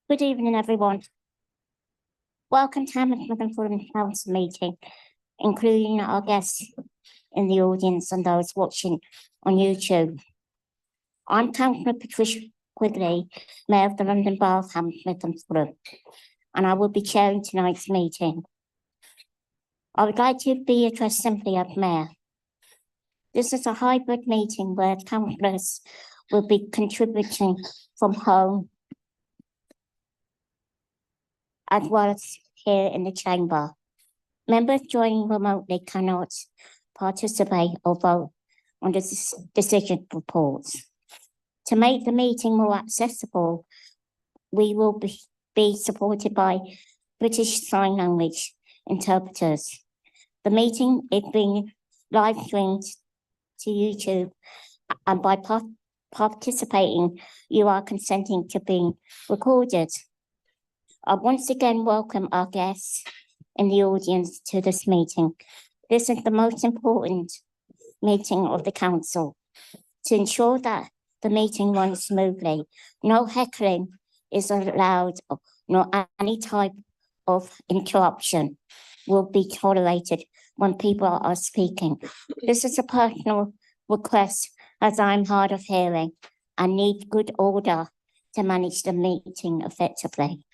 Good evening, everyone. Welcome to Hammersmith and Fulham Council meeting, including our guests in the audience and those watching on YouTube. I'm Councillor Patricia Quigley, Mayor of the London Borough of Hammersmith and Fulham, and I will be chairing tonight's meeting. I would like to be addressed simply as Mayor. This is a hybrid meeting where councillors will be contributing from home as well as here in the chamber. Members joining remotely cannot participate or vote on the decision reports. To make the meeting more accessible, we will be supported by British Sign Language interpreters. The meeting is being live streamed to YouTube, and by participating, you are consenting to being recorded. I once again welcome our guests in the audience to this meeting. This is the most important meeting of the council. To ensure that the meeting runs smoothly, no heckling is allowed, nor any type of interruption will be tolerated when people are speaking. This is a personal request as I'm hard of hearing and need good order to manage the meeting effectively.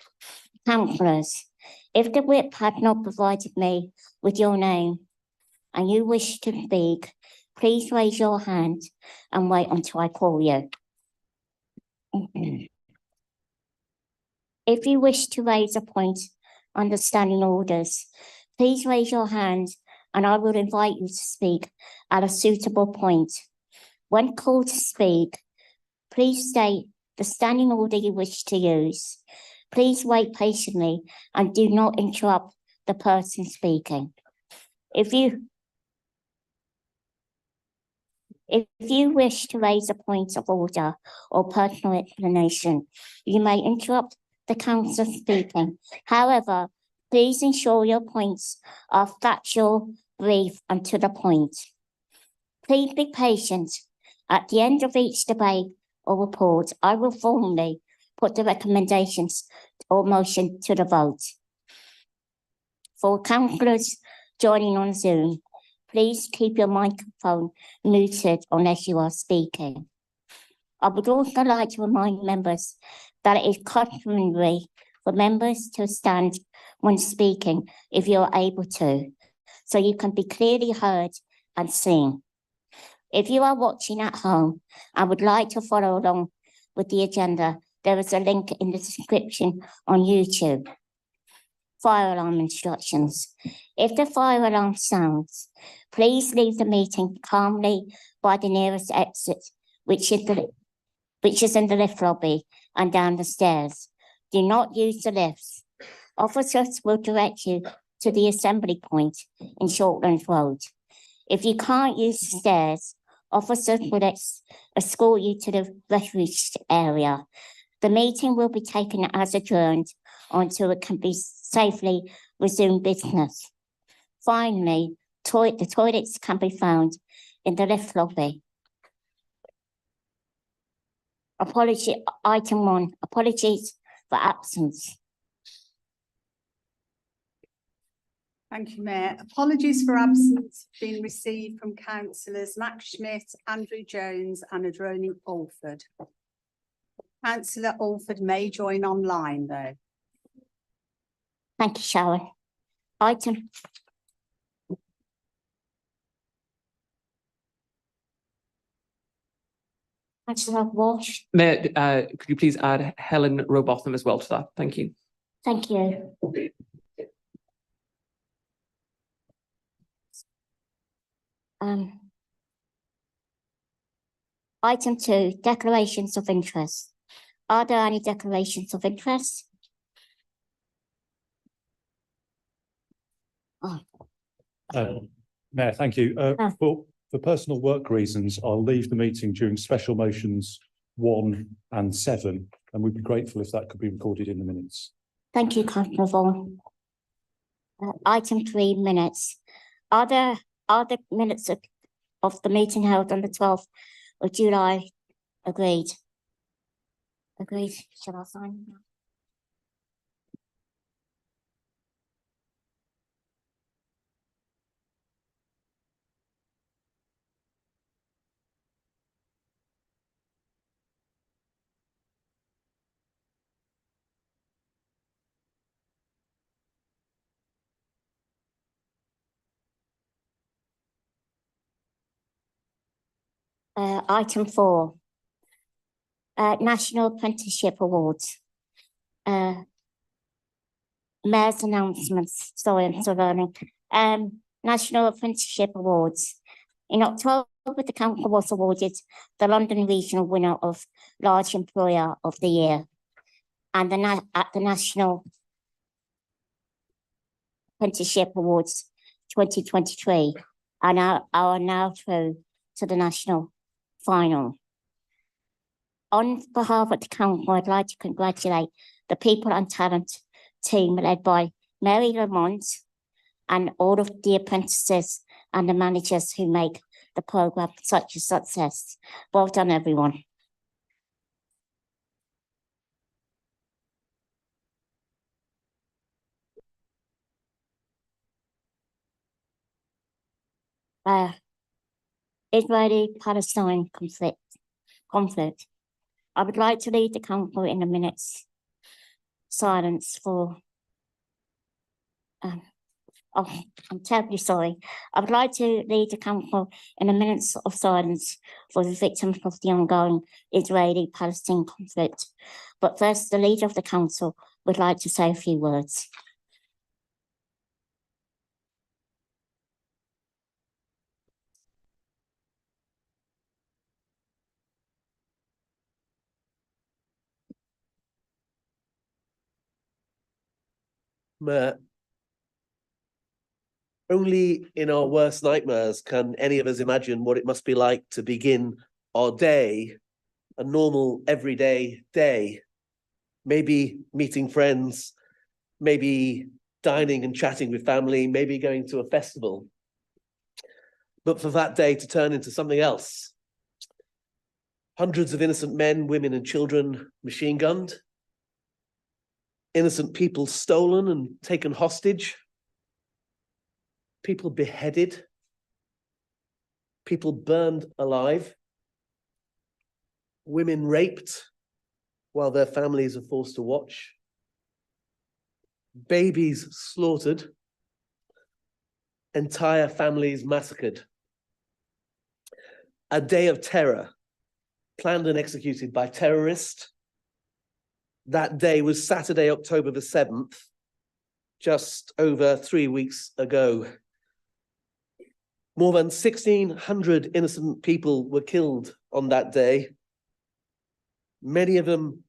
Councillors, if the whip had not provided me with your name and you wish to speak, please raise your hand and wait until I call you. If you wish to raise a point under standing orders, please raise your hand and I will invite you to speak at a suitable point. When called to speak, please state the standing order you wish to use. Please wait patiently and do not interrupt the person speaking. If you wish to raise a point of order or personal explanation, you may interrupt the councillor speaking. However, please ensure your points are factual, brief, and to the point. Please be patient. At the end of each debate or report, I will formally put the recommendations or motion to the vote. For councillors joining on Zoom, please keep your microphone muted unless you are speaking. I would also like to remind members that it is customary for members to stand when speaking if you are able to, so you can be clearly heard and seen. If you are watching at home and would like to follow along with the agenda, there is a link in the description on YouTube. Fire alarm instructions. If the fire alarm sounds, please leave the meeting calmly by the nearest exit, which is in the lift lobby and down the stairs. Do not use the lifts. Officers will direct you to the assembly point in Shortland Road. If you can't use the stairs, officers will escort you to the refuge area. The meeting will be taken as adjourned until it can be safely resume business. Finally, the toilets can be found in the lift lobby. Item 1, apologies for absence. Thank you, Mayor. Apologies for absence being received from councillors Max Schmidt, Andrew Jones and Adroni Alford. Councillor Alford may join online though. Thank you, Sharon. Item. Councillor Walsh. Mayor, could you please add Helen Robotham as well to that? Thank you. Thank you. Item 2, declarations of interest. Are there any declarations of interest? Mayor, thank you. For personal work reasons, I'll leave the meeting during special motions 1 and 7, and we'd be grateful if that could be recorded in the minutes. Thank you, Councillor Vaughan. Item 3, minutes. Are the minutes of the meeting held on the 12th of July agreed? Agreed. Shall I sign them? Item 4. National Apprenticeship Awards. Mayor's announcements. Sorry, I'm still learning. National Apprenticeship Awards. In October, the council was awarded the London Regional winner of Large Employer of the Year and at the National Apprenticeship Awards 2023 and are now through to the national final. On behalf of the council, I'd like to congratulate the People and Talent team led by Mary Lamont and all of the apprentices and the managers who make the programme such a success. Well done, everyone. Israeli-Palestine conflict. I would like to lead the council in a minute's silence for I'm terribly sorry. I would like to lead the council in a minute of silence for the victims of the ongoing Israeli-Palestine conflict. But first, the leader of the council would like to say a few words. Only in our worst nightmares can any of us imagine what it must be like to begin our day, a normal everyday day, maybe meeting friends, maybe dining and chatting with family, maybe going to a festival. But for that day to turn into something else. Hundreds of innocent men, women and children machine gunned. Innocent people stolen and taken hostage. People beheaded. People burned alive. Women raped while their families are forced to watch. Babies slaughtered. Entire families massacred. A day of terror, planned and executed by terrorists. That day was Saturday, October the 7th, just over 3 weeks ago. More than 1,600 innocent people were killed on that day. Many of them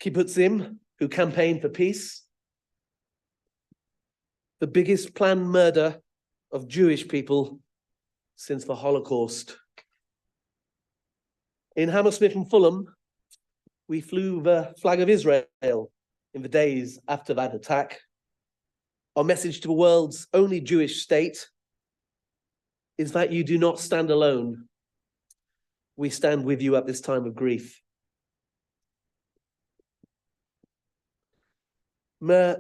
kibbutzim, who campaigned for peace. The biggest planned murder of Jewish people since the Holocaust. In Hammersmith and Fulham, we flew the flag of Israel in the days after that attack. Our message to the world's only Jewish state is that you do not stand alone. We stand with you at this time of grief. Only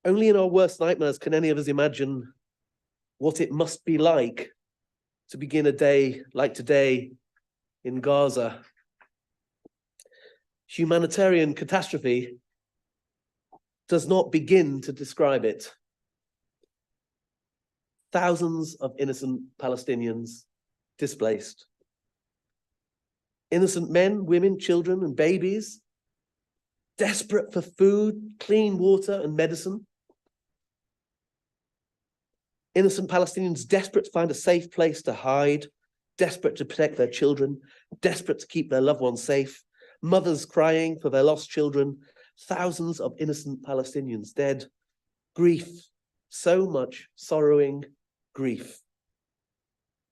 in our worst nightmares can any of us imagine what it must be like to begin a day like today in Gaza. Humanitarian catastrophe does not begin to describe it. Thousands of innocent Palestinians displaced. Innocent men, women, children, and babies, desperate for food, clean water, and medicine. Innocent Palestinians desperate to find a safe place to hide, desperate to protect their children, desperate to keep their loved ones safe, mothers crying for their lost children, thousands of innocent Palestinians dead, grief, so much sorrowing grief.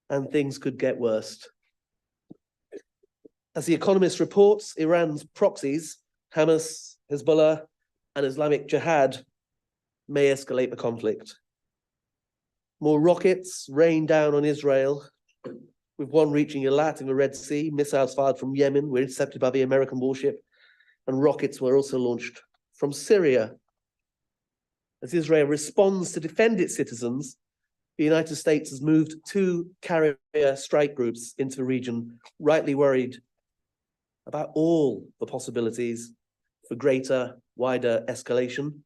And things could get worse. As The Economist reports, Iran's proxies, Hamas, Hezbollah, and Islamic Jihad may escalate the conflict. More rockets rain down on Israel, with one reaching Eilat in the Red Sea. Missiles fired from Yemen were intercepted by the American warship, and rockets were also launched from Syria. As Israel responds to defend its citizens, the United States has moved 2 carrier strike groups into the region, rightly worried about all the possibilities for greater, wider escalation.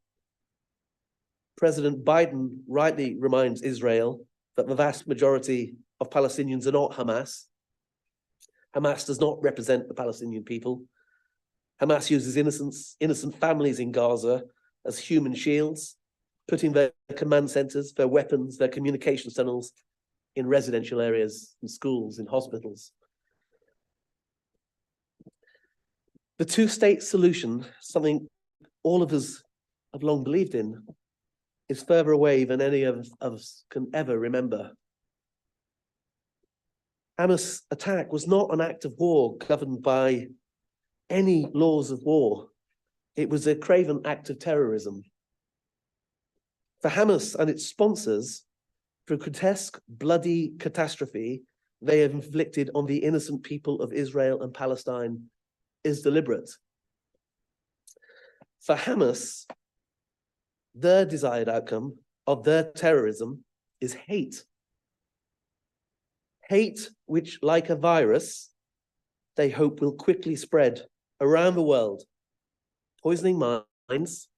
President Biden rightly reminds Israel that the vast majority of Palestinians are not Hamas, Hamas does not represent the Palestinian people. Hamas uses innocent families in Gaza as human shields, putting their command centers, their weapons, their communications tunnels in residential areas, in schools, in hospitals. The two-state solution, something all of us have long believed in, is further away than any of us can ever remember. Hamas' attack was not an act of war governed by any laws of war. It was a craven act of terrorism. For Hamas and its sponsors, the grotesque, bloody catastrophe they have inflicted on the innocent people of Israel and Palestine is deliberate. For Hamas, their desired outcome of their terrorism is hate. Hate which, like a virus, they hope will quickly spread around the world, poisoning minds,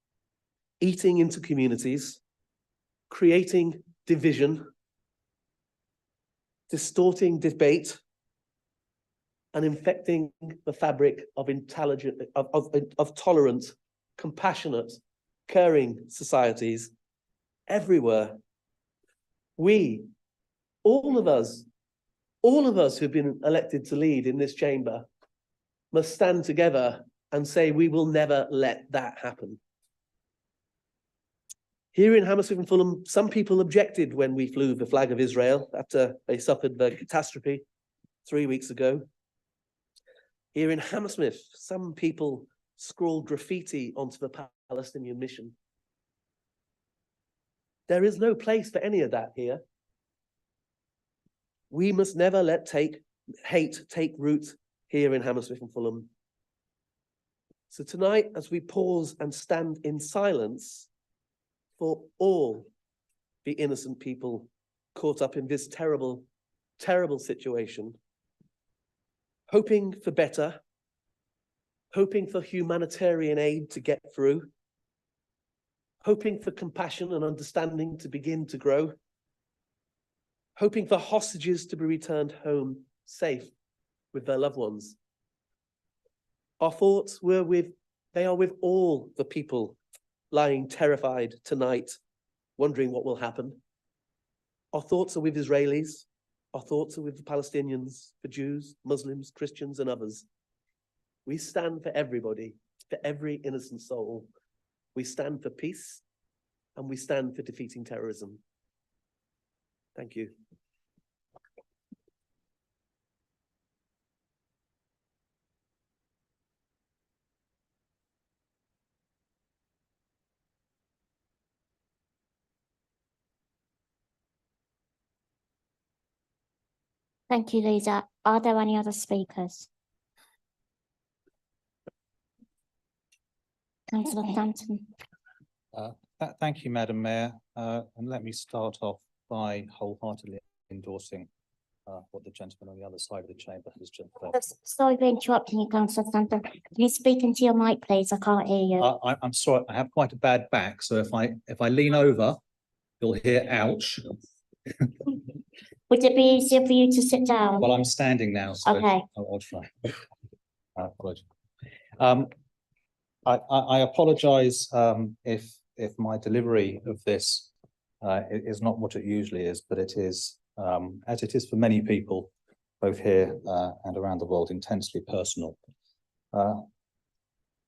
eating into communities, creating division, distorting debate, and infecting the fabric of tolerant, compassionate, caring societies everywhere. We, all of us who've been elected to lead in this chamber, must stand together and say we will never let that happen. Here in Hammersmith and Fulham, some people objected when we flew the flag of Israel after they suffered the catastrophe 3 weeks ago. Here in Hammersmith, some people scrawled graffiti onto the Palestinian mission. There is no place for any of that here. We must never let hate take root here in Hammersmith and Fulham. So tonight, as we pause and stand in silence for all the innocent people caught up in this terrible, terrible situation, hoping for better, hoping for humanitarian aid to get through, hoping for compassion and understanding to begin to grow, hoping for hostages to be returned home safe with their loved ones. Our thoughts they are with all the people lying terrified tonight, wondering what will happen. Our thoughts are with Israelis. Our thoughts are with the Palestinians, the Jews, Muslims, Christians, and others. We stand for everybody, for every innocent soul. We stand for peace, and we stand for defeating terrorism. Thank you. Thank you, Lisa. Are there any other speakers? Councillor Stanton. Thank you, Madam Mayor. And let me start off by wholeheartedly endorsing what the gentleman on the other side of the chamber has just said. Sorry for interrupting you, Councillor Stanton. Can you speak into your mic, please? I can't hear you. I'm sorry, I have quite a bad back, so if I lean over, you'll hear ouch. Would it be easier for you to sit down? Well, I'm standing now, so Okay. I'll try. Apologies. I apologise if my delivery of this is not what it usually is, but it is, as it is for many people, both here and around the world, intensely personal.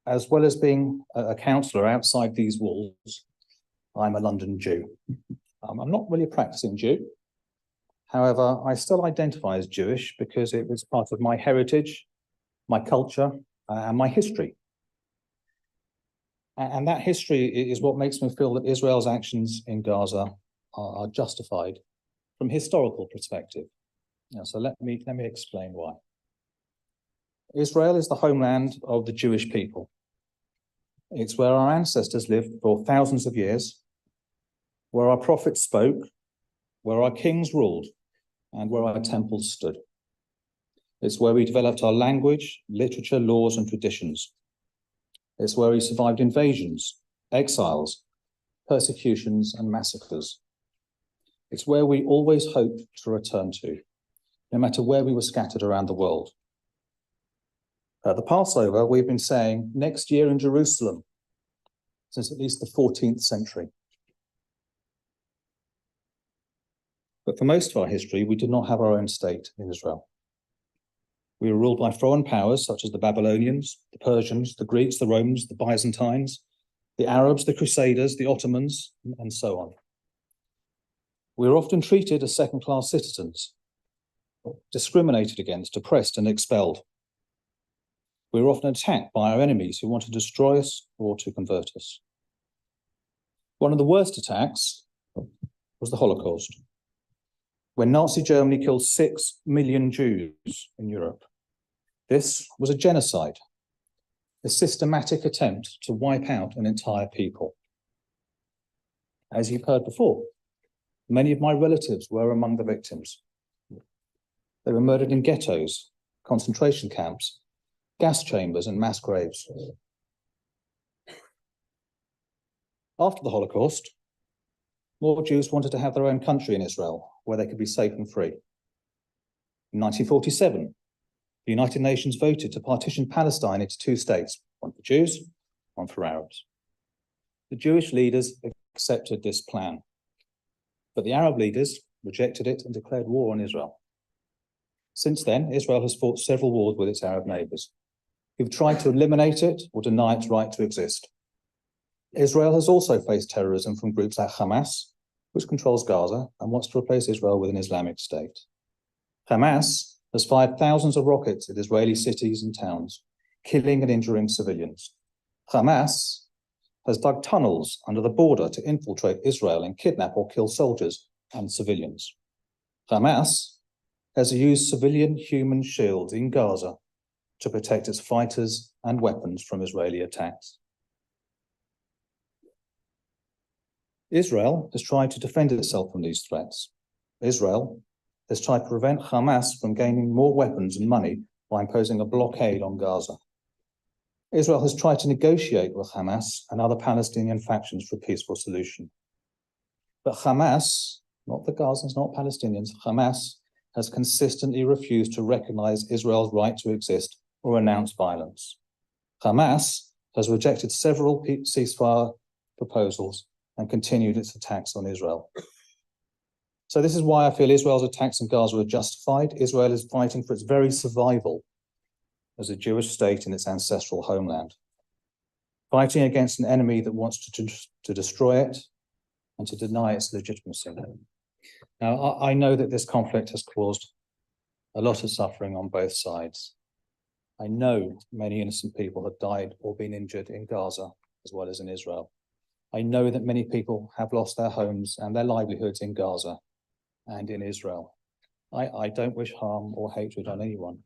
As well as being a councillor outside these walls, I'm a London Jew. I'm not really a practicing Jew. However, I still identify as Jewish because it was part of my heritage, my culture, and my history. And that history is what makes me feel that Israel's actions in Gaza are justified from historical perspective. So let me explain why. Israel is the homeland of the Jewish people. It's where our ancestors lived for thousands of years, where our prophets spoke, where our kings ruled, and where our temples stood. It's where we developed our language, literature, laws, and traditions. It's where we survived invasions, exiles, persecutions, and massacres. It's where we always hoped to return to, no matter where we were scattered around the world. At the Passover, we've been saying next year in Jerusalem since at least the 14th century. But for most of our history, we did not have our own state in Israel. We were ruled by foreign powers such as the Babylonians, the Persians, the Greeks, the Romans, the Byzantines, the Arabs, the Crusaders, the Ottomans, and so on. We were often treated as second-class citizens, discriminated against, oppressed, and expelled. We were often attacked by our enemies who wanted to destroy us or to convert us. One of the worst attacks was the Holocaust, when Nazi Germany killed 6 million Jews in Europe. This was a genocide, a systematic attempt to wipe out an entire people. As you've heard before, many of my relatives were among the victims. They were murdered in ghettos, concentration camps, gas chambers, and mass graves. After the Holocaust, more Jews wanted to have their own country in Israel, where they could be safe and free. In 1947, the United Nations voted to partition Palestine into 2 states, one for Jews, one for Arabs. The Jewish leaders accepted this plan, but the Arab leaders rejected it and declared war on Israel. Since then, Israel has fought several wars with its Arab neighbors, who've tried to eliminate it or deny its right to exist. Israel has also faced terrorism from groups like Hamas, which controls Gaza and wants to replace Israel with an Islamic state. Hamas has fired thousands of rockets at Israeli cities and towns, killing and injuring civilians. Hamas has dug tunnels under the border to infiltrate Israel and kidnap or kill soldiers and civilians. Hamas has used civilian human shields in Gaza to protect its fighters and weapons from Israeli attacks. Israel has tried to defend itself from these threats. Israel has tried to prevent Hamas from gaining more weapons and money by imposing a blockade on Gaza. Israel has tried to negotiate with Hamas and other Palestinian factions for a peaceful solution. But Hamas, not the Gazans, not Palestinians, Hamas has consistently refused to recognize Israel's right to exist or announce violence. Hamas has rejected several ceasefire proposals and continued its attacks on Israel. So this is why I feel Israel's attacks in Gaza are justified. Israel is fighting for its very survival as a Jewish state in its ancestral homeland, fighting against an enemy that wants to destroy it and to deny its legitimacy. Now, I know that this conflict has caused a lot of suffering on both sides. I know many innocent people have died or been injured in Gaza as well as in Israel. I know that many people have lost their homes and their livelihoods in Gaza and in Israel. I don't wish harm or hatred on anyone.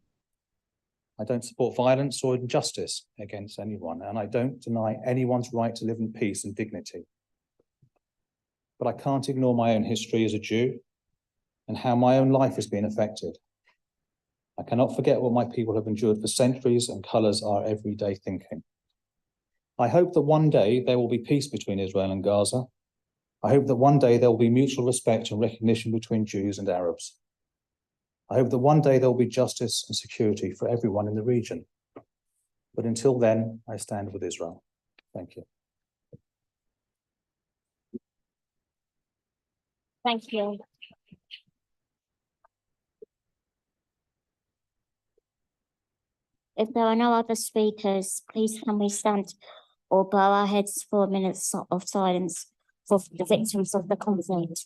I don't support violence or injustice against anyone, and I don't deny anyone's right to live in peace and dignity. But I can't ignore my own history as a Jew and how my own life has been affected. I cannot forget what my people have endured for centuries and colours our everyday thinking. I hope that one day there will be peace between Israel and Gaza. I hope that one day there will be mutual respect and recognition between Jews and Arabs. I hope that one day there will be justice and security for everyone in the region. But until then, I stand with Israel. Thank you. Thank you. If there are no other speakers, please can we stand or bow our heads for a minute of silence for the victims of the conflict.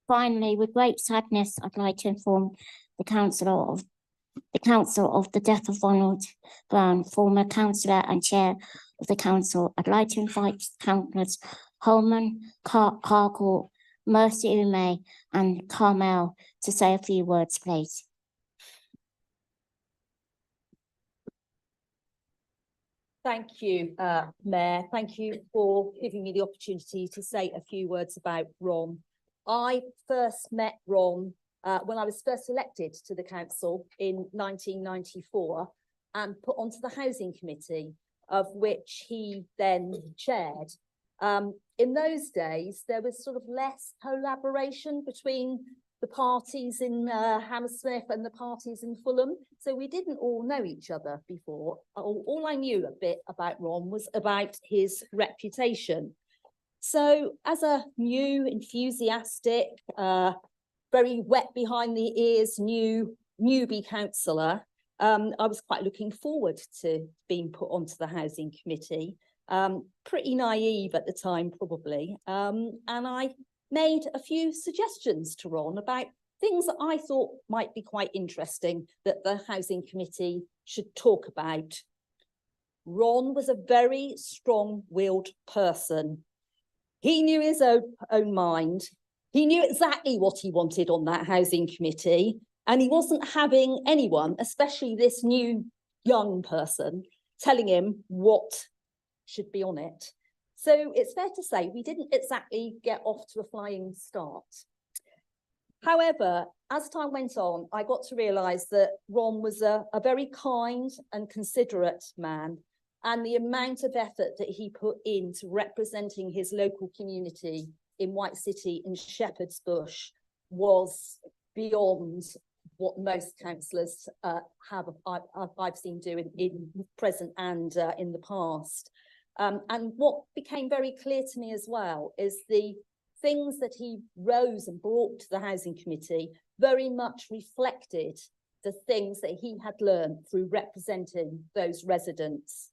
Finally, with great sadness, I'd like to inform the council of the death of Ronald Brown, former councillor and chair of the council. I'd like to invite councillors Holman, Harcourt, Mercy Ume and Carmel to say a few words, please. Thank you, Mayor. Thank you for giving me the opportunity to say a few words about Ron. I first met Ron when I was first elected to the council in 1994 and put onto the housing committee, of which he then chaired. In those days, there was sort of less collaboration between the parties in Hammersmith and the parties in Fulham. So we didn't all know each other before. All I knew a bit about Ron was about his reputation. So as a new, enthusiastic, very wet behind the ears, newbie councillor, I was quite looking forward to being put onto the housing committee. Pretty naive at the time, probably. And I made a few suggestions to Ron about things that I thought might be quite interesting that the housing committee should talk about. Ron was a very strong-willed person. He knew his own mind. He knew exactly what he wanted on that housing committee, and he wasn't having anyone, especially this new young person, telling him what should be on it. So it's fair to say we didn't exactly get off to a flying start. However, as time went on, I got to realise that Ron was a very kind and considerate man, and the amount of effort that he put into representing his local community in White City and Shepherd's Bush was beyond what most councillors I've seen do in present and in the past. And what became very clear to me as well is the things that he rose and brought to the housing committee very much reflected the things that he had learned through representing those residents.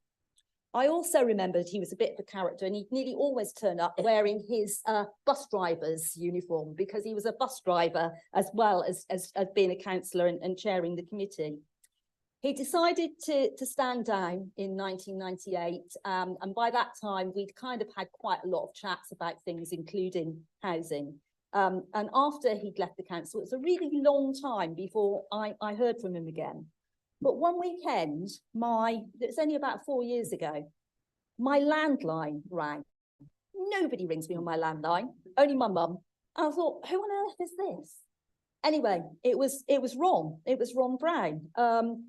I also remembered he was a bit of a character, and he'd nearly always turn up wearing his bus driver's uniform, because he was a bus driver as well as being a councillor and chairing the committee. He decided to stand down in 1998, and by that time we'd kind of had quite a lot of chats about things, including housing. And after he'd left the council, it was a really long time before I heard from him again. But one weekend, it was only about 4 years ago, my landline rang. Nobody rings me on my landline, only my mum. I thought, who on earth is this? Anyway, it was Ron. It was Ron Brown.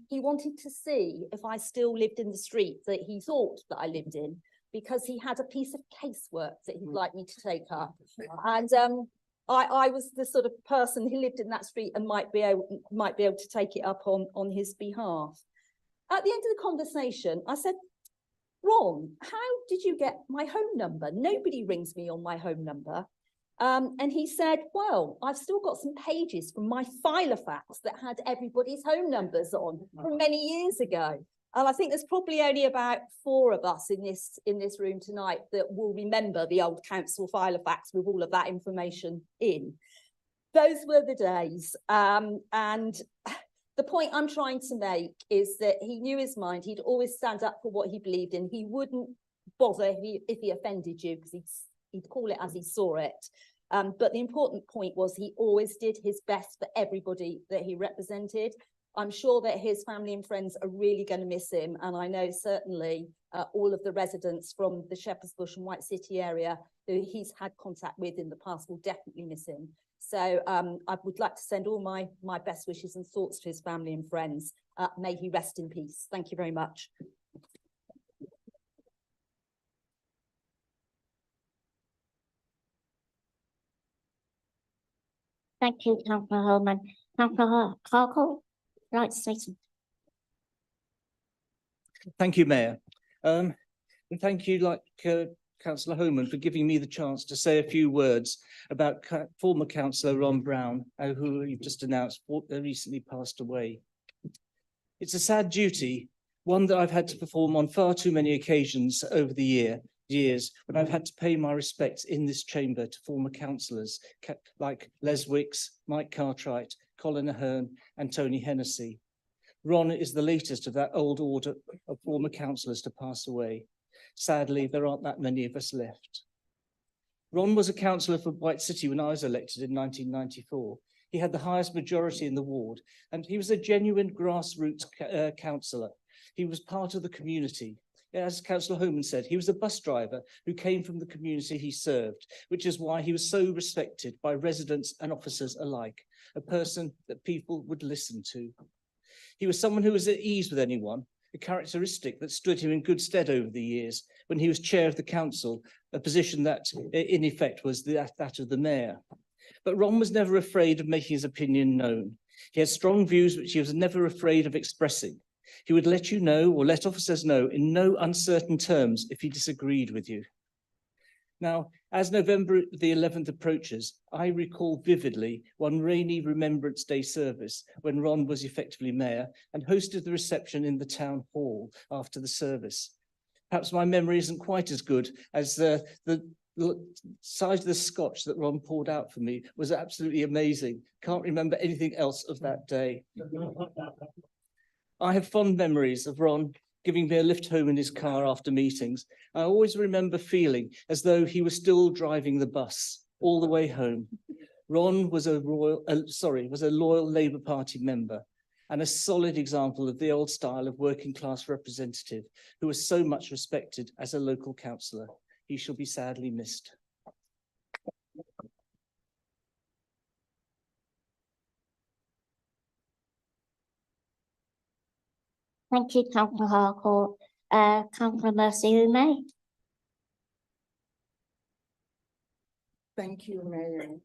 He wanted to see if I still lived in the street that he thought that I lived in, because he had a piece of casework that he'd like me to take up. And I was the sort of person who lived in that street and might be able to take it up on his behalf. At the end of the conversation, I said, Ron, how did you get my home number? Nobody rings me on my home number. And he said, well, I've still got some pages from my filofax that had everybody's home numbers on from many years ago. And I think there's probably only about 4 of us in this room tonight that will remember the old council filofax with all of that information in. Those were the days. And the point I'm trying to make is that he knew his mind. He'd always stand up for what he believed in. He wouldn't bother if he offended you, because he'd call it as he saw it. But the important point was he always did his best for everybody that he represented. I'm sure that his family and friends are really going to miss him. And I know certainly all of the residents from the Shepherd's Bush and White City area who he's had contact with in the past will definitely miss him. So I would like to send all my best wishes and thoughts to his family and friends. May he rest in peace. Thank you very much. Thank you, Councillor Holman. Councillor Harcourt, like to say something. Thank you, Mayor. And thank you, Councillor Holman, for giving me the chance to say a few words about former Councillor Ron Brown, who you've just announced recently passed away. It's a sad duty, one that I've had to perform on far too many occasions over the years when I've had to pay my respects in this chamber to former councillors like Les Wicks, Mike Cartwright, Colin Ahern and Tony Hennessy. Ron is the latest of that old order of former councillors to pass away. Sadly, there aren't that many of us left. Ron was a councillor for White City when I was elected in 1994. He had the highest majority in the ward, and he was a genuine grassroots councillor. He was part of the community. As Councillor Homan said, he was a bus driver who came from the community he served, which is why he was so respected by residents and officers alike, a person that people would listen to. He was someone who was at ease with anyone, a characteristic that stood him in good stead over the years when he was chair of the council, a position that in effect was that of the mayor. But Ron was never afraid of making his opinion known. He had strong views which he was never afraid of expressing. He would let you know or let officers know in no uncertain terms if he disagreed with you. Now, as November the 11th approaches, I recall vividly one rainy Remembrance Day service when Ron was effectively mayor and hosted the reception in the town hall after the service. Perhaps my memory isn't quite as good as the size of the scotch that Ron poured out for me was absolutely amazing. Can't remember anything else of that day. I have fond memories of Ron giving me a lift home in his car after meetings. I always remember feeling as though he was still driving the bus all the way home. Ron was a loyal Labour Party member and a solid example of the old style of working class representative who was so much respected as a local councillor. He shall be sadly missed. Thank you, Councillor Harcourt. Councillor Mercy, who may? Thank you, Mayor.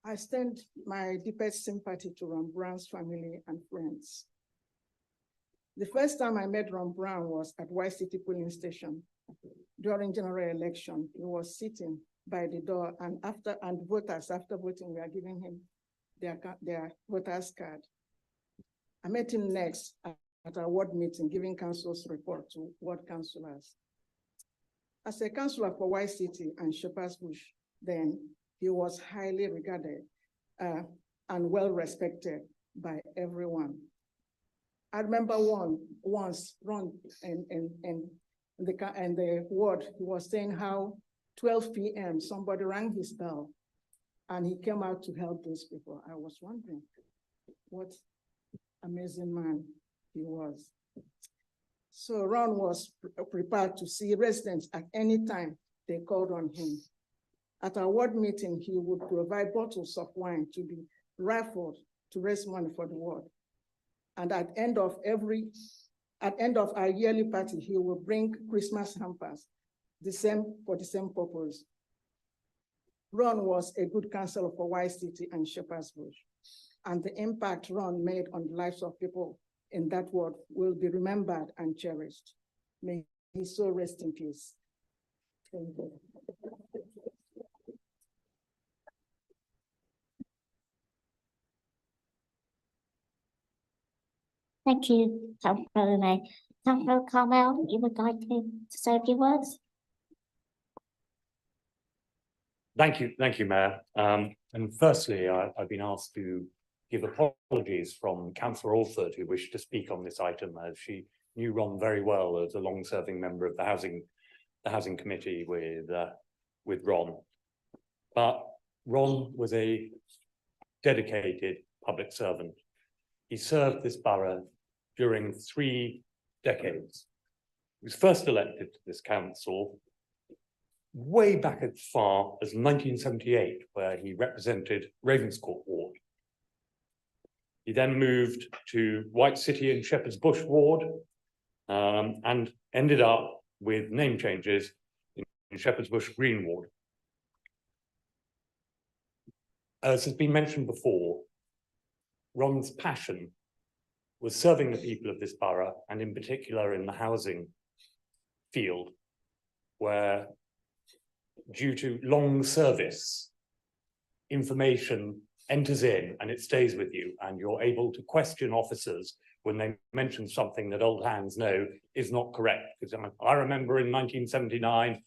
I extend my deepest sympathy to Ron Brown's family and friends. The first time I met Ron Brown was at White City Polling Station during general election. He was sitting by the door, and voters, after voting, we are giving him their voters card. I met him next at our ward meeting, giving council's report to ward councillors. As a councillor for White City and Shepherd's Bush, then he was highly regarded and well respected by everyone. I remember once Ron in the ward, he was saying how 12 p.m. somebody rang his bell and he came out to help those people. I was wondering what amazing man he was. So Ron was prepared to see residents at any time they called on him. At our ward meeting, he would provide bottles of wine to be raffled to raise money for the ward. And at end of our yearly party, he will bring Christmas hampers, for the same purpose. Ron was a good councillor for White City and Shepherd's Bush, and the impact Ron made on the lives of people in that ward will be remembered and cherished. May his soul rest in peace. Thank you. Thank you, Councillor May. Councillor Carmel, you would like to say a few words? Thank you, Mayor. And firstly, I've been asked to give apologies from Councillor Alford, who wished to speak on this item, as she knew Ron very well as a long-serving member of the Housing Committee with Ron. But Ron was a dedicated public servant. He served this borough during 3 decades. He was first elected to this council way back as far as 1978, where he represented Ravenscourt Ward. He then moved to White City and Shepherd's Bush Ward, and ended up with name changes in Shepherd's Bush Green Ward. As has been mentioned before, Ron's passion was serving the people of this borough, and in particular in the housing field, where due to long service, information enters in and it stays with you, and you're able to question officers when they mention something that old hands know is not correct. Because I remember in 1979,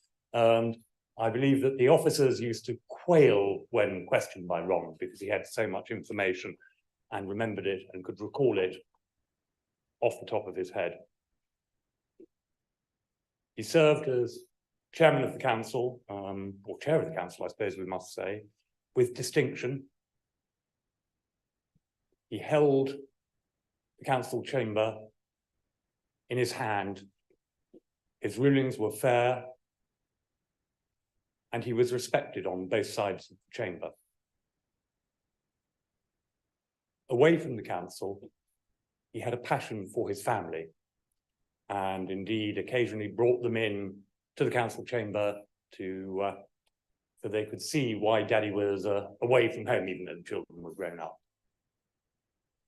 I believe that the officers used to quail when questioned by Ronald because he had so much information and remembered it and could recall it off the top of his head. He served as chairman of the council, or chair of the council, I suppose we must say, with distinction. He held the council chamber in his hand. His rulings were fair, and he was respected on both sides of the chamber. Away from the council, he had a passion for his family, and indeed occasionally brought them in to the council chamber to so they could see why Daddy was away from home, even though the children were grown up.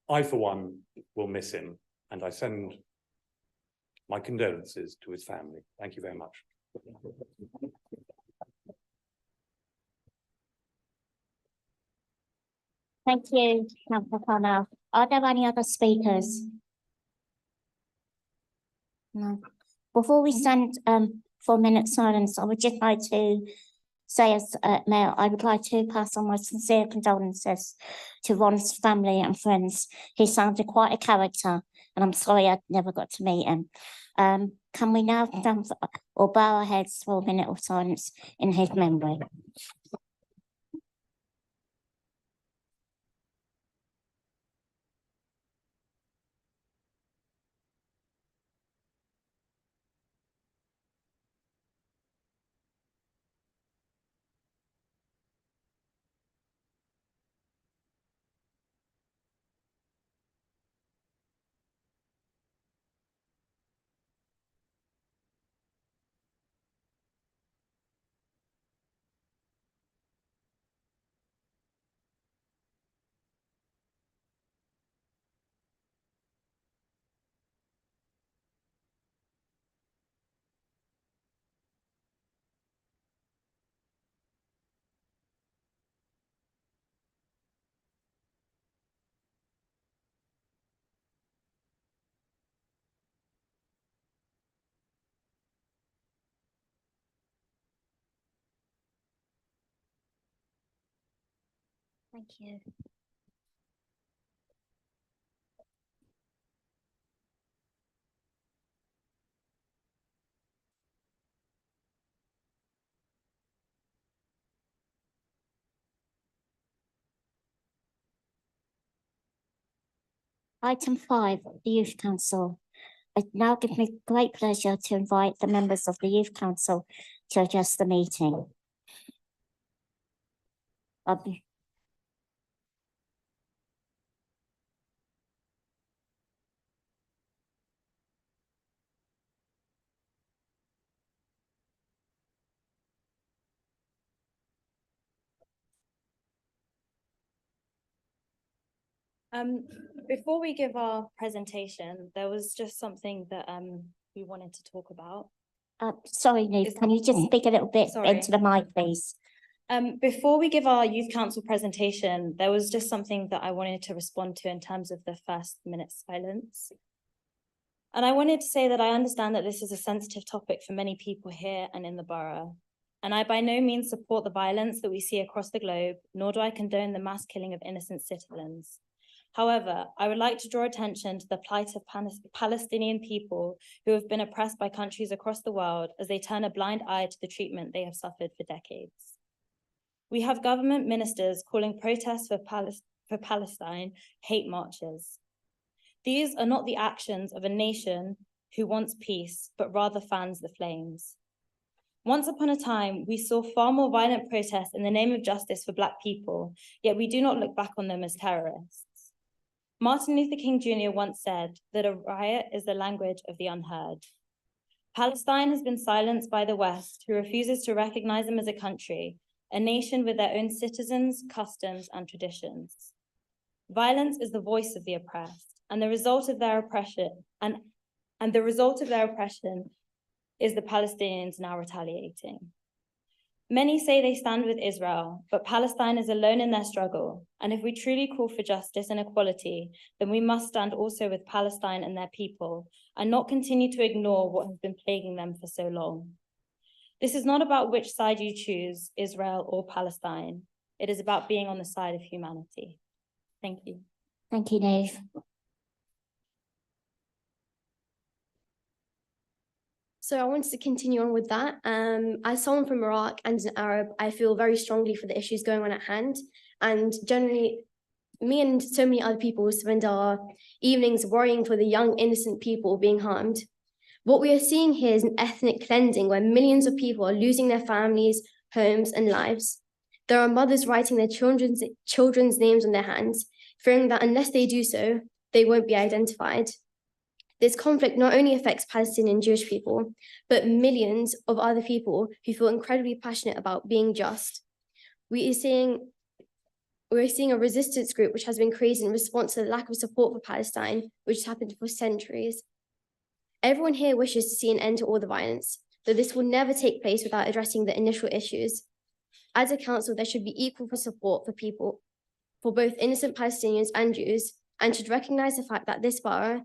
I, for one, will miss him, and I send my condolences to his family. Thank you very much. Thank you, Councillor Connell. Are there any other speakers? No. Before we stand 4 minutes silence, I would just like to say as Mayor, I would like to pass on my sincere condolences to Ron's family and friends. He sounded quite a character, and I'm sorry I never got to meet him. Can we now stand or bow our heads for a minute of silence in his memory? Thank you. Item 5, the Youth Council. It now gives me great pleasure to invite the members of the Youth Council to address the meeting. Before we give our presentation, there was just something that we wanted to talk about. Sorry, Neve, can you just speak a little bit Sorry. into the mic, please? Before we give our youth council presentation, there was just something that I wanted to respond to in terms of the first minute silence. And I wanted to say that I understand that this is a sensitive topic for many people here and in the borough. And I by no means support the violence that we see across the globe, nor do I condone the mass killing of innocent citizens. However, I would like to draw attention to the plight of Palestinian people who have been oppressed by countries across the world as they turn a blind eye to the treatment they have suffered for decades. We have government ministers calling protests for Palestine hate marches. These are not the actions of a nation who wants peace, but rather fans the flames. Once upon a time, we saw far more violent protests in the name of justice for Black people, yet we do not look back on them as terrorists. Martin Luther King Jr. once said that a riot is the language of the unheard. Palestine has been silenced by the West, who refuses to recognize them as a country, a nation with their own citizens, customs, and traditions. Violence is the voice of the oppressed, and the result of their oppression, is the Palestinians now retaliating. Many say they stand with Israel, but Palestine is alone in their struggle. And if we truly call for justice and equality, then we must stand also with Palestine and their people and not continue to ignore what has been plaguing them for so long. This is not about which side you choose, Israel or Palestine. It is about being on the side of humanity. Thank you. Thank you, Dave. So I wanted to continue on with that. As someone from Iraq and an Arab, I feel very strongly for the issues going on at hand. And generally, me and so many other people spend our evenings worrying for the young, innocent people being harmed. What we are seeing here is an ethnic cleansing where millions of people are losing their families, homes, and lives. There are mothers writing their children's names on their hands, fearing that unless they do so, they won't be identified. This conflict not only affects Palestinian Jewish people, but millions of other people who feel incredibly passionate about being just. We're seeing a resistance group which has been created in response to the lack of support for Palestine, which has happened for centuries. Everyone here wishes to see an end to all the violence, though this will never take place without addressing the initial issues. As a council, there should be equal support for people, for both innocent Palestinians and Jews, and should recognize the fact that this borough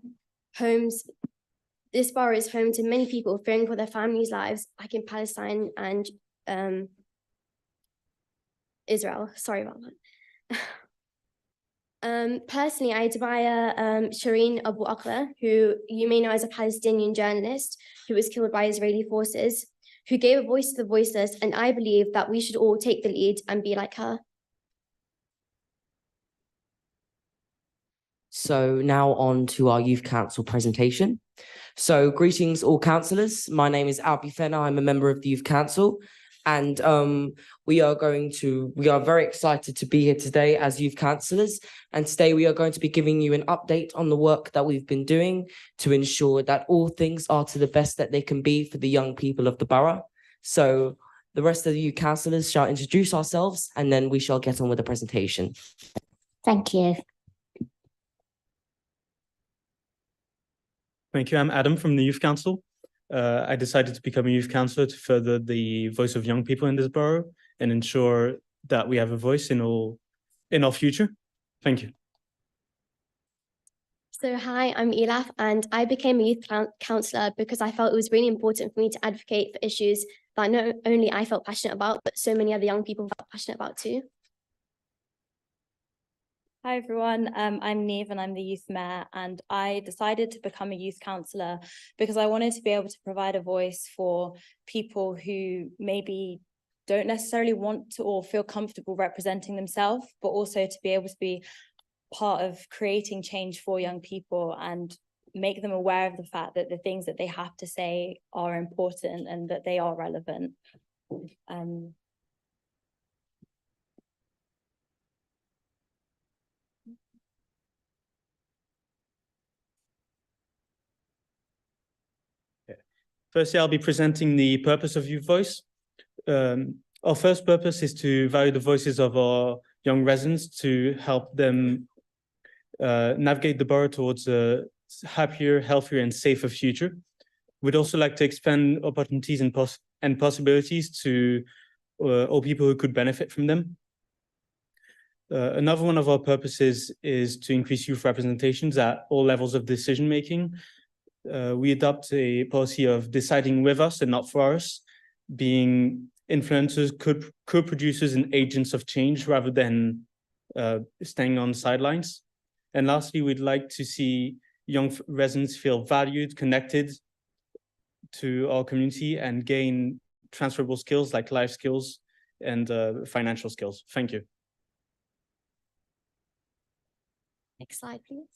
is home to many people fearing for their families' lives, like in Palestine and Israel. Sorry about that. Personally, I admire Shireen Abu Akleh, who you may know as a Palestinian journalist who was killed by Israeli forces, who gave a voice to the voiceless, and I believe that we should all take the lead and be like her. So now on to our Youth Council presentation. So greetings all councillors. My name is Albi Fenner. I'm a member of the Youth Council, and we are very excited to be here today as youth councillors. And today we are going to be giving you an update on the work that we've been doing to ensure that all things are to the best that they can be for the young people of the borough. So the rest of the youth councillors shall introduce ourselves, and then we shall get on with the presentation. Thank you. Thank you. I'm Adam from the Youth Council. I decided to become a youth councillor to further the voice of young people in this borough and ensure that we have a voice in our future. Thank you. So hi, I'm Elaf, and I became a youth councillor because I felt it was really important for me to advocate for issues that not only I felt passionate about, but so many other young people felt passionate about too. Hi everyone, I'm Neve and I'm the youth mayor, and I decided to become a youth councillor because I wanted to be able to provide a voice for people who maybe don't necessarily want to or feel comfortable representing themselves, but also to be able to be part of creating change for young people and make them aware of the fact that the things that they have to say are important and that they are relevant. Firstly, I'll be presenting the purpose of Youth Voice. Our first purpose is to value the voices of our young residents to help them navigate the borough towards a happier, healthier, and safer future. We'd also like to expand opportunities and possibilities to all people who could benefit from them. Another one of our purposes is to increase youth representations at all levels of decision-making. We adopt a policy of deciding with us and not for us, being influencers, co-producers and agents of change rather than staying on the sidelines. And lastly, we'd like to see young residents feel valued, connected to our community and gain transferable skills like life skills and financial skills. Thank you. Next slide, please.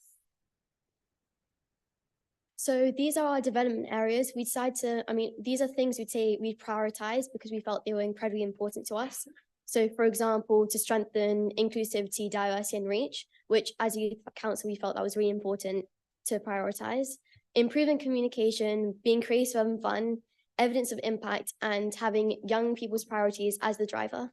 So these are our development areas. We decided to, these are things we'd say we prioritize because we felt they were incredibly important to us. So for example, to strengthen inclusivity, diversity and reach, which as a youth council, we felt that was really important to prioritize. Improving communication, being creative and fun, evidence of impact, and having young people's priorities as the driver.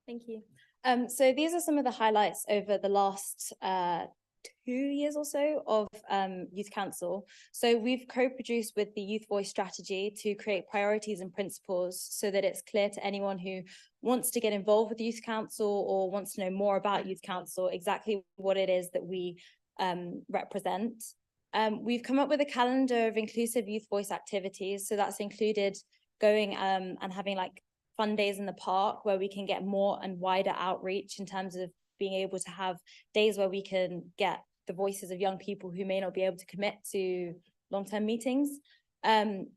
Thank you. So these are some of the highlights over the last years or so of youth council. So we've co-produced with the Youth Voice strategy to create priorities and principles so that it's clear to anyone who wants to get involved with youth council or wants to know more about youth council exactly what it is that we represent. We've come up with a calendar of inclusive youth voice activities. So that's included going and having like fun days in the park where we can get more and wider outreach in terms of being able to have days where we can get the voices of young people who may not be able to commit to long-term meetings.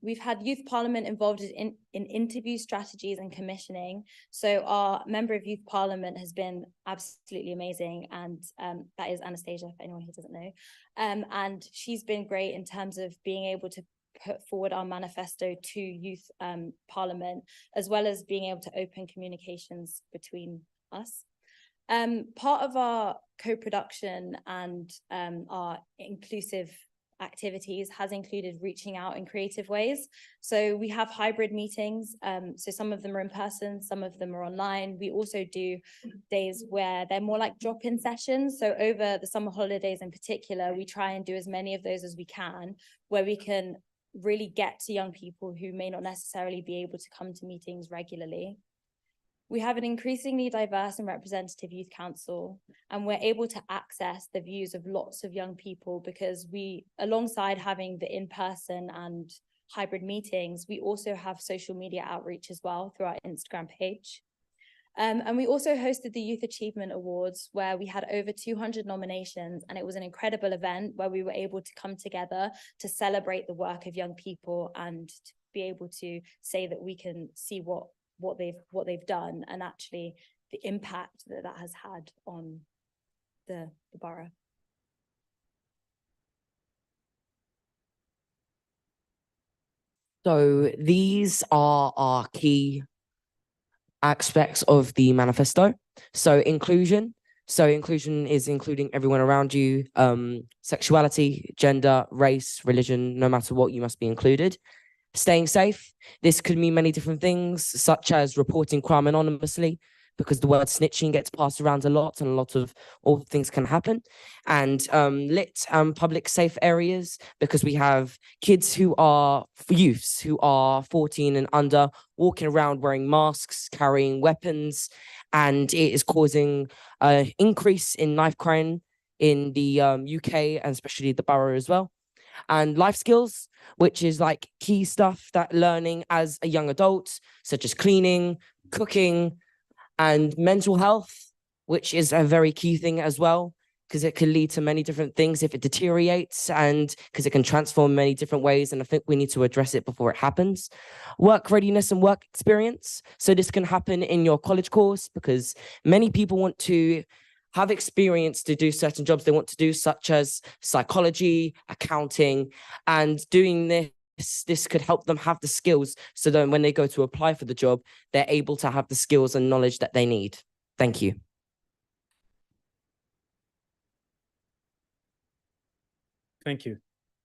We've had youth parliament involved in interview strategies and commissioning. So our member of youth parliament has been absolutely amazing. And that is Anastasia, for anyone who doesn't know. And she's been great in terms of being able to put forward our manifesto to youth parliament, as well as being able to open communications between us. Part of our co-production and our inclusive activities has included reaching out in creative ways. So we have hybrid meetings. So some of them are in person, some of them are online. We also do days where they're more like drop-in sessions. So over the summer holidays in particular, we try and do as many of those as we can, where we can really get to young people who may not necessarily be able to come to meetings regularly. We have an increasingly diverse and representative youth council, and we're able to access the views of lots of young people because we, alongside having the in-person and hybrid meetings, we also have social media outreach as well through our Instagram page. And we also hosted the Youth Achievement Awards, where we had over 200 nominations, and it was an incredible event where we were able to come together to celebrate the work of young people and to be able to say that we can see what they've done and actually the impact that that has had on the borough. So these are our key aspects of the manifesto. So inclusion. So inclusion is including everyone around you, sexuality, gender, race, religion, no matter what, you must be included. Staying safe. This could mean many different things, such as reporting crime anonymously, because the word snitching gets passed around a lot and a lot of all things can happen. And lit public safe areas, because we have kids who are youths who are 14 and under walking around wearing masks, carrying weapons, and it is causing an increase in knife crime in the UK and especially the borough as well. And life skills, which is like key stuff that learning as a young adult, such as cleaning, cooking, and mental health, which is a very key thing as well, because it can lead to many different things if it deteriorates, and because it can transform many different ways. And I think we need to address it before it happens. Work readiness and work experience. So this can happen in your college course, because many people want to have experience to do certain jobs they want to do, such as psychology, accounting, and doing this could help them have the skills so that when they go to apply for the job, they're able to have the skills and knowledge that they need. Thank you. Thank you.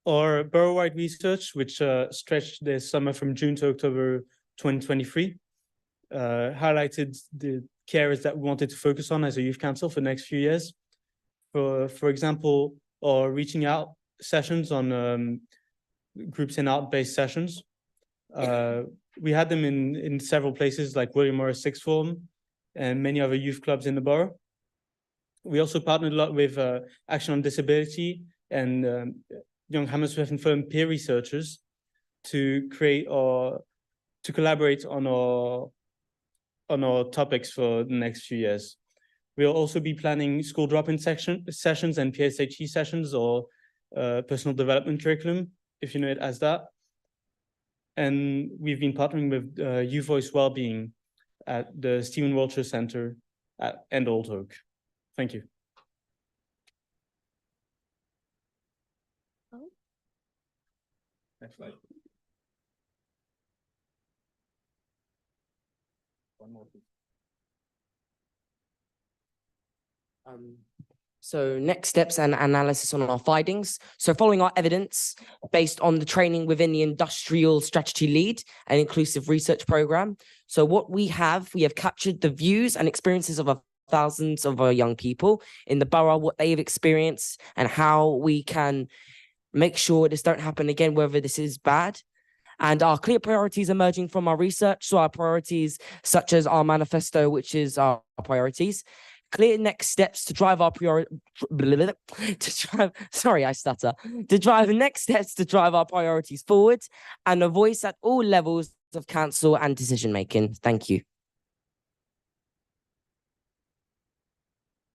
Our borough-wide research, which stretched this summer from June to October 2023, highlighted the key areas that we wanted to focus on as a youth council for the next few years. For example, our reaching out sessions on groups and out-based sessions. We had them in several places like William Morris Sixth Form and many other youth clubs in the borough. We also partnered a lot with Action on Disability and Young Hammersmith and Fulham peer researchers to create or to collaborate on our topics for the next few years. We'll also be planning school drop-in sessions and PSHE sessions, or personal development curriculum, if you know it as that. And we've been partnering with Youth Voice Wellbeing at the Stephen Walcher Center at Old Oak. Thank you. Next slide. One more, please. So next steps and analysis on our findings. So following our evidence based on the training within the Industrial Strategy Lead and Inclusive Research Program. So what we have captured the views and experiences of our thousands of our young people in the borough, what they've experienced, and how we can make sure this don't happen again, whether this is bad. And our clear priorities emerging from our research. So our priorities, such as our manifesto, which is our priorities, clear next steps to drive our to drive next steps to drive our priorities forward, and a voice at all levels of council and decision making. Thank you.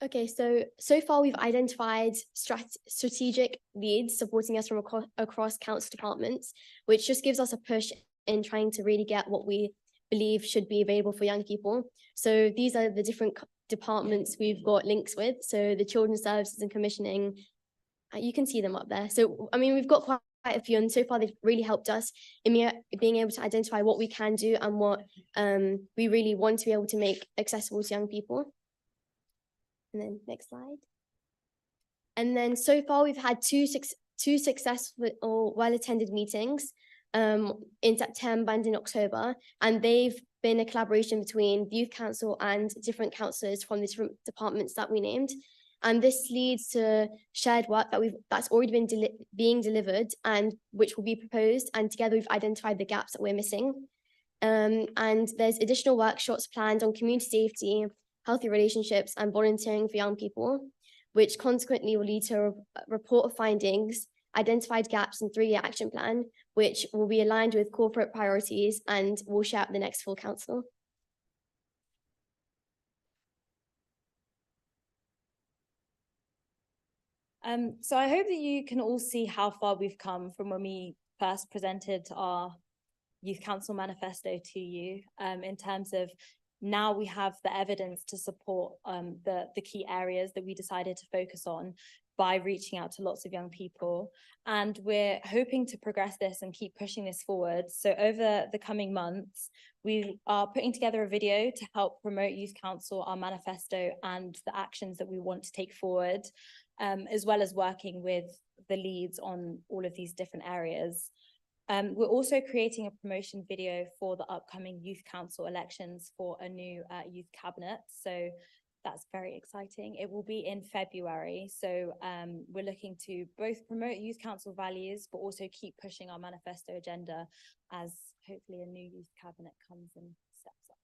Okay, so far we've identified strategic leads supporting us from across council departments, which just gives us a push in trying to really get what we believe should be available for young people. So these are the different departments we've got links with. So the Children's Services and Commissioning, you can see them up there. So, I mean, we've got quite a few, and so far they've really helped us in being able to identify what we can do and what we really want to be able to make accessible to young people. And then next slide. And then so far we've had two successful or well-attended meetings in September and in October, and they've been a collaboration between the Youth Council and different councillors from the different departments that we named. And this leads to shared work that's already been being delivered and which will be proposed, and together we've identified the gaps that we're missing. And there's additional workshops planned on community safety, healthy relationships, and volunteering for young people, which consequently will lead to a report of findings, identified gaps in 3-year action plan, which will be aligned with corporate priorities and we'll share at the next full council. So I hope that you can all see how far we've come from when we first presented our Youth Council manifesto to you, in terms of now we have the evidence to support the key areas that we decided to focus on by reaching out to lots of young people. And we're hoping to progress this and keep pushing this forward. So over the coming months, we are putting together a video to help promote Youth Council, our manifesto, and the actions that we want to take forward, as well as working with the leads on all of these different areas. We're also creating a promotion video for the upcoming Youth Council elections for a new youth cabinet. So that's very exciting. It will be in February. So we're looking to both promote Youth Council values, but also keep pushing our manifesto agenda as hopefully a new youth cabinet comes and steps up.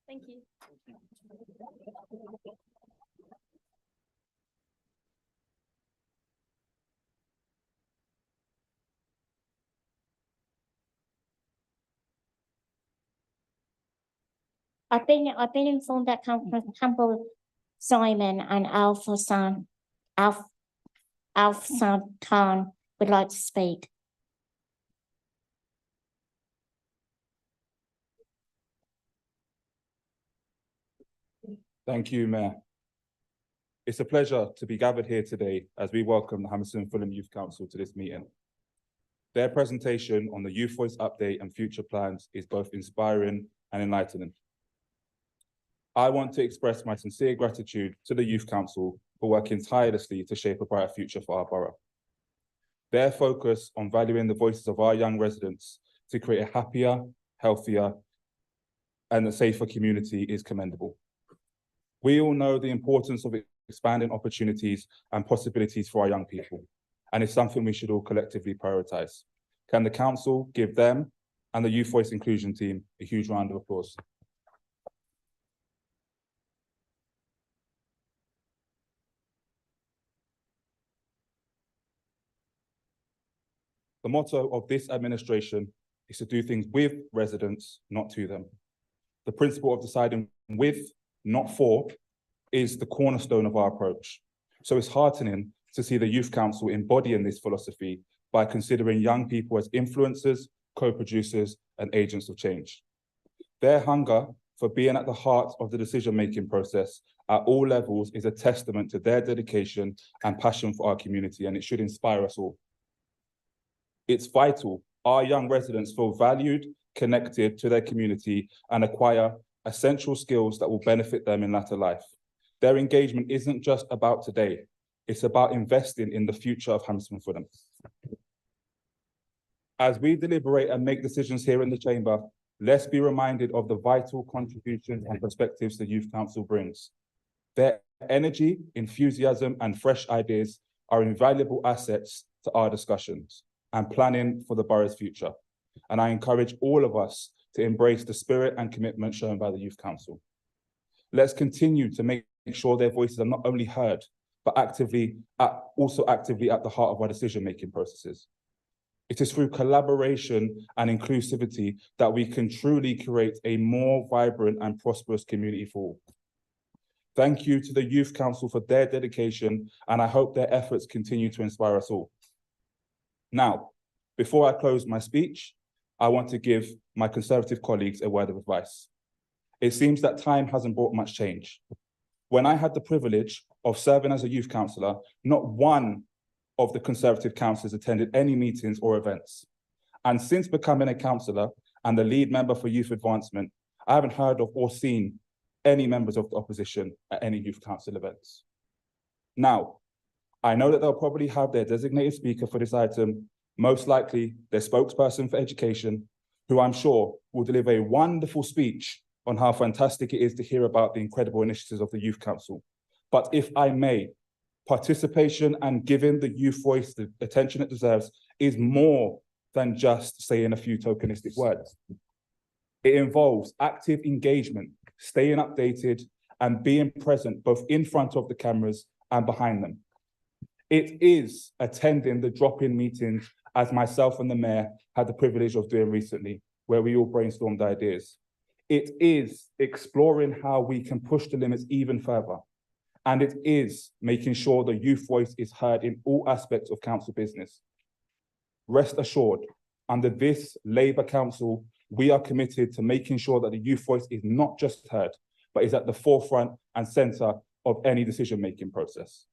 Thank you. I've been informed that Campbell Simon and Alpha Khan would like to speak. Thank you, Mayor. It's a pleasure to be gathered here today as we welcome the Hammersmith and Fulham Youth Council to this meeting. Their presentation on the Youth Voice update and future plans is both inspiring and enlightening. I want to express my sincere gratitude to the Youth Council for working tirelessly to shape a brighter future for our borough. Their focus on valuing the voices of our young residents to create a happier, healthier, and a safer community is commendable. We all know the importance of expanding opportunities and possibilities for our young people, and it's something we should all collectively prioritise. Can the council give them and the Youth Voice Inclusion team a huge round of applause? The motto of this administration is to do things with residents, not to them. The principle of deciding with, not for, is the cornerstone of our approach. So it's heartening to see the Youth Council embodying this philosophy by considering young people as influencers, co-producers, and agents of change. Their hunger for being at the heart of the decision-making process at all levels is a testament to their dedication and passion for our community, and it should inspire us all. It's vital our young residents feel valued, connected to their community, and acquire essential skills that will benefit them in latter life. Their engagement isn't just about today, it's about investing in the future of Hammersmith and Fulham. As we deliberate and make decisions here in the chamber, let's be reminded of the vital contributions and perspectives the Youth Council brings. Their energy, enthusiasm, and fresh ideas are invaluable assets to our discussions and planning for the borough's future. And I encourage all of us to embrace the spirit and commitment shown by the Youth Council. Let's continue to make sure their voices are not only heard, but also actively at the heart of our decision-making processes. It is through collaboration and inclusivity that we can truly create a more vibrant and prosperous community for all. Thank you to the Youth Council for their dedication, and I hope their efforts continue to inspire us all. Now, before I close my speech, I want to give my Conservative colleagues a word of advice. It seems that time hasn't brought much change. When I had the privilege of serving as a youth councillor, not one of the Conservative councillors attended any meetings or events. And since becoming a councillor and the lead member for youth advancement, I haven't heard of or seen any members of the opposition at any youth council events. Now, I know that they'll probably have their designated speaker for this item, most likely their spokesperson for education, who I'm sure will deliver a wonderful speech on how fantastic it is to hear about the incredible initiatives of the Youth Council. But if I may, participation and giving the youth voice the attention it deserves is more than just saying a few tokenistic words. It involves active engagement, staying updated, and being present both in front of the cameras and behind them. It is attending the drop-in meetings as myself and the mayor had the privilege of doing recently, where we all brainstormed ideas. It is exploring how we can push the limits even further. And it is making sure the youth voice is heard in all aspects of council business. Rest assured, under this Labour Council, we are committed to making sure that the youth voice is not just heard, but is at the forefront and centre of any decision-making process.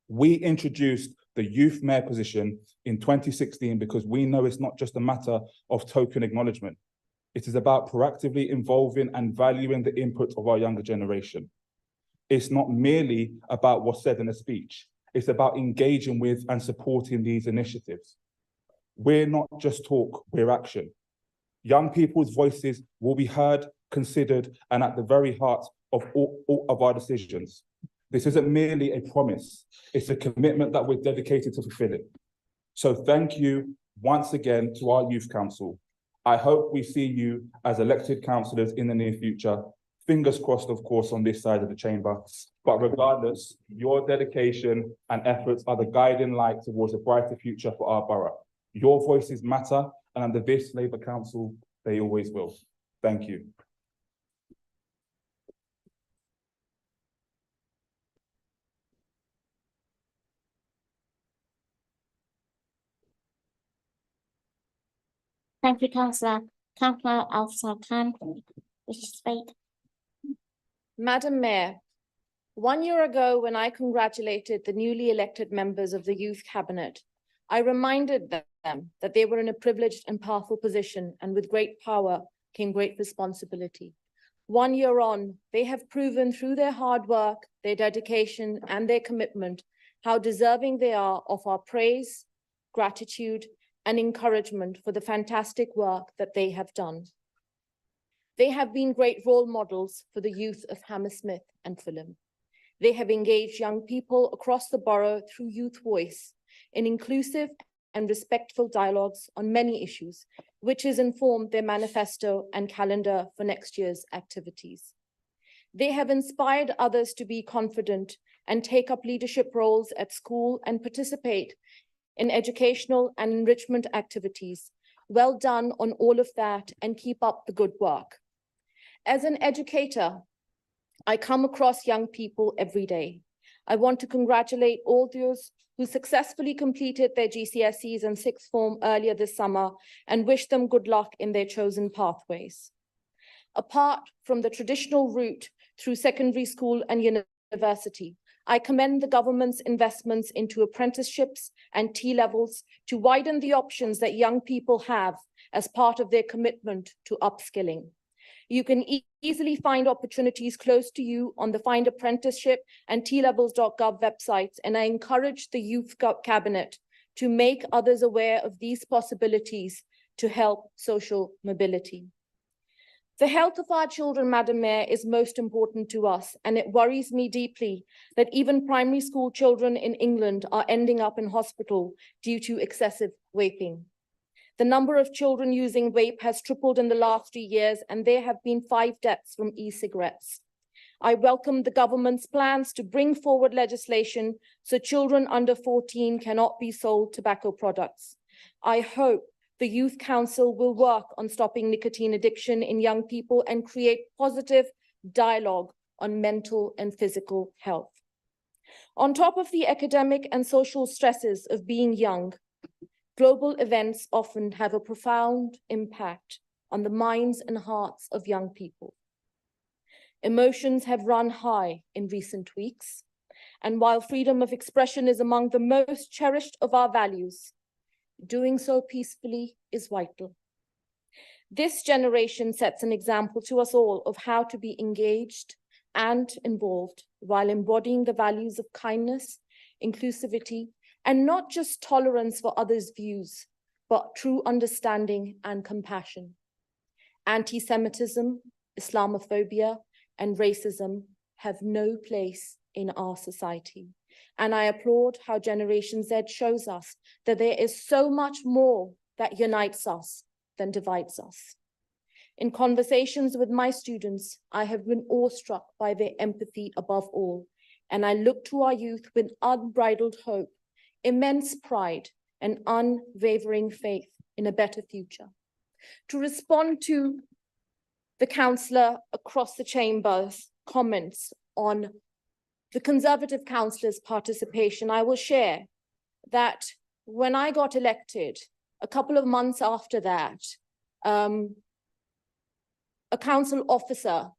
We introduced the youth mayor position in 2016 because we know it's not just a matter of token acknowledgement. It is about proactively involving and valuing the input of our younger generation. It's not merely about what's said in a speech. It's about engaging with and supporting these initiatives. We're not just talk, we're action. Young people's voices will be heard, considered, and at the very heart of all of our decisions. This isn't merely a promise. It's a commitment that we're dedicated to fulfilling. So thank you once again to our Youth Council. I hope we see you as elected councillors in the near future. Fingers crossed, of course, on this side of the chamber. But regardless, your dedication and efforts are the guiding light towards a brighter future for our borough. Your voices matter, and under this Labour Council, they always will. Thank you. Thank you, Councillor. Councillor Al-Sarkan, wish to speak. Madam Mayor, 1 year ago, when I congratulated the newly elected members of the Youth Cabinet, I reminded them that they were in a privileged and powerful position, and with great power came great responsibility. 1 year on, they have proven through their hard work, their dedication, and their commitment how deserving they are of our praise, gratitude, and encouragement for the fantastic work that they have done. They have been great role models for the youth of Hammersmith and Fulham. They have engaged young people across the borough through Youth Voice in inclusive and respectful dialogues on many issues, which has informed their manifesto and calendar for next year's activities. They have inspired others to be confident and take up leadership roles at school and participate in educational and enrichment activities. Well done on all of that, and keep up the good work. As an educator, I come across young people every day. I want to congratulate all those who successfully completed their GCSEs and sixth form earlier this summer and wish them good luck in their chosen pathways. Apart from the traditional route through secondary school and university, I commend the government's investments into apprenticeships and T-levels to widen the options that young people have as part of their commitment to upskilling. You can easily find opportunities close to you on the Find Apprenticeship and tlevels.gov websites, and I encourage the Youth Cabinet to make others aware of these possibilities to help social mobility. The health of our children, Madam Mayor, is most important to us, and it worries me deeply that even primary school children in England are ending up in hospital due to excessive vaping. The number of children using vape has tripled in the last 3 years, and there have been 5 deaths from e-cigarettes. I welcome the government's plans to bring forward legislation so children under 14 cannot be sold tobacco products. I hope the Youth Council will work on stopping nicotine addiction in young people and create positive dialogue on mental and physical health. On top of the academic and social stresses of being young, global events often have a profound impact on the minds and hearts of young people. Emotions have run high in recent weeks, and while freedom of expression is among the most cherished of our values, doing so peacefully is vital. This generation sets an example to us all of how to be engaged and involved while embodying the values of kindness, inclusivity, and not just tolerance for others' views, but true understanding and compassion. Anti-Semitism, Islamophobia, and racism have no place in our society. And I applaud how Generation Z shows us that there is so much more that unites us than divides us. In conversations with my students, I have been awestruck by their empathy above all, and I look to our youth with unbridled hope, immense pride, and unwavering faith in a better future. To respond to the councillor across the chamber's comments on the Conservative councillor's participation, I will share that when I got elected, a couple of months after that, a council officer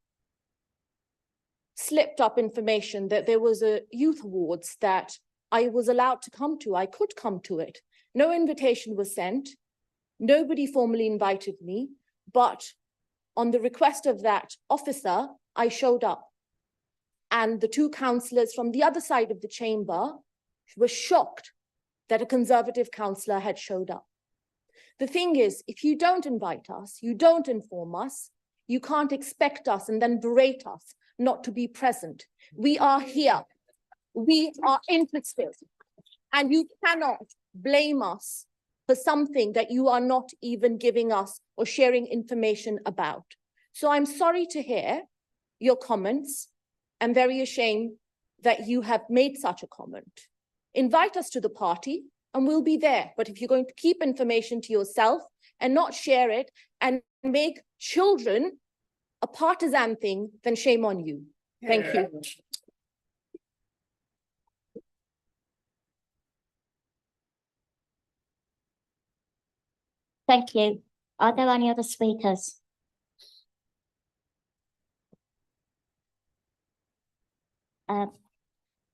slipped up information that there was a youth awards that I was allowed to come to. I could come to it. No invitation was sent. Nobody formally invited me, but on the request of that officer, I showed up. And the 2 councillors from the other side of the chamber were shocked that a Conservative councillor had showed up. The thing is, if you don't invite us, you don't inform us, you can't expect us and then berate us not to be present. We are here. We are interested. And you cannot blame us for something that you are not even giving us or sharing information about. So I'm sorry to hear your comments. I'm very ashamed that you have made such a comment. Invite us to the party and we'll be there. But if you're going to keep information to yourself and not share it and make children a partisan thing, then shame on you. Thank you. Thank you. Are there any other speakers?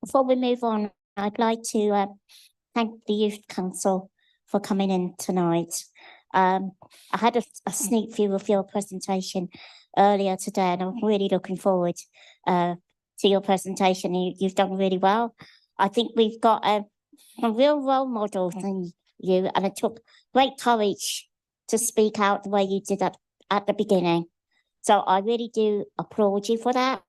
Before we move on, I'd like to thank the Youth Council for coming in tonight. I had a sneak view of your presentation earlier today, and I'm really looking forward to your presentation. You've done really well. I think we've got a real role model in you, and it took great courage to speak out the way you did at the beginning. So I really do applaud you for that.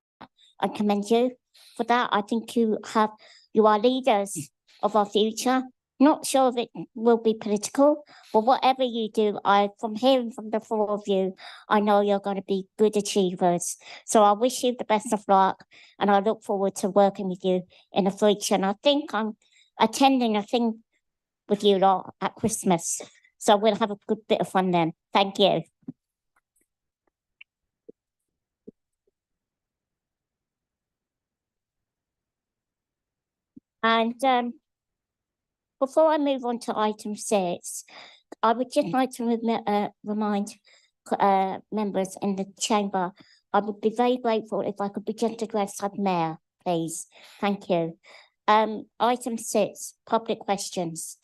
I commend you for that. I think you are leaders of our future. Not sure if it will be political, but whatever you do, from hearing from the 4 of you, I know you're going to be good achievers. So I wish you the best of luck, and I look forward to working with you in the future. And I think I'm attending a thing with you lot at Christmas, so we'll have a good bit of fun then. Thank you. And before I move on to item 6, I would just like to remind members in the chamber, I would be very grateful if I could be just addressed as Mayor, please. Thank you. Item 6, public questions.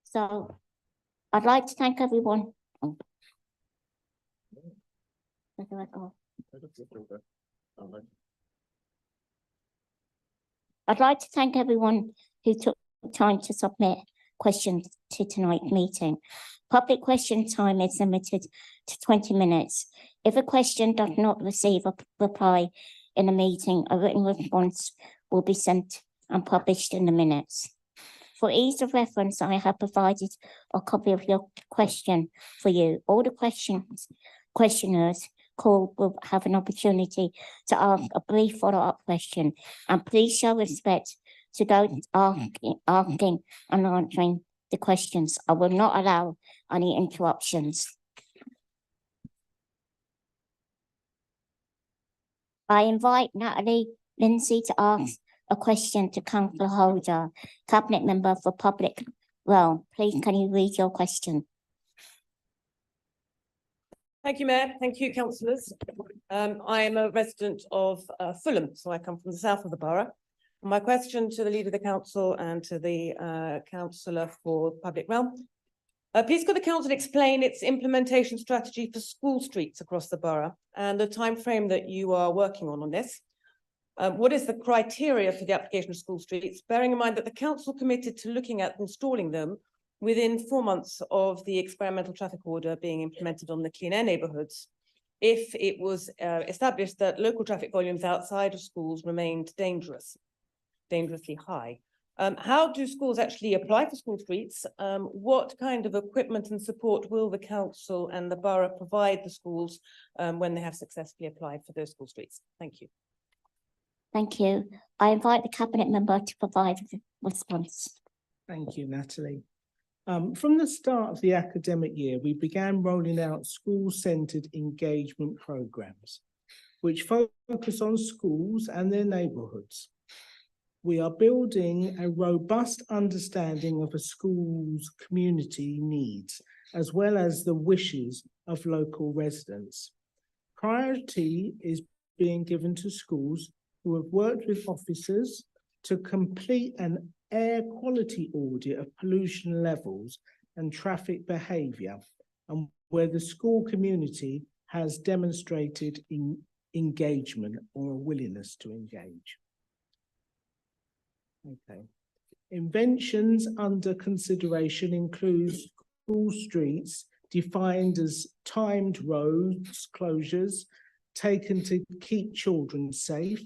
So I'd like to thank everyone. I'd like to thank everyone who took time to submit questions to tonight's meeting. Public question time is limited to 20 minutes. If a question does not receive a reply in the meeting, a written response will be sent and published in the minutes. For ease of reference, I have provided a copy of your question for you. All the questioners called will have an opportunity to ask a brief follow-up question, and please show respect to those asking and answering the questions. I will not allow any interruptions. I invite Natalie Lindsay to ask a question to Councillor Holder, Cabinet Member for Public Realm. Please, can you read your question? Thank you, Mayor. Thank you, councillors. I am a resident of Fulham, so I come from the south of the borough. My question to the Leader of the Council and to the Councillor for Public Realm. Please could the Council explain its implementation strategy for school streets across the borough and the timeframe that you are working on this? What is the criteria for the application of school streets, bearing in mind that the Council committed to looking at installing them within 4 months of the experimental traffic order being implemented on the clean air neighbourhoods, if it was established that local traffic volumes outside of schools remained dangerously high. How do schools actually apply for school streets? What kind of equipment and support will the council and the borough provide the schools when they have successfully applied for those school streets? Thank you. Thank you. I invite the Cabinet Member to provide a response. Thank you, Natalie. From the start of the academic year, we began rolling out school-centred engagement programmes, which focus on schools and their neighbourhoods. We are building a robust understanding of a school's community needs, as well as the wishes of local residents. Priority is being given to schools who have worked with officers to complete an air quality audit of pollution levels and traffic behaviour, and where the school community has demonstrated engagement or a willingness to engage. Okay. Inventions under consideration include school streets defined as timed roads closures taken to keep children safe,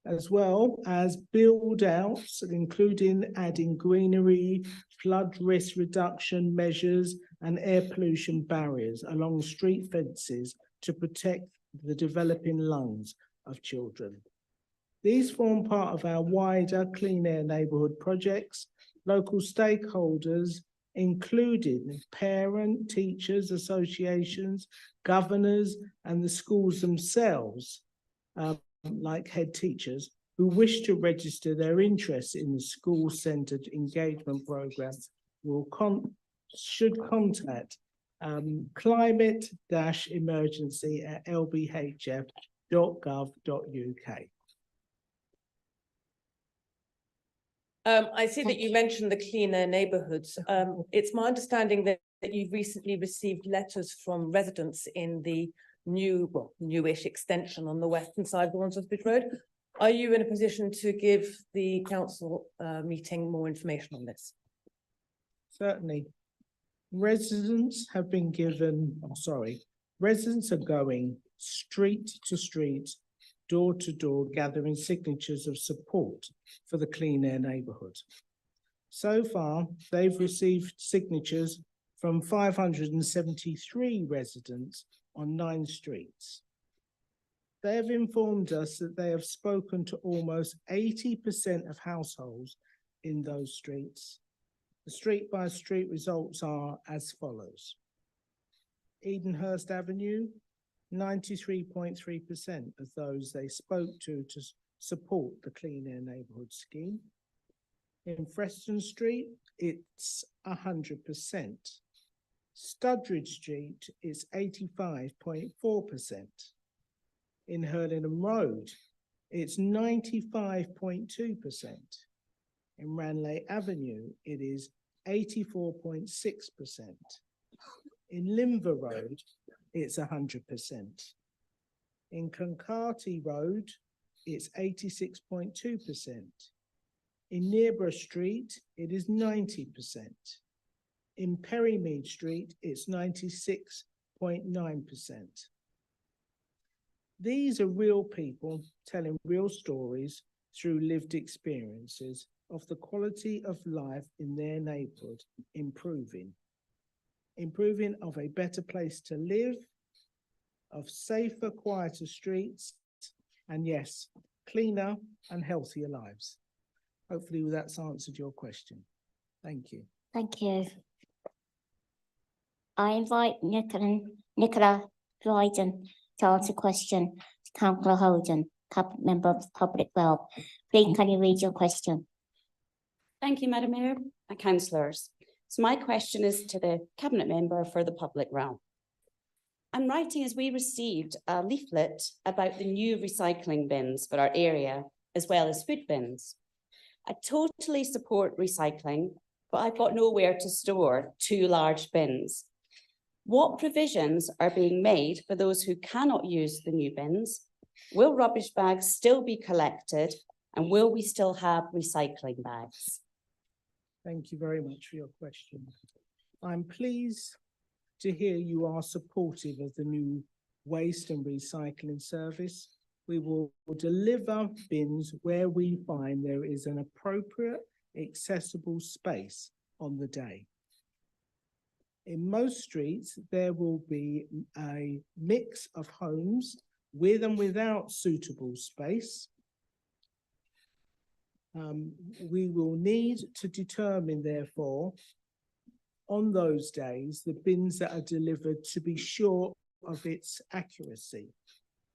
as well as build outs, including adding greenery, flood risk reduction measures, and air pollution barriers along street fences to protect the developing lungs of children. These form part of our wider clean air neighbourhood projects. Local stakeholders, including parent, teachers, associations, governors, and the schools themselves, like head teachers, who wish to register their interest in the school-centred engagement programme should contact climate-emergency@lbhf.gov.uk. I see that you mentioned the clean air neighbourhoods. It's my understanding that you've recently received letters from residents in the newish extension on the western side of the Wandsworth Bridge Road. Are you in a position to give the council meeting more information on this? Certainly. Residents have been given, residents are going street to street, door to door, gathering signatures of support for the clean air neighbourhood. So far, they've received signatures from 573 residents on 9 streets. They have informed us that they have spoken to almost 80% of households in those streets. The street by street results are as follows. Edenhurst Avenue, 93.3% of those they spoke to support the Clean Air Neighbourhood Scheme. In Preston Street, it's 100%. Studridge Street is 85.4%. In Hurlingham Road, it's 95.2%. In Ranelagh Avenue, it is 84.6%. In Limver Road, it's 100%. In Cloncharty Road, it's 86.2%. In Nearborough Street, it is 90%. In Perrymead Street, it's 96.9%. These are real people telling real stories through lived experiences of the quality of life in their neighbourhood improving of a better place to live, of safer, quieter streets, and yes, cleaner and healthier lives. Hopefully that's answered your question. Thank you. Thank you. I invite Nicola Dryden to answer a question to Councillor Holden, Cabinet Member of Public Wealth. Please can you read your question? Thank you, Madam Mayor and councillors. So my question is to the Cabinet Member for the Public Realm. I'm writing as we received a leaflet about the new recycling bins for our area, as well as food bins. I totally support recycling, but I've got nowhere to store 2 large bins. What provisions are being made for those who cannot use the new bins? Will rubbish bags still be collected, and will we still have recycling bags? Thank you very much for your question. I'm pleased to hear you are supportive of the new waste and recycling service. We will deliver bins where we find there is an appropriate, accessible space on the day. In most streets, there will be a mix of homes with and without suitable space. We will need to determine, therefore, on those days, the bins that are delivered to be sure of its accuracy.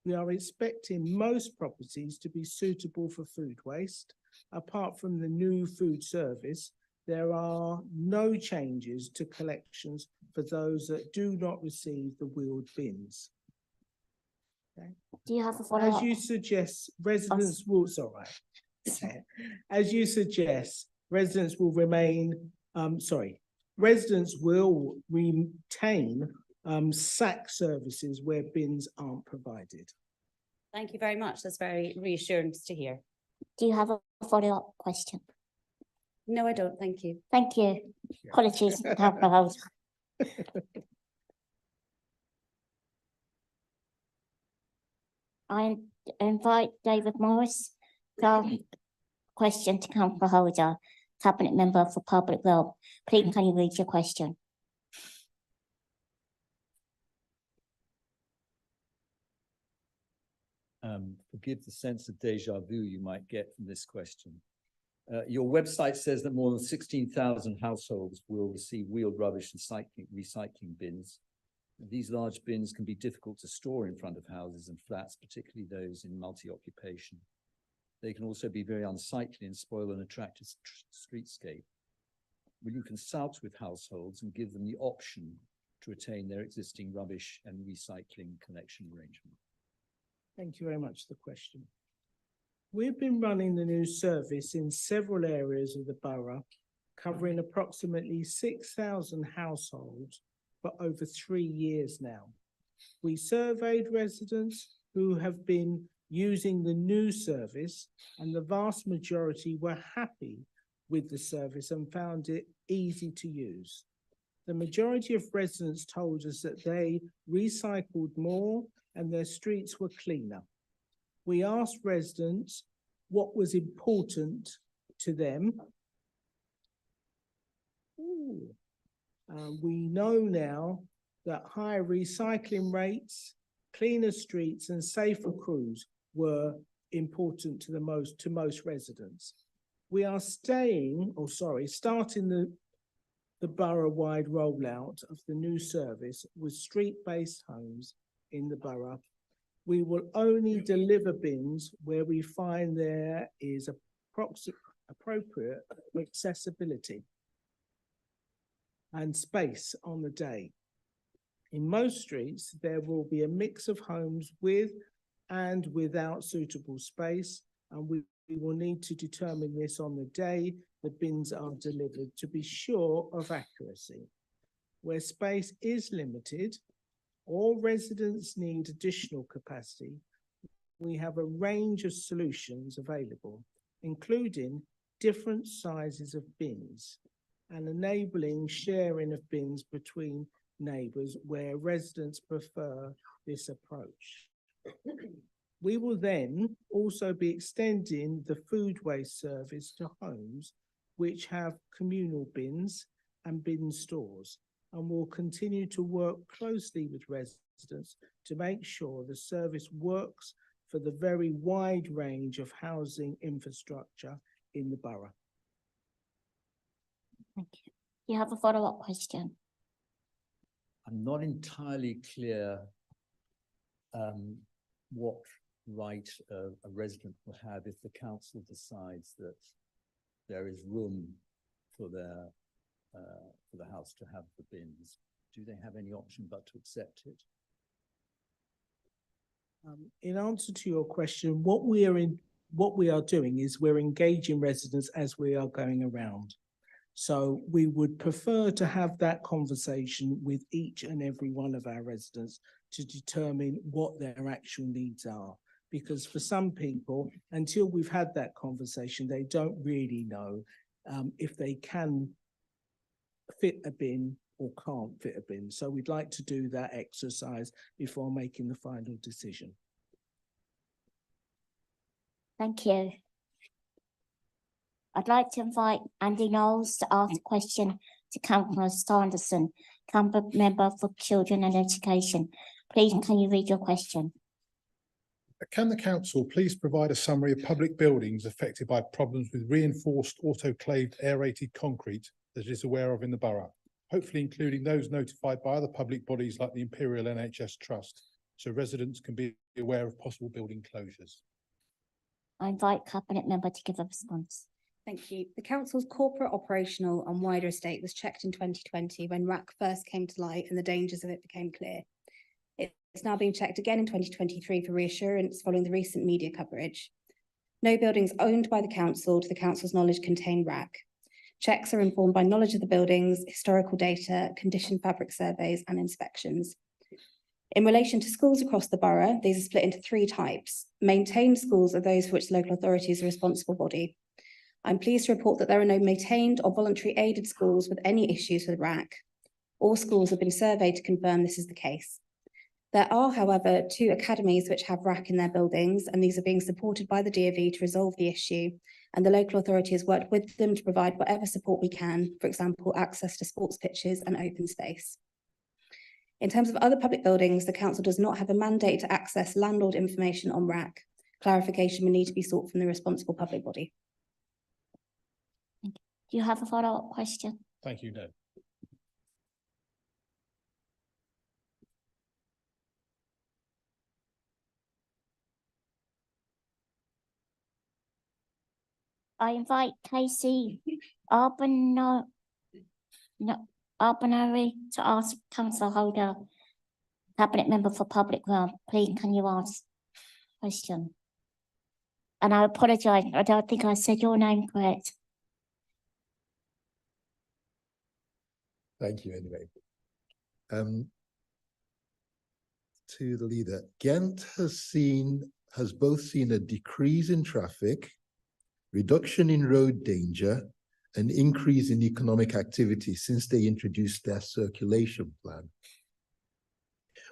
We are expecting most properties to be suitable for food waste. Apart from the new food service, there are no changes to collections for those that do not receive the wheeled bins. Okay. Do you have a follow-up? As you suggest, residents will, sorry. As you suggest, residents will residents will retain SAC services where bins aren't provided. Thank you very much. That's very reassuring to hear. Do you have a follow-up question? No, I don't. Thank you. Thank you. Apologies, Councillor Holden. I invite David Morris to ask a question to Councillor Holder, Cabinet Member for Public Wealth. Please can you read your question? Forgive the sense of deja vu you might get from this question. Your website says that more than 16,000 households will receive wheeled rubbish and recycling bins. These large bins can be difficult to store in front of houses and flats, particularly those in multi-occupation. They can also be very unsightly and spoil an attractive streetscape. Will you consult with households and give them the option to retain their existing rubbish and recycling collection arrangement? Thank you very much for the question. We've been running the new service in several areas of the borough, covering approximately 6,000 households for over 3 years now. We surveyed residents who have been using the new service, and the vast majority were happy with the service and found it easy to use. The majority of residents told us that they recycled more and their streets were cleaner. We asked residents what was important to them. We know now that higher recycling rates, cleaner streets and safer crews were important to most residents. We are starting the borough-wide rollout of the new service with street-based homes in the borough. We will only deliver bins where we find there is appropriate accessibility and space on the day. In most streets, there will be a mix of homes with and without suitable space, and we will need to determine this on the day the bins are delivered to be sure of accuracy. Where space is limited, or residents need additional capacity, we have a range of solutions available, including different sizes of bins and enabling sharing of bins between neighbours where residents prefer this approach. We will then also be extending the food waste service to homes which have communal bins and bin stores, and will continue to work closely with residents to make sure the service works for the very wide range of housing infrastructure in the borough. Thank you. You have a follow-up question? I'm not entirely clear what right a resident will have if the council decides that there is room for their for the house to have the bins. Do they have any option but to accept it? In answer to your question, what we are doing is we're engaging residents as we are going around. So we would prefer to have that conversation with each and every one of our residents to determine what their actual needs are. Because for some people, until we've had that conversation, they don't really know if they can fit a bin or can't fit a bin. So we'd like to do that exercise before making the final decision. Thank you. I'd like to invite Andy Knowles to ask a question to Councillor Sanderson, Cabinet Member for Children and Education. Please, can you read your question? Can the council please provide a summary of public buildings affected by problems with reinforced autoclaved aerated concrete that it is aware of in the borough, hopefully including those notified by other public bodies like the Imperial NHS Trust, so residents can be aware of possible building closures? I invite Cabinet Member to give a response. Thank you. The council's corporate, operational and wider estate was checked in 2020 when RAC first came to light and the dangers of it became clear. It's now being checked again in 2023 for reassurance following the recent media coverage. No buildings owned by the council to the council's knowledge contain RAC. Checks are informed by knowledge of the buildings, historical data, condition fabric surveys and inspections. In relation to schools across the borough, these are split into three types. Maintained schools are those for which the local authority is a responsible body. I'm pleased to report that there are no maintained or voluntary aided schools with any issues with RAC. All schools have been surveyed to confirm this is the case. There are, however, 2 academies which have RAC in their buildings, and these are being supported by the DofE to resolve the issue, and the local authority has worked with them to provide whatever support we can, for example, access to sports pitches and open space. In terms of other public buildings, the council does not have a mandate to access landlord information on RAC. Clarification will need to be sought from the responsible public body. Do you have a follow-up question? Thank you, no. I invite Casey Arbonari to ask Councillor Holder, Cabinet Member for Public Realm. Please, can you ask a question? And I apologise, I don't think I said your name correct. Thank you anyway. To the leader, Ghent has both seen a decrease in traffic, reduction in road danger, an increase in economic activity since they introduced their circulation plan.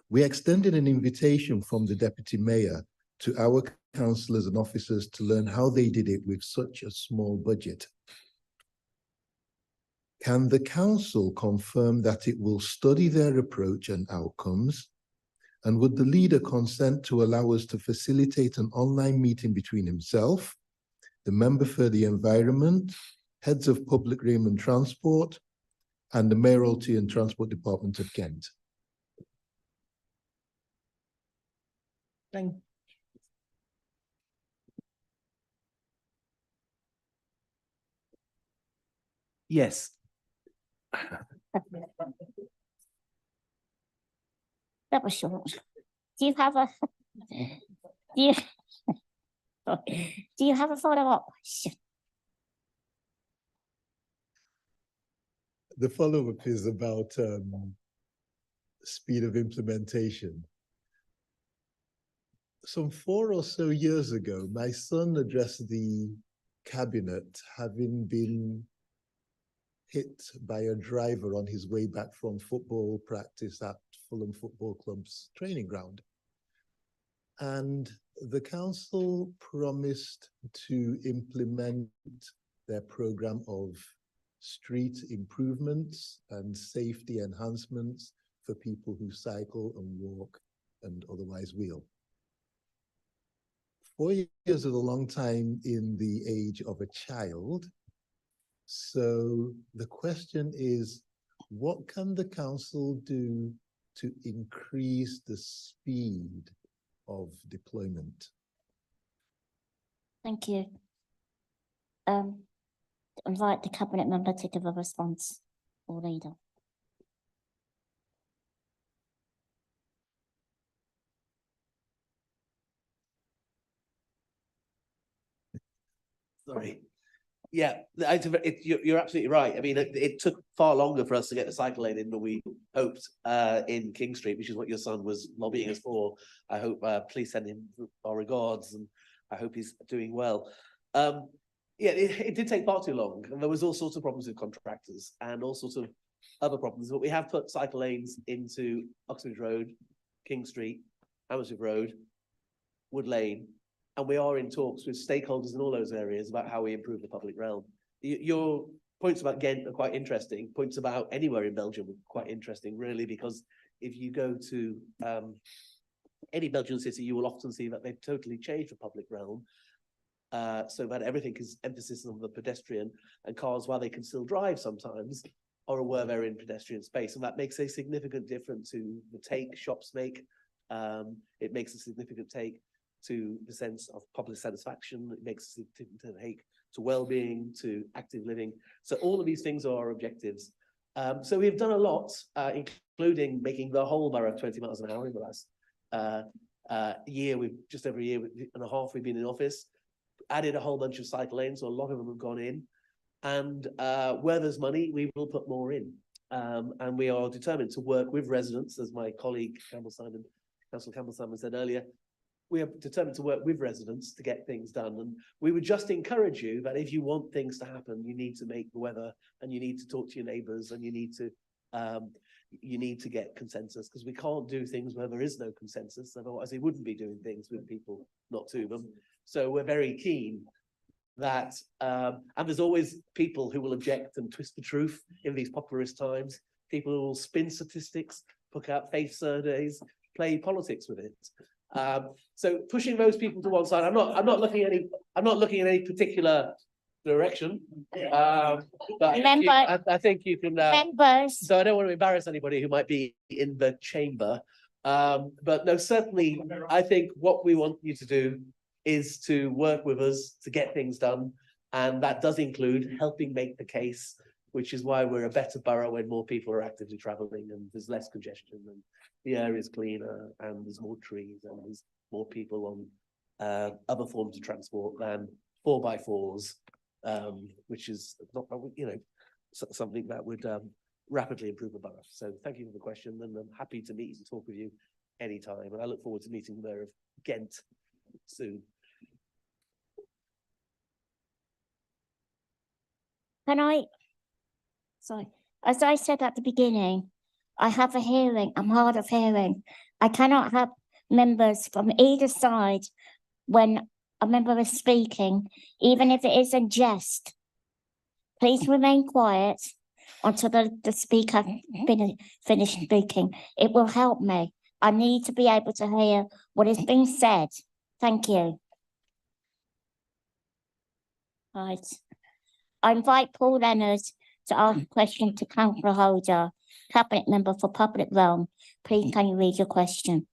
We extended an invitation from the Deputy Mayor to our councillors and officers to learn how they did it with such a small budget. Can the council confirm that it will study their approach and outcomes? And would the leader consent to allow us to facilitate an online meeting between himself, the member for the environment, heads of public realm and transport, and the Mayoralty and Transport Department of Kent? Thank you. Yes. That was short. Do you have a do you have a follow-up question? The follow-up is about speed of implementation. Some 4 or so years ago, my son addressed the cabinet, having been hit by a driver on his way back from football practice at Fulham Football Club's training ground. And the council promised to implement their program of street improvements and safety enhancements for people who cycle and walk and otherwise wheel. 4 years is a long time in the age of a child. So the question is, what can the council do to increase the speed of deployment? Thank you. Invite the cabinet member to give a response, or leader. Sorry. Yeah, you're absolutely right. I mean, it took far longer for us to get the cycle lane in than we hoped in King Street, which is what your son was lobbying us for. I hope, please send him our regards, and I hope he's doing well. Yeah, it did take far too long, and there was all sorts of problems with contractors and all sorts of other problems. But we have put cycle lanes into Oxford Road, King Street, Hammersmith Road, Wood Lane, and we are in talks with stakeholders in all those areas about how we improve the public realm. Your points about Ghent are quite interesting. Points about anywhere in Belgium are quite interesting, really, because if you go to any Belgian city, you will often see that they've totally changed the public realm. So that everything is emphasis on the pedestrian, and cars, while they can still drive sometimes, are aware they're in pedestrian space, and that makes a significant difference to the take shops make. It makes a significant take to the sense of public satisfaction. It makes a significant take to well-being, to active living. So all of these things are our objectives. So we've done a lot, including making the whole borough 20 miles an hour in the last year. Just over a year and a half we've been in office. Added a whole bunch of cycle lanes, so a lot of them have gone in. And where there's money, we will put more in. And we are determined to work with residents, as my colleague Councillor Campbell Simon said earlier. We are determined to work with residents to get things done. And we would just encourage you that if you want things to happen, you need to make the weather, and you need to talk to your neighbours, and you need to get consensus, because we can't do things where there is no consensus. Otherwise, they wouldn't be doing things with people not to them. So we're very keen that, and there's always people who will object and twist the truth in these populist times. People who will spin statistics, put out faith surveys, play politics with it. So pushing those people to one side. I'm not looking at any particular direction. But I think you can. Members. So I don't want to embarrass anybody who might be in the chamber. But no, certainly, I think what we want you to do is to work with us to get things done, and that does include helping make the case, which is why we're a better borough when more people are actively travelling and there's less congestion and the air is cleaner and there's more trees and there's more people on other forms of transport than 4x4s, which is not, something that would rapidly improve the borough. So thank you for the question, and I'm happy to meet and talk with you anytime, and I look forward to meeting the Mayor of Ghent soon. Sorry, as I said at the beginning, I have a hearing, I'm hard of hearing. I cannot have members from either side when a member is speaking, even if it is a jest. Please remain quiet until the speaker finished speaking. It will help me. I need to be able to hear what is being said. Thank you. Right. I invite Paul Leonard to ask a question to Councillor Holder, Cabinet Member for Public Realm. Please, can you read your question?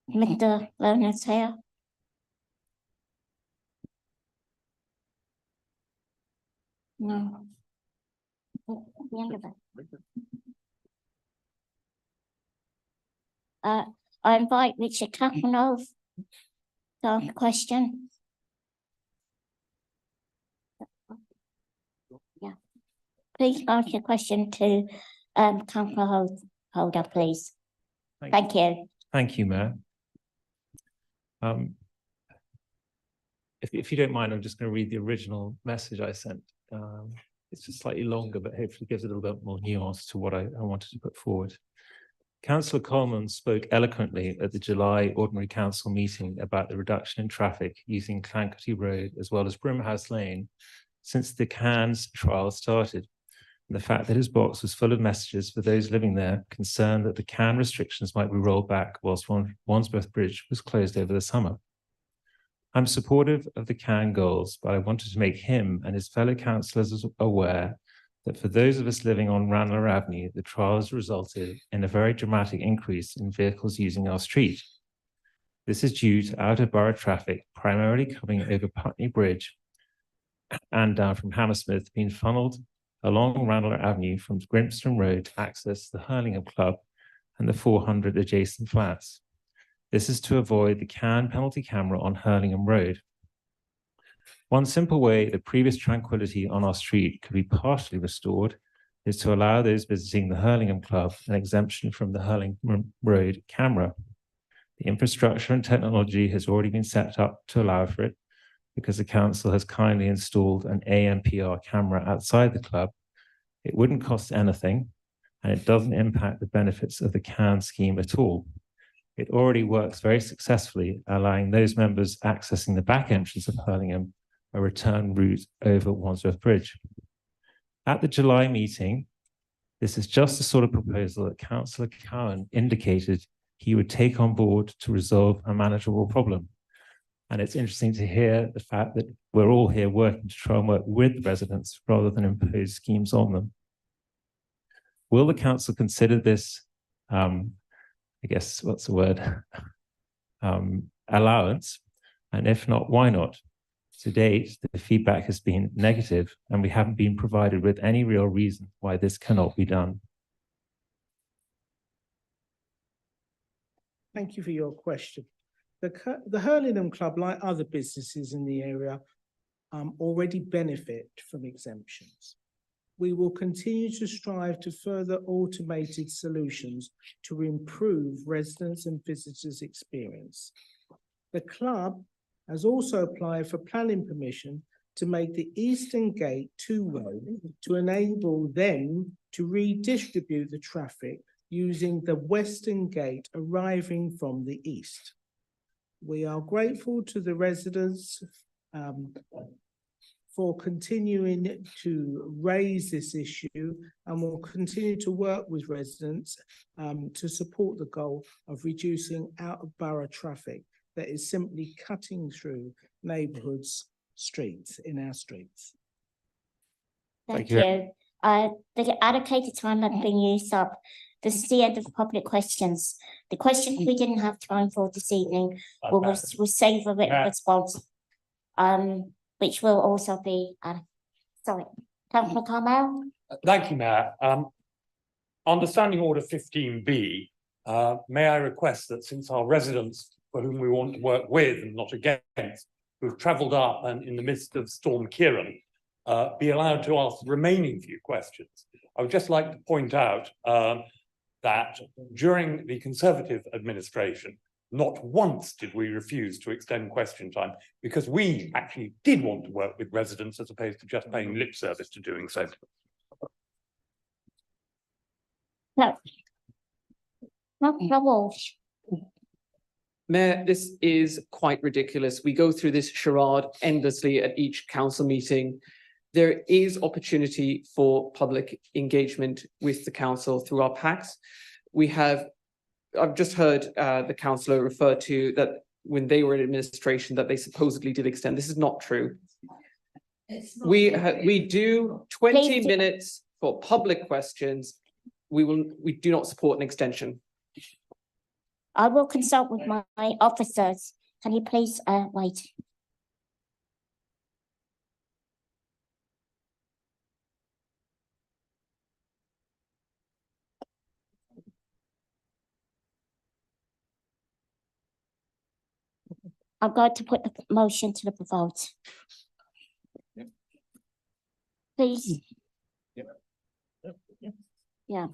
Mr. Leonard's here. No. At the end of it. I invite Richard Kapanov to ask a question. Yeah. Please ask your question to Councillor Holder, please. Thank you. Thank you, Mayor. if you don't mind, I'm just going to read the original message I sent. It's just slightly longer, but hopefully gives a little bit more nuance to what I wanted to put forward. Councillor Coleman spoke eloquently at the July Ordinary Council meeting about the reduction in traffic using Clancarty Road as well as Brimhouse Lane since the CANS trial started. And the fact that his box was full of messages for those living there concerned that the CAN restrictions might be rolled back whilst Wandsworth Bridge was closed over the summer. I'm supportive of the CAN goals, but I wanted to make him and his fellow councillors aware that for those of us living on Ranelagh Avenue, the trials resulted in a very dramatic increase in vehicles using our street. This is due to out-of-borough traffic, primarily coming over Putney Bridge and down from Hammersmith, being funneled along Ranelagh Avenue from Grimston Road to access the Hurlingham Club and the 400 adjacent flats. This is to avoid the CAN penalty camera on Hurlingham Road. One simple way the previous tranquility on our street could be partially restored is to allow those visiting the Hurlingham Club an exemption from the Hurlingham Road camera. The infrastructure and technology has already been set up to allow for it because the council has kindly installed an ANPR camera outside the club. It wouldn't cost anything and it doesn't impact the benefits of the CAN scheme at all. It already works very successfully, allowing those members accessing the back entrance of Hurlingham a return route over Wandsworth Bridge. At the July meeting, this is just the sort of proposal that Councillor Cowan indicated he would take on board to resolve a manageable problem. And it's interesting to hear the fact that we're all here working to try and work with residents rather than impose schemes on them. Will the council consider this, I guess, what's the word, allowance? And if not, why not? To date, the feedback has been negative and we haven't been provided with any real reason why this cannot be done. Thank you for your question. The Hurlingham Club, like other businesses in the area, already benefit from exemptions. We will continue to strive to further automated solutions to improve residents' and visitors' experience. The club has also applied for planning permission to make the Eastern Gate two-way to enable them to redistribute the traffic using the Western Gate arriving from the east. We are grateful to the residents for continuing to raise this issue and will continue to work with residents to support the goal of reducing out-of-borough traffic that is simply cutting through neighbourhoods, streets, in our streets. Thank you. The allocated time has been used up. This is the end of public questions. The questions we didn't have time for this evening will save a written response, which will also be, sorry, Councillor Carmel. Thank you, Mayor. Under Standing Order 15B, may I request that since our residents for whom we want to work with and not against, who've travelled up and in the midst of Storm Kieran, be allowed to ask the remaining few questions. I would just like to point out that during the Conservative administration, not once did we refuse to extend question time because we actually did want to work with residents as opposed to just paying lip service to doing so. No. Walsh. Mayor, this is quite ridiculous. We go through this charade endlessly at each council meeting. There is opportunity for public engagement with the council through our packs. I've just heard the councillor refer to that when they were in administration that they supposedly did extend. This is not true. We do 20 minutes for public questions. We do not support an extension. I will consult with my officers. Can you please wait? I'm going to put the motion to the vote. Yep. Please. Yep. Yep. Yep. Yeah.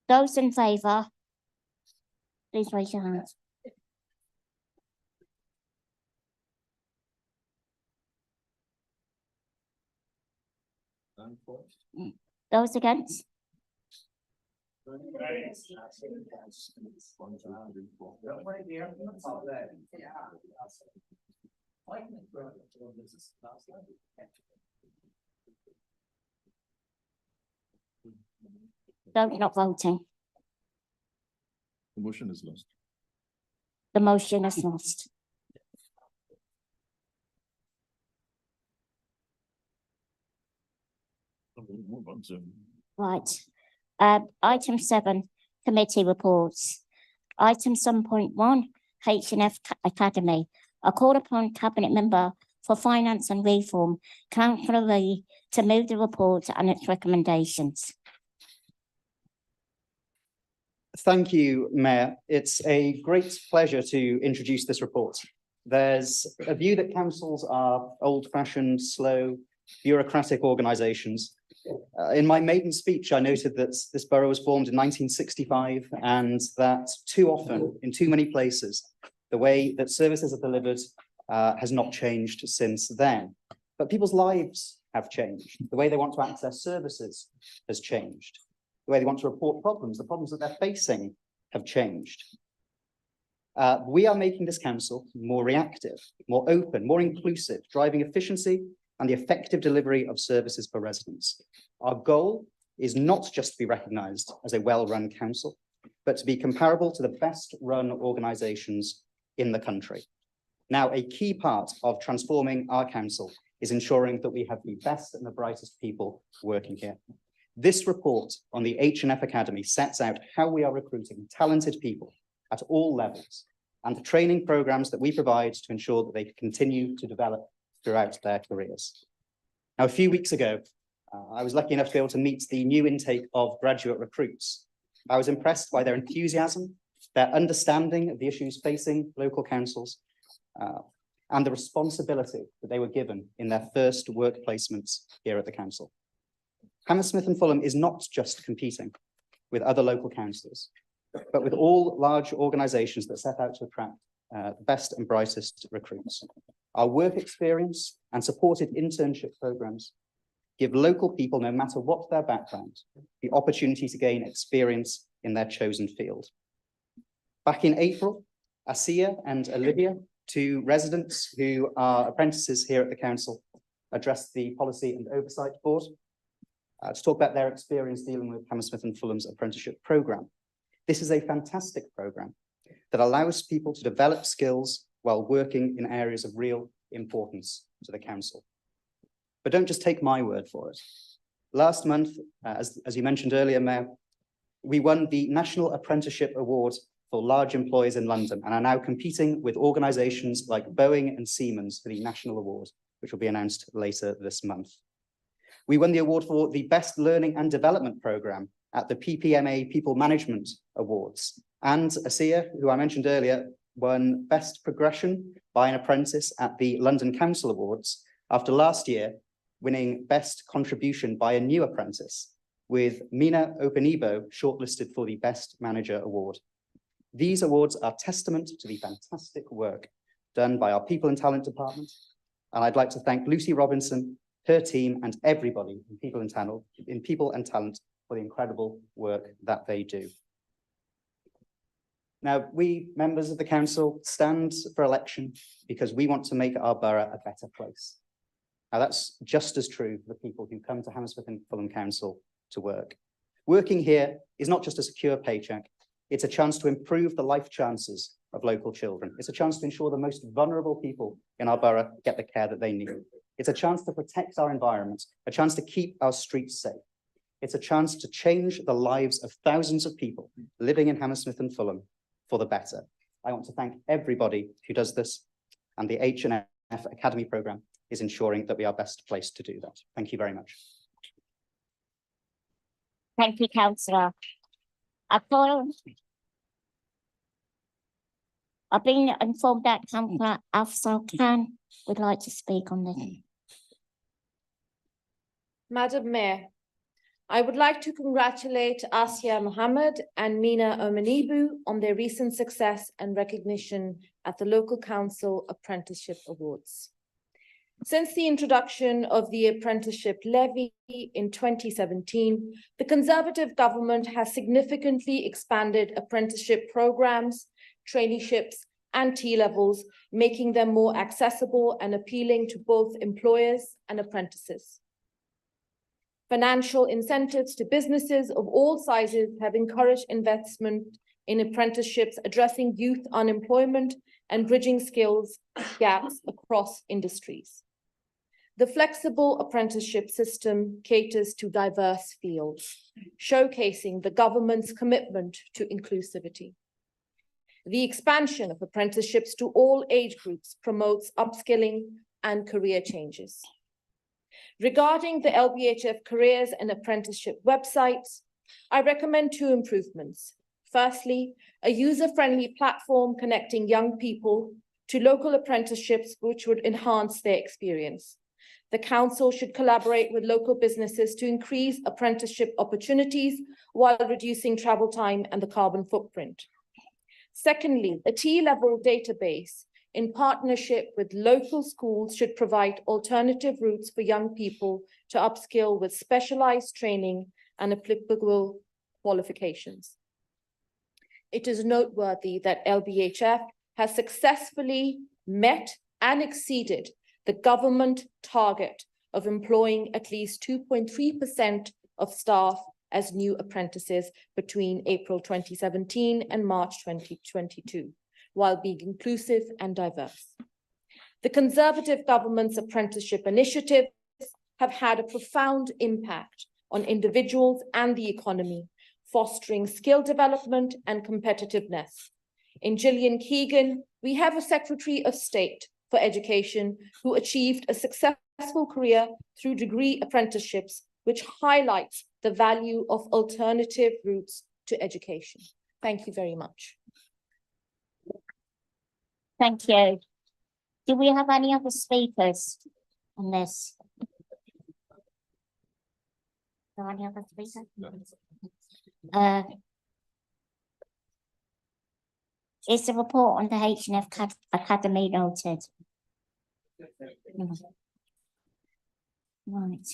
Those in favour, please raise your hands. Those against? Those not voting. The motion is lost. The motion is lost. Move on to. Right. Item 7, committee reports. Item 7.1, H&F Academy. I call upon Cabinet Member for Finance and Reform, Councillor Lee, to move the report and its recommendations. Thank you, Mayor. It's a great pleasure to introduce this report. There's a view that councils are old-fashioned, slow, bureaucratic organisations. In my maiden speech, I noted that this borough was formed in 1965 and that too often, in too many places, the way that services are delivered has not changed since then. But people's lives have changed. The way they want to access services has changed. The way they want to report problems, the problems that they're facing have changed. We are making this council more reactive, more open, more inclusive, driving efficiency and the effective delivery of services for residents. Our goal is not just to be recognised as a well-run council, but to be comparable to the best-run organisations in the country. Now, a key part of transforming our council is ensuring that we have the best and the brightest people working here. This report on the H&F Academy sets out how we are recruiting talented people at all levels and the training programmes that we provide to ensure that they continue to develop throughout their careers. Now, a few weeks ago, I was lucky enough to be able to meet the new intake of graduate recruits. I was impressed by their enthusiasm, their understanding of the issues facing local councils, and the responsibility that they were given in their first work placements here at the council. Hammersmith and Fulham is not just competing with other local councils, but with all large organisations that set out to attract the best and brightest recruits. Our work experience and supported internship programmes give local people, no matter what their background, the opportunity to gain experience in their chosen field. Back in April, Asiya and Olivia, two residents who are apprentices here at the council, addressed the Policy and Oversight Board to talk about their experience dealing with Hammersmith and Fulham's apprenticeship programme. This is a fantastic programme that allows people to develop skills while working in areas of real importance to the council. But don't just take my word for it. Last month, as you mentioned earlier, Mayor, we won the National Apprenticeship Award for large employers in London and are now competing with organisations like Boeing and Siemens for the National Award, which will be announced later this month. We won the award for the Best Learning and Development Programme at the PPMA People Management Awards. And Asiya, who I mentioned earlier, won Best Progression by an Apprentice at the London Council Awards after last year winning Best Contribution by a New Apprentice, with Mina Openibo shortlisted for the Best Manager Award. These awards are testament to the fantastic work done by our People and Talent Department, and I'd like to thank Lucy Robinson, her team, and everybody in People and Talent for the incredible work that they do. Now, we members of the council stand for election because we want to make our borough a better place. Now, that's just as true for the people who come to Hammersmith and Fulham Council to work. Working here is not just a secure paycheck, it's a chance to improve the life chances of local children. It's a chance to ensure the most vulnerable people in our borough get the care that they need. It's a chance to protect our environment, a chance to keep our streets safe. It's a chance to change the lives of thousands of people living in Hammersmith and Fulham for the better. I want to thank everybody who does this, and the H&F Academy programme is ensuring that we are best placed to do that. Thank you very much. Thank you, Councillor. I've been informed that Councillor Afzal Khan would like to speak on this. Madam Mayor, I would like to congratulate Asiya Mohammed and Mina Omenibu on their recent success and recognition at the Local Council Apprenticeship Awards. Since the introduction of the apprenticeship levy in 2017, the Conservative government has significantly expanded apprenticeship programs, traineeships, and T-levels, making them more accessible and appealing to both employers and apprentices. Financial incentives to businesses of all sizes have encouraged investment in apprenticeships addressing youth unemployment and bridging skills gaps across industries. The flexible apprenticeship system caters to diverse fields, showcasing the government's commitment to inclusivity. The expansion of apprenticeships to all age groups promotes upskilling and career changes. Regarding the LBHF careers and apprenticeship websites, I recommend 2 improvements. Firstly, a user-friendly platform connecting young people to local apprenticeships which would enhance their experience. The council should collaborate with local businesses to increase apprenticeship opportunities while reducing travel time and the carbon footprint. Secondly, a T-level database in partnership with local schools should provide alternative routes for young people to upskill with specialized training and applicable qualifications. It is noteworthy that LBHF has successfully met and exceeded the government target of employing at least 2.3% of staff as new apprentices between April 2017 and March 2022, while being inclusive and diverse. The Conservative government's apprenticeship initiatives have had a profound impact on individuals and the economy, fostering skill development and competitiveness. In Gillian Keegan, we have a Secretary of State for Education who achieved a successful career through degree apprenticeships, which highlights the value of alternative routes to education. Thank you very much. Thank you. Do we have any other speakers on this? Are there any other speakers? Is the report on the H&F Academy noted? Right.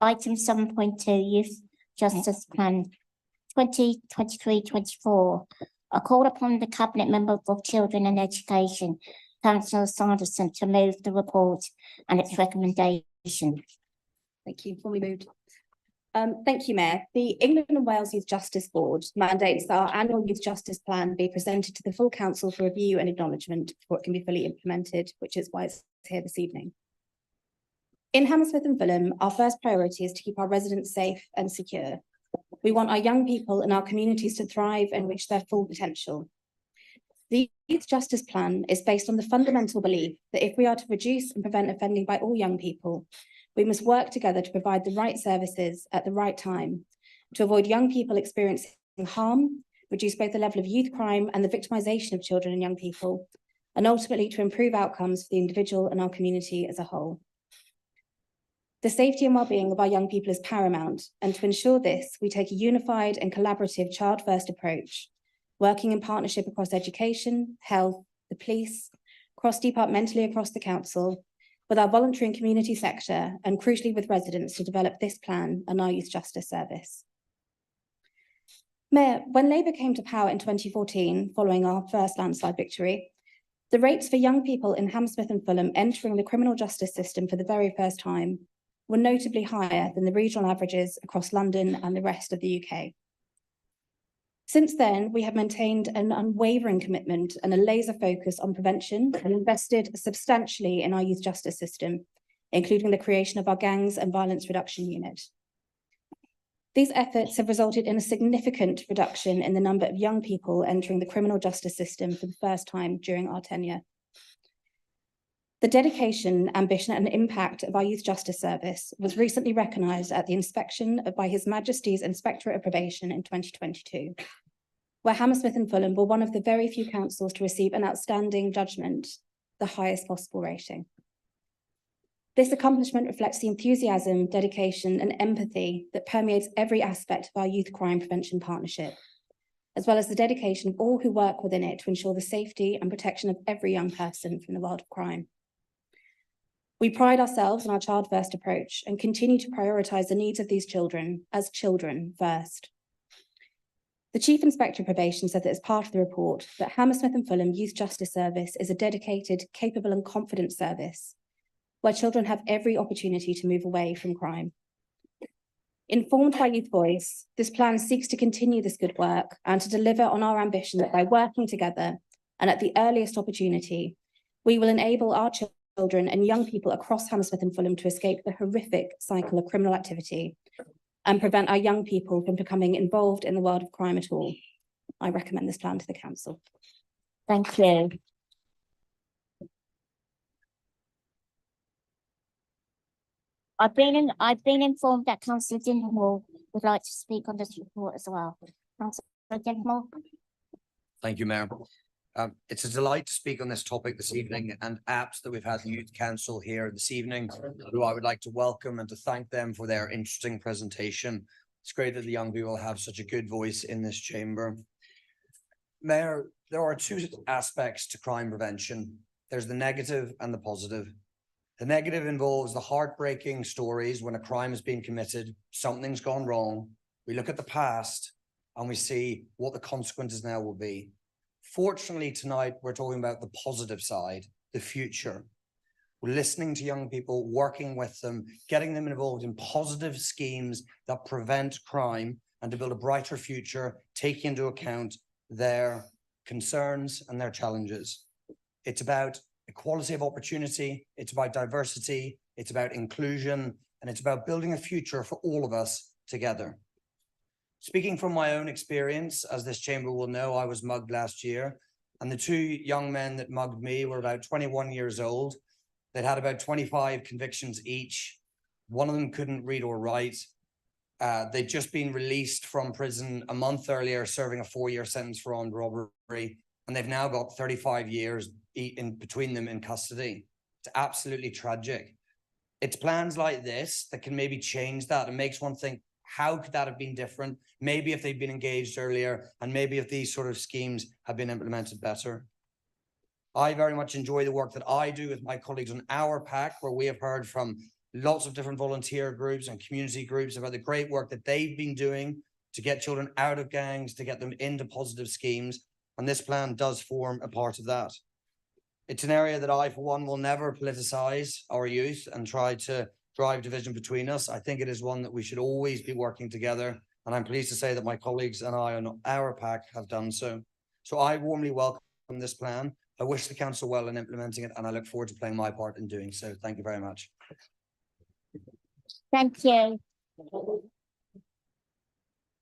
Item 7.2, Youth Justice Plan 2023-24. I call upon the Cabinet Member for Children and Education, Councillor Sanderson, to move the report and its recommendation. Thank you. Formally moved. Thank you, Mayor. The England and Wales Youth Justice Board mandates that our annual Youth Justice Plan be presented to the full Council for review and acknowledgement before it can be fully implemented, which is why it's here this evening. In Hammersmith and Fulham, our first priority is to keep our residents safe and secure. We want our young people and our communities to thrive and reach their full potential. The Youth Justice Plan is based on the fundamental belief that if we are to reduce and prevent offending by all young people, we must work together to provide the right services at the right time to avoid young people experiencing harm, reduce both the level of youth crime and the victimisation of children and young people, and ultimately to improve outcomes for the individual and our community as a whole. The safety and well-being of our young people is paramount, and to ensure this, we take a unified and collaborative child-first approach, working in partnership across education, health, the police, cross-departmentally across the council, with our voluntary and community sector, and crucially with residents to develop this plan and our youth justice service. Mayor, when Labour came to power in 2014, following our first landslide victory, the rates for young people in Hammersmith and Fulham entering the criminal justice system for the very first time were notably higher than the regional averages across London and the rest of the UK. Since then, we have maintained an unwavering commitment and a laser focus on prevention and invested substantially in our youth justice system, including the creation of our Gangs and Violence Reduction Unit. These efforts have resulted in a significant reduction in the number of young people entering the criminal justice system for the first time during our tenure. The dedication, ambition, and impact of our Youth Justice Service was recently recognised at the inspection by His Majesty's Inspectorate of Probation in 2022, where Hammersmith and Fulham were one of the very few councils to receive an outstanding judgment, the highest possible rating. This accomplishment reflects the enthusiasm, dedication, and empathy that permeates every aspect of our youth crime prevention partnership, as well as the dedication of all who work within it to ensure the safety and protection of every young person from the world of crime. We pride ourselves on our child-first approach and continue to prioritise the needs of these children as children first. The Chief Inspector of Probation said that as part of the report that Hammersmith and Fulham Youth Justice Service is a dedicated, capable and confident service where children have every opportunity to move away from crime. Informed by Youth Voice, this plan seeks to continue this good work and to deliver on our ambition that by working together and at the earliest opportunity, we will enable our children and young people across Hammersmith and Fulham to escape the horrific cycle of criminal activity and prevent our young people from becoming involved in the world of crime at all. I recommend this plan to the council. Thank you. I've been informed that Councillor Dinsmore would like to speak on this report as well. Councillor Dinsmore. Thank you, Mayor. It's a delight to speak on this topic this evening and apt that we've had the Youth Council here this evening, who I would like to welcome and to thank them for their interesting presentation. It's great that the young people have such a good voice in this chamber. Mayor, there are two aspects to crime prevention. There's the negative and the positive. The negative involves the heartbreaking stories when a crime has been committed, something's gone wrong. We look at the past and we see what the consequences now will be. Fortunately, tonight, we're talking about the positive side, the future. We're listening to young people, working with them, getting them involved in positive schemes that prevent crime and to build a brighter future, taking into account their concerns and their challenges. It's about equality of opportunity, it's about diversity, it's about inclusion, and it's about building a future for all of us together. Speaking from my own experience, as this chamber will know, I was mugged last year, and the two young men that mugged me were about 21 years old. They'd had about 25 convictions each. One of them couldn't read or write. They'd just been released from prison a month earlier, serving a 4-year sentence for armed robbery, and they've now got 35 years in between them in custody. It's absolutely tragic. It's plans like this that can maybe change that and makes one think, how could that have been different? Maybe if they'd been engaged earlier, and maybe if these sort of schemes have been implemented better. I very much enjoy the work that I do with my colleagues on our PAC, where we have heard from lots of different volunteer groups and community groups about the great work that they've been doing to get children out of gangs, to get them into positive schemes. And this plan does form a part of that. It's an area that I, for one, will never politicize our youth and try to drive division between us. I think it is one that we should always be working together. And I'm pleased to say that my colleagues and I on our PAC have done so. So I warmly welcome this plan. I wish the council well in implementing it, and I look forward to playing my part in doing so. Thank you very much. Thank you.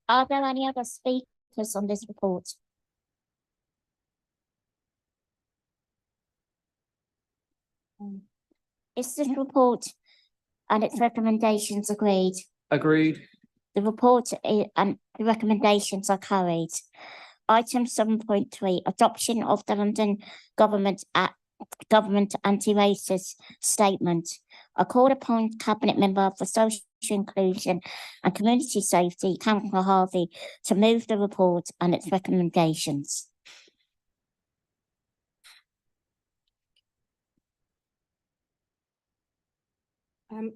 Are there any other speakers on this report? Is this report and its recommendations agreed? Agreed. The report and the recommendations are carried. Item 7.3, adoption of the London Government Anti-Racist Statement. I call upon Cabinet Member for Social Inclusion and Community Safety, Councillor Harvey, to move the report and its recommendations.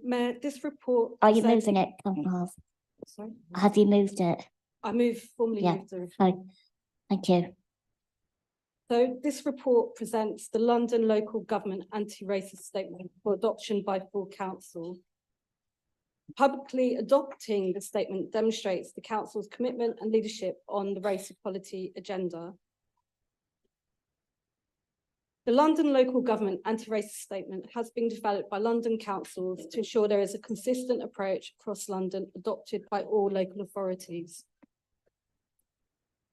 Mayor, this report. Are you moving it, Councillor Harvey? Sorry? Have you moved it? I formally Yeah. moved the report. Oh, thank you. So this report presents the London Local Government Anti-Racist Statement for adoption by full council. Publicly adopting the statement demonstrates the council's commitment and leadership on the race equality agenda. The London Local Government Anti-Racist Statement has been developed by London councils to ensure there is a consistent approach across London adopted by all local authorities.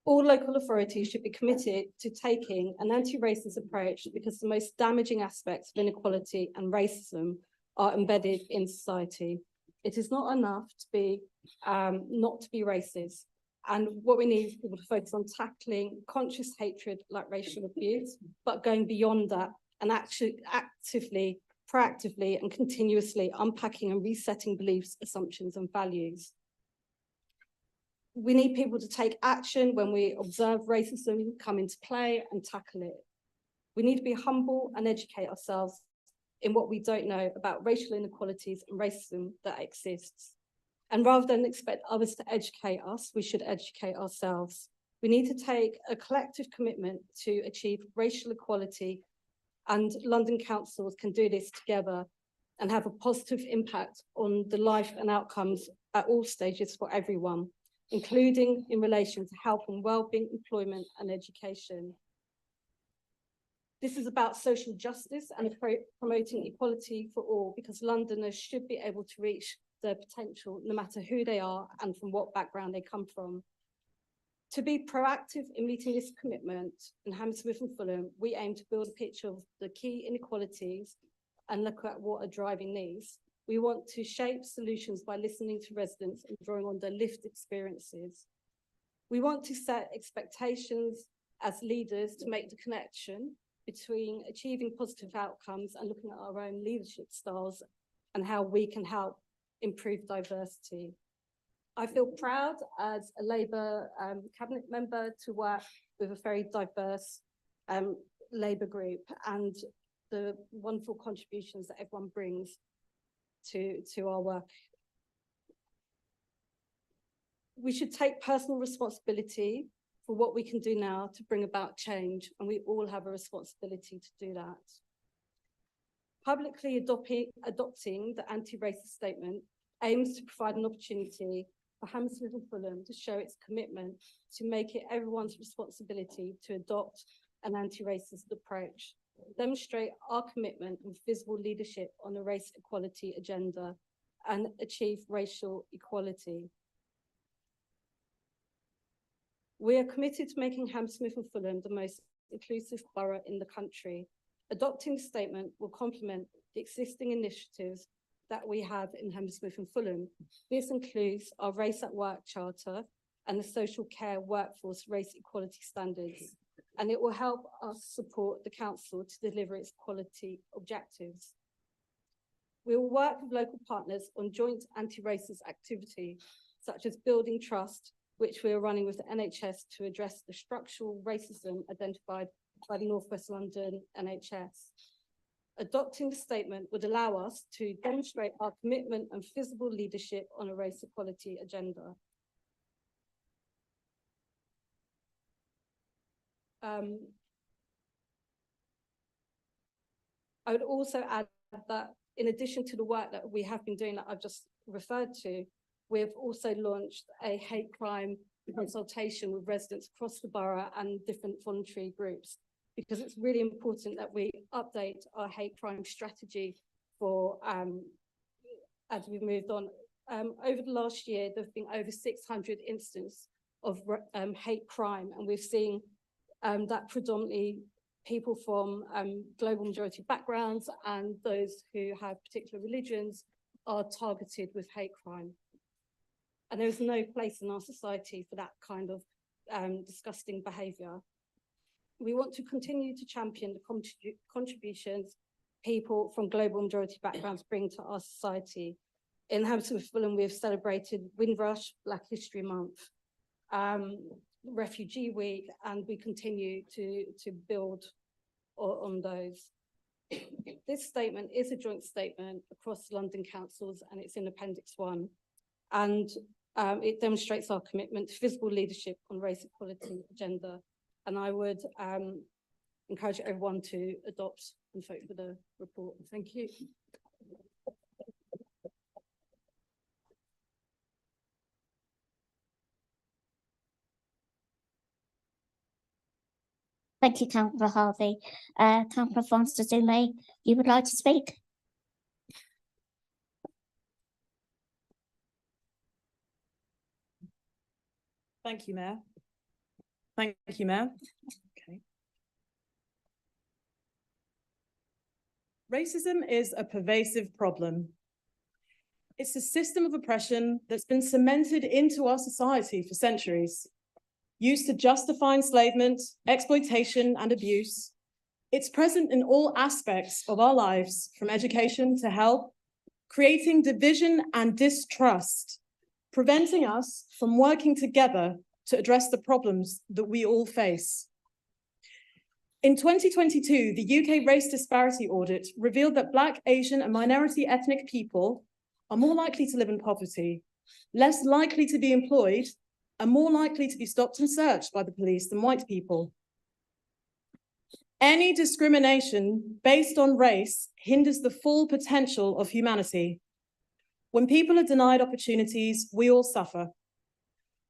All local authorities should be committed to taking an anti-racist approach because the most damaging aspects of inequality and racism are embedded in society. It is not enough to be not to be racist. And what we need is people to focus on tackling conscious hatred like racial abuse, but going beyond that and actually actively, proactively and continuously unpacking and resetting beliefs, assumptions and values. We need people to take action when we observe racism come into play and tackle it. We need to be humble and educate ourselves in what we don't know about racial inequalities and racism that exists. And rather than expect others to educate us, we should educate ourselves. We need to take a collective commitment to achieve racial equality, and London councils can do this together and have a positive impact on the life and outcomes at all stages for everyone, including in relation to health and wellbeing, employment and education. This is about social justice and promoting equality for all, because Londoners should be able to reach their potential no matter who they are and from what background they come from. To be proactive in meeting this commitment in Hammersmith and Fulham, we aim to build a picture of the key inequalities and look at what are driving these. We want to shape solutions by listening to residents and drawing on their lived experiences. We want to set expectations as leaders to make the connection between achieving positive outcomes and looking at our own leadership styles and how we can help improve diversity. I feel proud as a Labour cabinet member to work with a very diverse Labour group and the wonderful contributions that everyone brings to our work. We should take personal responsibility for what we can do now to bring about change, and we all have a responsibility to do that. Publicly adopting the anti-racist statement aims to provide an opportunity for Hammersmith and Fulham to show its commitment to make it everyone's responsibility to adopt an anti-racist approach, demonstrate our commitment and visible leadership on the race equality agenda, and achieve racial equality. We are committed to making Hammersmith and Fulham the most inclusive borough in the country. Adopting the statement will complement the existing initiatives that we have in Hammersmith and Fulham. This includes our Race at Work Charter and the Social Care Workforce Race Equality Standards, and it will help us support the council to deliver its quality objectives. We will work with local partners on joint anti-racist activity, such as building trust, which we are running with the NHS to address the structural racism identified by the North West London NHS. Adopting the statement would allow us to demonstrate our commitment and visible leadership on a race equality agenda. I would also add that in addition to the work that we have been doing that I've just referred to, we've also launched a hate crime consultation with residents across the borough and different voluntary groups, because it's really important that we update our hate crime strategy for as we've moved on. Over the last year, there have been over 600 instances of hate crime, and we've seen that predominantly people from global majority backgrounds and those who have particular religions are targeted with hate crime. And there's no place in our society for that kind of disgusting behaviour. We want to continue to champion the contributions people from global majority backgrounds bring to our society. In Hammersmith Fulham, we have celebrated Windrush, Black History Month, Refugee Week, and we continue to build on those. This statement is a joint statement across London councils, and it's in Appendix 1. And it demonstrates our commitment to visible leadership on race equality agenda. And I would encourage everyone to adopt and vote for the report. Thank you. Thank you, Councillor Harvey. Councillor Francis Dume, you would like to speak? Thank you, Mayor. Thank you, Mayor. Okay. Racism is a pervasive problem. It's a system of oppression that's been cemented into our society for centuries. Used to justify enslavement, exploitation, and abuse, it's present in all aspects of our lives, from education to health, creating division and distrust, preventing us from working together to address the problems that we all face. In 2022, the UK Race Disparity Audit revealed that Black, Asian and minority ethnic people are more likely to live in poverty, less likely to be employed, and more likely to be stopped and searched by the police than white people. Any discrimination based on race hinders the full potential of humanity. When people are denied opportunities, we all suffer.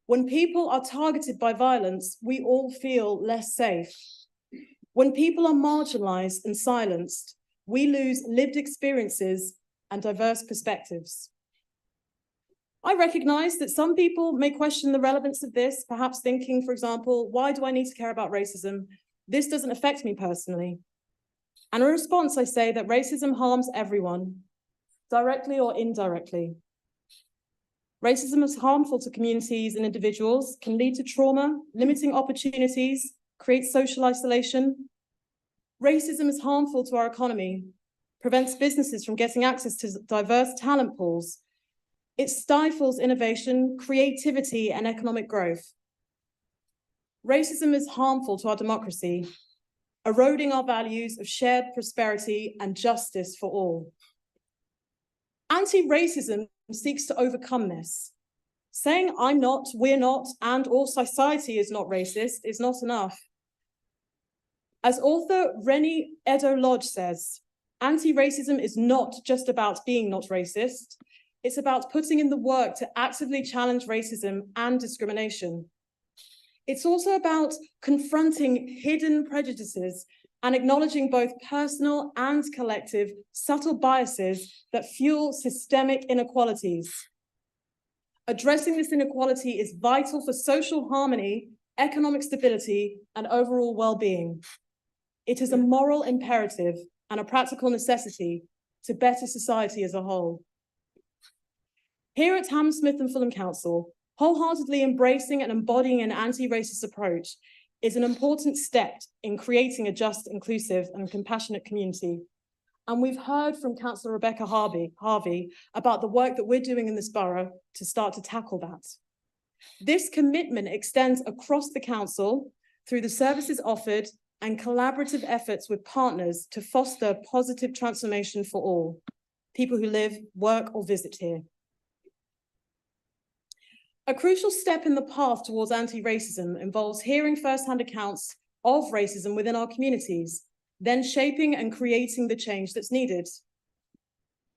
When people are targeted by violence, we all feel less safe. When people are marginalized and silenced, we lose lived experiences and diverse perspectives. I recognize that some people may question the relevance of this, perhaps thinking, for example, why do I need to care about racism? This doesn't affect me personally. And in response, I say that racism harms everyone, directly or indirectly. Racism is harmful to communities and individuals, can lead to trauma, limiting opportunities, create social isolation. Racism is harmful to our economy, prevents businesses from getting access to diverse talent pools. It stifles innovation, creativity, and economic growth. Racism is harmful to our democracy, eroding our values of shared prosperity and justice for all. Anti-racism seeks to overcome this. Saying I'm not, we're not, and all society is not racist is not enough. As author Rennie Edo-Lodge says, anti-racism is not just about being not racist, it's about putting in the work to actively challenge racism and discrimination. It's also about confronting hidden prejudices and acknowledging both personal and collective subtle biases that fuel systemic inequalities. Addressing this inequality is vital for social harmony, economic stability, and overall well-being. It is a moral imperative and a practical necessity to better society as a whole. Here at Hammersmith and Fulham Council, wholeheartedly embracing and embodying an anti-racist approach is an important step in creating a just, inclusive, and compassionate community. And we've heard from Councillor Rebecca Harvey about the work that we're doing in this borough to start to tackle that. This commitment extends across the council through the services offered and collaborative efforts with partners to foster positive transformation for all, people who live, work, or visit here. A crucial step in the path towards anti-racism involves hearing firsthand accounts of racism within our communities, then shaping and creating the change that's needed.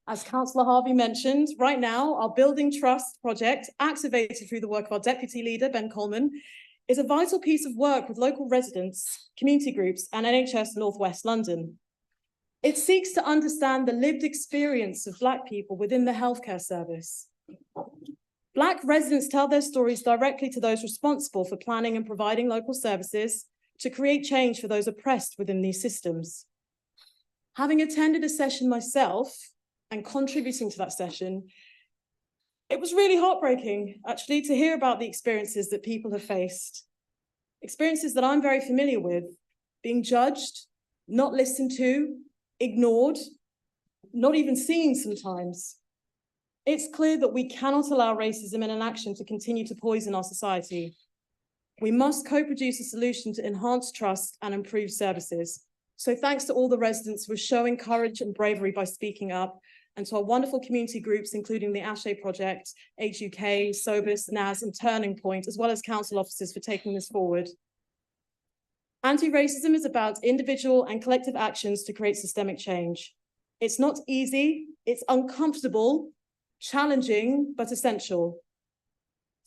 As Councillor Harvey mentioned, right now, our Building Trust project, activated through the work of our Deputy Leader, Ben Coleman, is a vital piece of work with local residents, community groups, and NHS North West London. It seeks to understand the lived experience of Black people within the healthcare service. Black residents tell their stories directly to those responsible for planning and providing local services to create change for those oppressed within these systems. Having attended a session myself and contributing to that session, it was really heartbreaking, actually, to hear about the experiences that people have faced. Experiences that I'm very familiar with, being judged, not listened to, ignored, not even seen sometimes. It's clear that we cannot allow racism and inaction to continue to poison our society. We must co-produce a solution to enhance trust and improve services. So thanks to all the residents who are showing courage and bravery by speaking up, and to our wonderful community groups, including the Ashe Project, Age UK, Sobis, NAS, and Turning Point, as well as council officers for taking this forward. Anti-racism is about individual and collective actions to create systemic change. It's not easy, it's uncomfortable, challenging, but essential.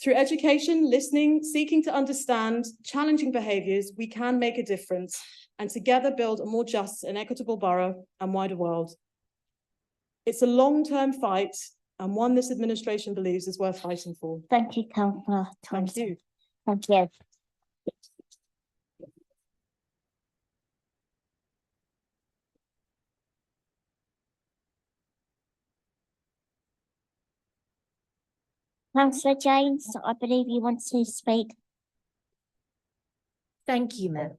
Through education, listening, seeking to understand, challenging behaviours, we can make a difference and together build a more just and equitable borough and wider world. It's a long-term fight and one this administration believes is worth fighting for. Thank you, Councillor. Thank you. Thank you. Councillor James, I believe you want to speak. Thank you, Mayor.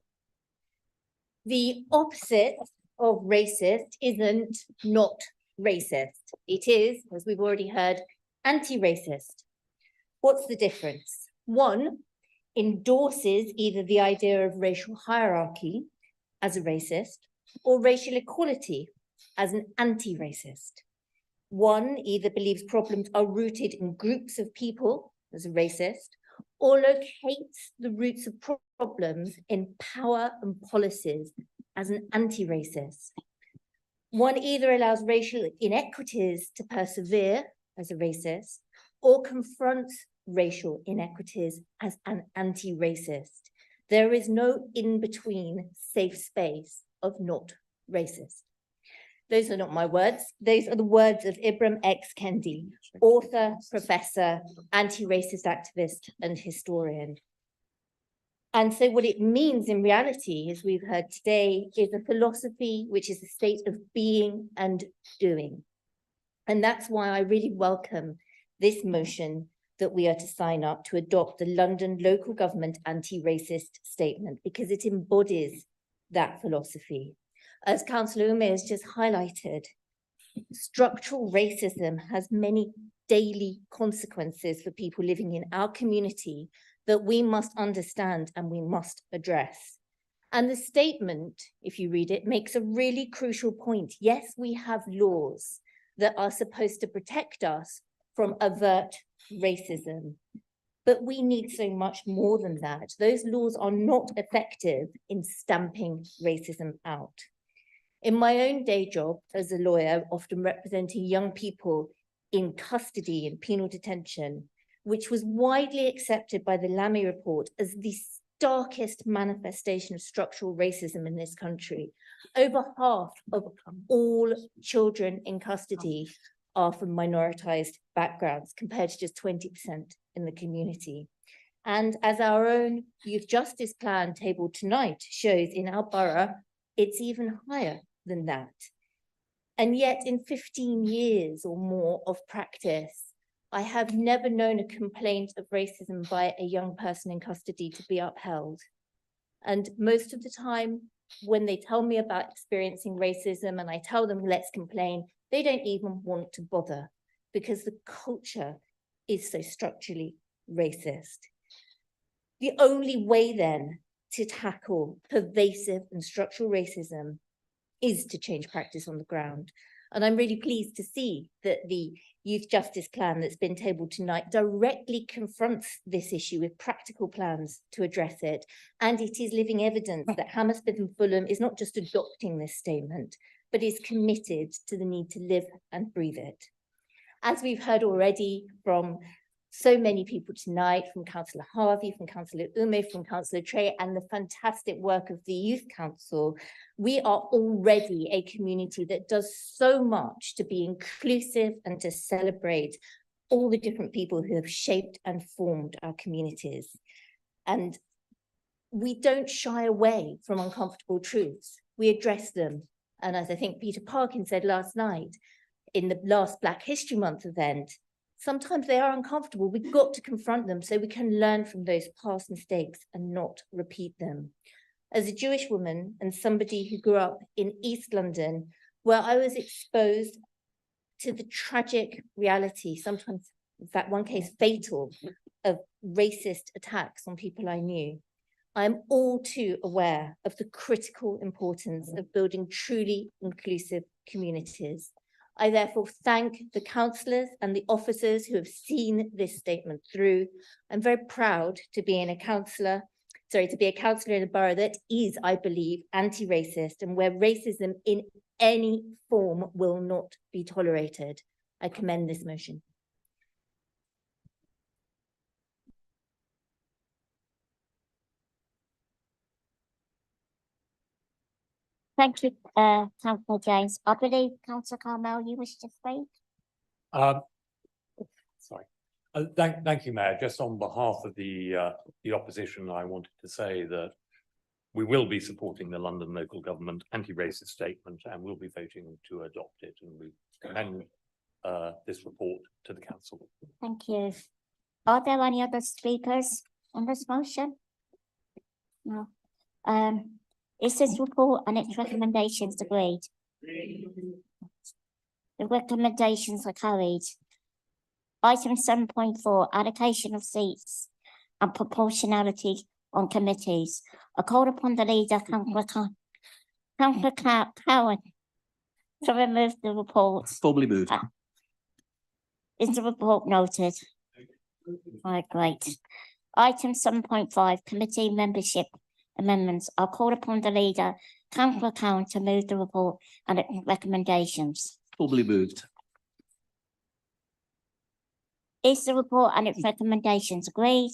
The opposite of racist isn't not racist. It is, as we've already heard, anti-racist. What's the difference? One endorses either the idea of racial hierarchy as a racist, or racial equality as an anti-racist. One either believes problems are rooted in groups of people as a racist, or locates the roots of problems in power and policies as an anti-racist. One either allows racial inequities to persevere as a racist, or confronts racial inequities as an anti-racist. There is no in-between safe space of not racist. Those are not my words. Those are the words of Ibram X. Kendi, author, professor, anti-racist activist, and historian. And so what it means in reality, as we've heard today, is a philosophy which is a state of being and doing. And that's why I really welcome this motion that we are to sign up to adopt the London Local Government Anti-Racist Statement, because it embodies that philosophy. As Councillor Ume has just highlighted, structural racism has many daily consequences for people living in our community that we must understand and we must address. And the statement, if you read it, makes a really crucial point. Yes, we have laws that are supposed to protect us from overt racism, but we need so much more than that. Those laws are not effective in stamping racism out. In my own day job as a lawyer, often representing young people in custody and penal detention, which was widely accepted by the Lamy report as the starkest manifestation of structural racism in this country. Over half of all children in custody are from minoritized backgrounds, compared to just 20% in the community. And as our own youth justice plan tabled tonight shows in our borough, it's even higher than that. And yet in 15 years or more of practice, I have never known a complaint of racism by a young person in custody to be upheld. And most of the time, when they tell me about experiencing racism and I tell them, let's complain, they don't even want to bother because the culture is so structurally racist. The only way then to tackle pervasive and structural racism is to change practice on the ground. And I'm really pleased to see that the youth justice plan that's been tabled tonight directly confronts this issue with practical plans to address it. And it is living evidence that Hammersmith and Fulham is not just adopting this statement, but is committed to the need to live and breathe it. As we've heard already from so many people tonight, from Councillor Harvey, from Councillor Ume, from Councillor Trey, and the fantastic work of the Youth Council, we are already a community that does so much to be inclusive and to celebrate all the different people who have shaped and formed our communities. And we don't shy away from uncomfortable truths. We address them. And as I think Peter Parkin said last night, in the last Black History Month event, sometimes they are uncomfortable. We've got to confront them so we can learn from those past mistakes and not repeat them. As a Jewish woman and somebody who grew up in East London, where I was exposed to the tragic reality, sometimes, in fact, one case fatal, of racist attacks on people I knew, I'm all too aware of the critical importance of building truly inclusive communities. I therefore thank the councillors and the officers who have seen this statement through. I'm very proud to be a councillor in a borough that is, I believe, anti-racist and where racism in any form will not be tolerated. I commend this motion. Thank you, Councillor James. I believe Councillor Carmel, you wish to speak? Sorry. Thank you, Mayor. Just on behalf of the opposition, I wanted to say that we will be supporting the London Local Government Anti-Racist Statement and we'll be voting to adopt it, and we commend this report to the council. Thank you. Are there any other speakers on this motion? No. Is this report and its recommendations agreed? The recommendations are carried. Item 7.4, allocation of seats and proportionality on committees. I call upon the leader, Councillor Cowan to remove the report. Formally moved. Is the report noted? Right, great. Item 7.5, committee membership amendments. I'll call upon the leader, Councillor Cowan, to move the report and its recommendations. Formally moved. Is the report and its recommendations agreed?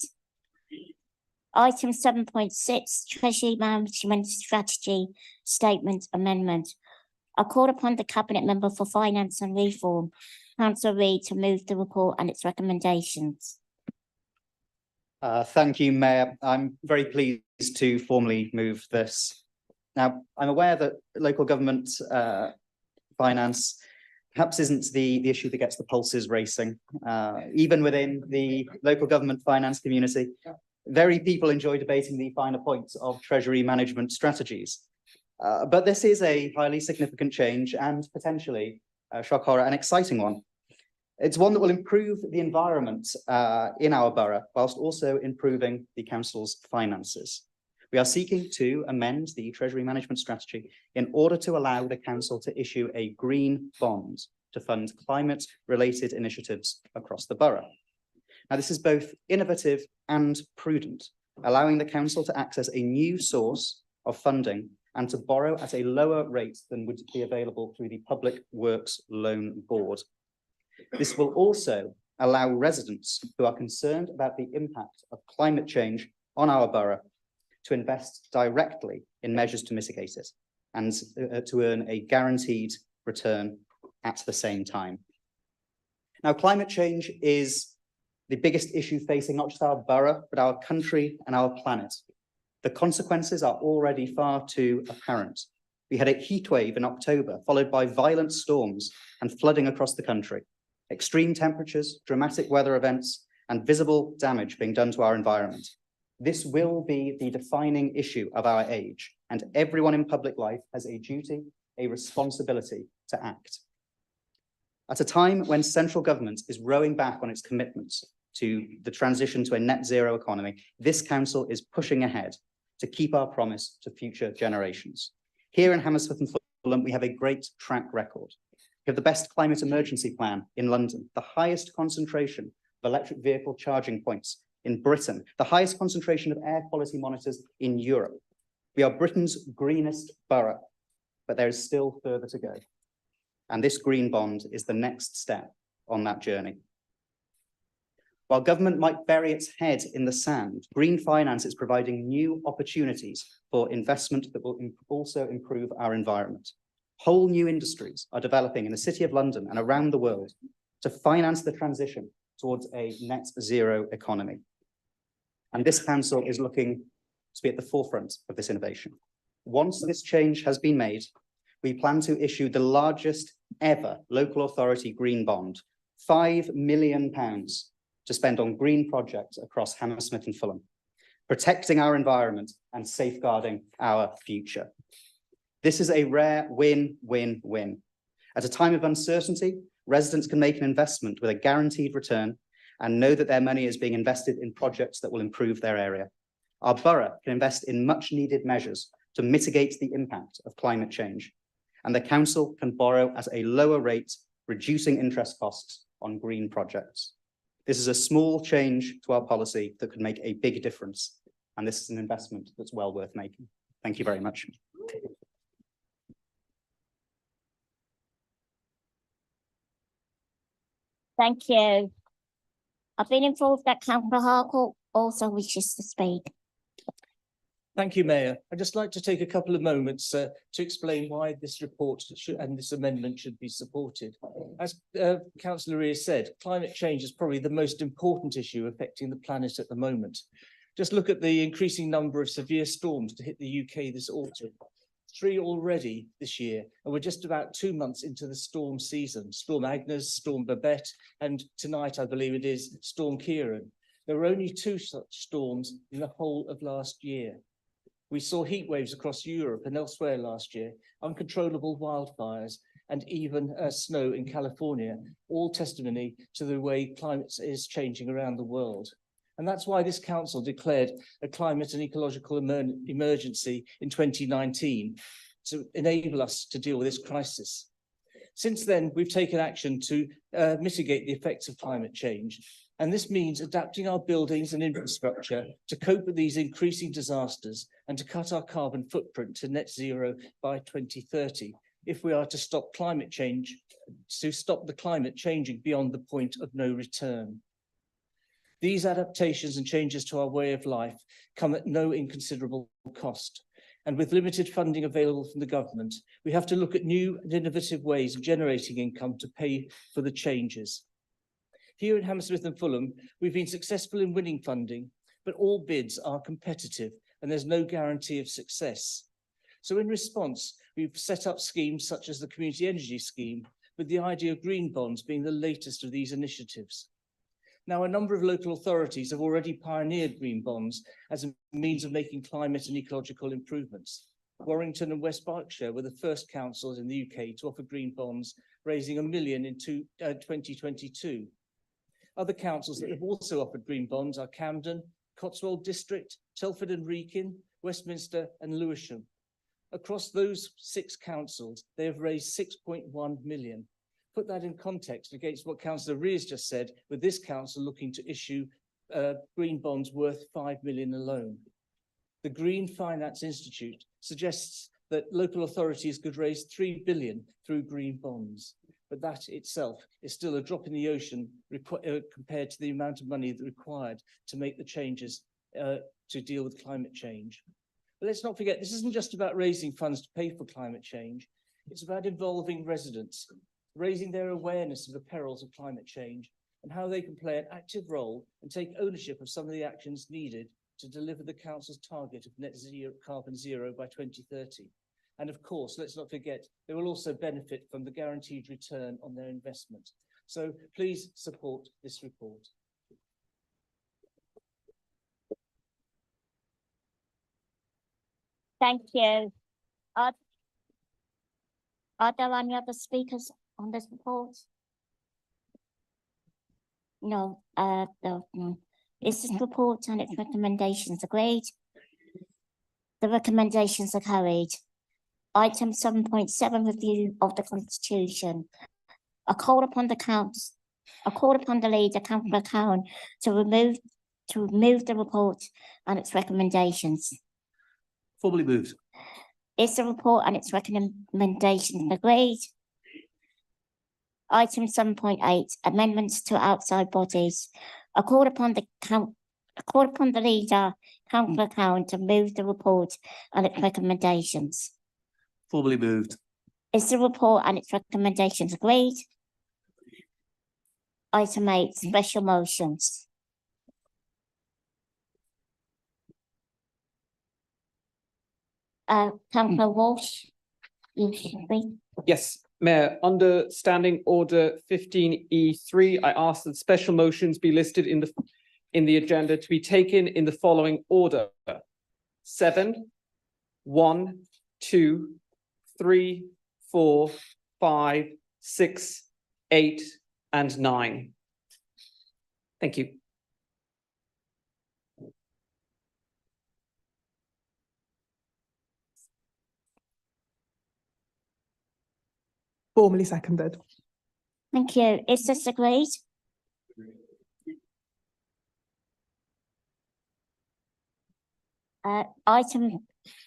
Item 7.6, Treasury Management Strategy Statement Amendment. I call upon the Cabinet Member for Finance and Reform, Councillor Reid, to move the report and its recommendations. Thank you, Mayor. I'm very pleased to formally move this. Now, I'm aware that local government finance perhaps isn't the issue that gets the pulses racing. Even within the local government finance community, very people enjoy debating the finer points of Treasury management strategies. But this is a highly significant change and potentially, shock horror, an exciting one. It's one that will improve the environment in our borough, whilst also improving the council's finances. We are seeking to amend the Treasury management strategy in order to allow the council to issue a green bond to fund climate-related initiatives across the borough. Now, this is both innovative and prudent, allowing the council to access a new source of funding and to borrow at a lower rate than would be available through the Public Works Loan Board. This will also allow residents who are concerned about the impact of climate change on our borough to invest directly in measures to mitigate it and to earn a guaranteed return at the same time. Now, climate change is the biggest issue facing not just our borough, but our country and our planet. The consequences are already far too apparent. We had a heat wave in October, followed by violent storms and flooding across the country. Extreme temperatures, dramatic weather events, and visible damage being done to our environment. This will be the defining issue of our age, and everyone in public life has a duty, a responsibility to act. At a time when central government is rowing back on its commitments to the transition to a net zero economy, this council is pushing ahead to keep our promise to future generations. Here in Hammersmith and Fulham, we have a great track record. We have the best climate emergency plan in London, the highest concentration of electric vehicle charging points in Britain, the highest concentration of air quality monitors in Europe. We are Britain's greenest borough, but there is still further to go. And this green bond is the next step on that journey. While government might bury its head in the sand, green finance is providing new opportunities for investment that will also improve our environment. Whole new industries are developing in the City of London and around the world to finance the transition towards a net zero economy. And this council is looking to be at the forefront of this innovation. Once this change has been made, we plan to issue the largest ever local authority green bond, £5 million to spend on green projects across Hammersmith and Fulham, protecting our environment and safeguarding our future. This is a rare win-win-win. At a time of uncertainty, residents can make an investment with a guaranteed return and know that their money is being invested in projects that will improve their area. Our borough can invest in much-needed measures to mitigate the impact of climate change, and the council can borrow at a lower rate, reducing interest costs on green projects. This is a small change to our policy that could make a big difference, and this is an investment that's well worth making. Thank you very much. Thank you. I've been informed that Councillor Harcourt also wishes to speak. Thank you, Mayor. I'd just like to take a couple of moments to explain why this report and this amendment should be supported. As Councillor Reid said, climate change is probably the most important issue affecting the planet at the moment. Just look at the increasing number of severe storms to hit the UK this autumn. 3 already this year, and we're just about 2 months into the storm season. Storm Agnes, Storm Babette, and tonight, I believe it is, Storm Kieran. There were only 2 such storms in the whole of last year. We saw heat waves across Europe and elsewhere last year, uncontrollable wildfires, and even snow in California, all testimony to the way climate is changing around the world. And that's why this council declared a climate and ecological emergency in 2019, to enable us to deal with this crisis. Since then, we've taken action to mitigate the effects of climate change. And this means adapting our buildings and infrastructure to cope with these increasing disasters and to cut our carbon footprint to net zero by 2030, if we are to stop climate change, to stop the climate changing beyond the point of no return. These adaptations and changes to our way of life come at no inconsiderable cost. And with limited funding available from the government, we have to look at new and innovative ways of generating income to pay for the changes. Here in Hammersmith and Fulham, we've been successful in winning funding, but all bids are competitive and there's no guarantee of success. So in response, we've set up schemes such as the Community Energy Scheme, with the idea of green bonds being the latest of these initiatives. Now, a number of local authorities have already pioneered green bonds as a means of making climate and ecological improvements. Warrington and West Berkshire were the first councils in the UK to offer green bonds, raising £1 million in 2022. Other councils that have also offered green bonds are Camden, Cotswold District, Telford and Wrekin, Westminster and Lewisham. Across those 6 councils, they have raised 6.1 million. Put that in context against what Councillor Rees just said, with this council looking to issue green bonds worth 5 million alone. The Green Finance Institute suggests that local authorities could raise 3 billion through green bonds, but that itself is still a drop in the ocean compared to the amount of money required to make the changes to deal with climate change. But let's not forget, this isn't just about raising funds to pay for climate change. It's about involving residents, raising their awareness of the perils of climate change and how they can play an active role and take ownership of some of the actions needed to deliver the council's target of net zero carbon zero by 2030. And of course, let's not forget, they will also benefit from the guaranteed return on their investment. So please support this report. Thank you. Are there any other speakers on this report? No, no. Is this report and its recommendations agreed? The recommendations are carried. Item 7.7, review of the Constitution. A call upon the leader, Councillor Cowan, to remove the report and its recommendations. Formally moved. Is the report and its recommendations agreed? Item 7.8, amendments to outside bodies. A call upon the leader, Councillor Cowan, to move the report and its recommendations. Formally moved. Is the report and its recommendations agreed? Item 8, special motions. Councillor Walsh, you should be. Yes, Mayor, under Standing Order 15E3, I ask that special motions be listed in the agenda to be taken in the following order: 7, 1, 2, 3, 4, 5, 6, 8, and 9. Thank you. Formally seconded. Thank you. Is this agreed? Item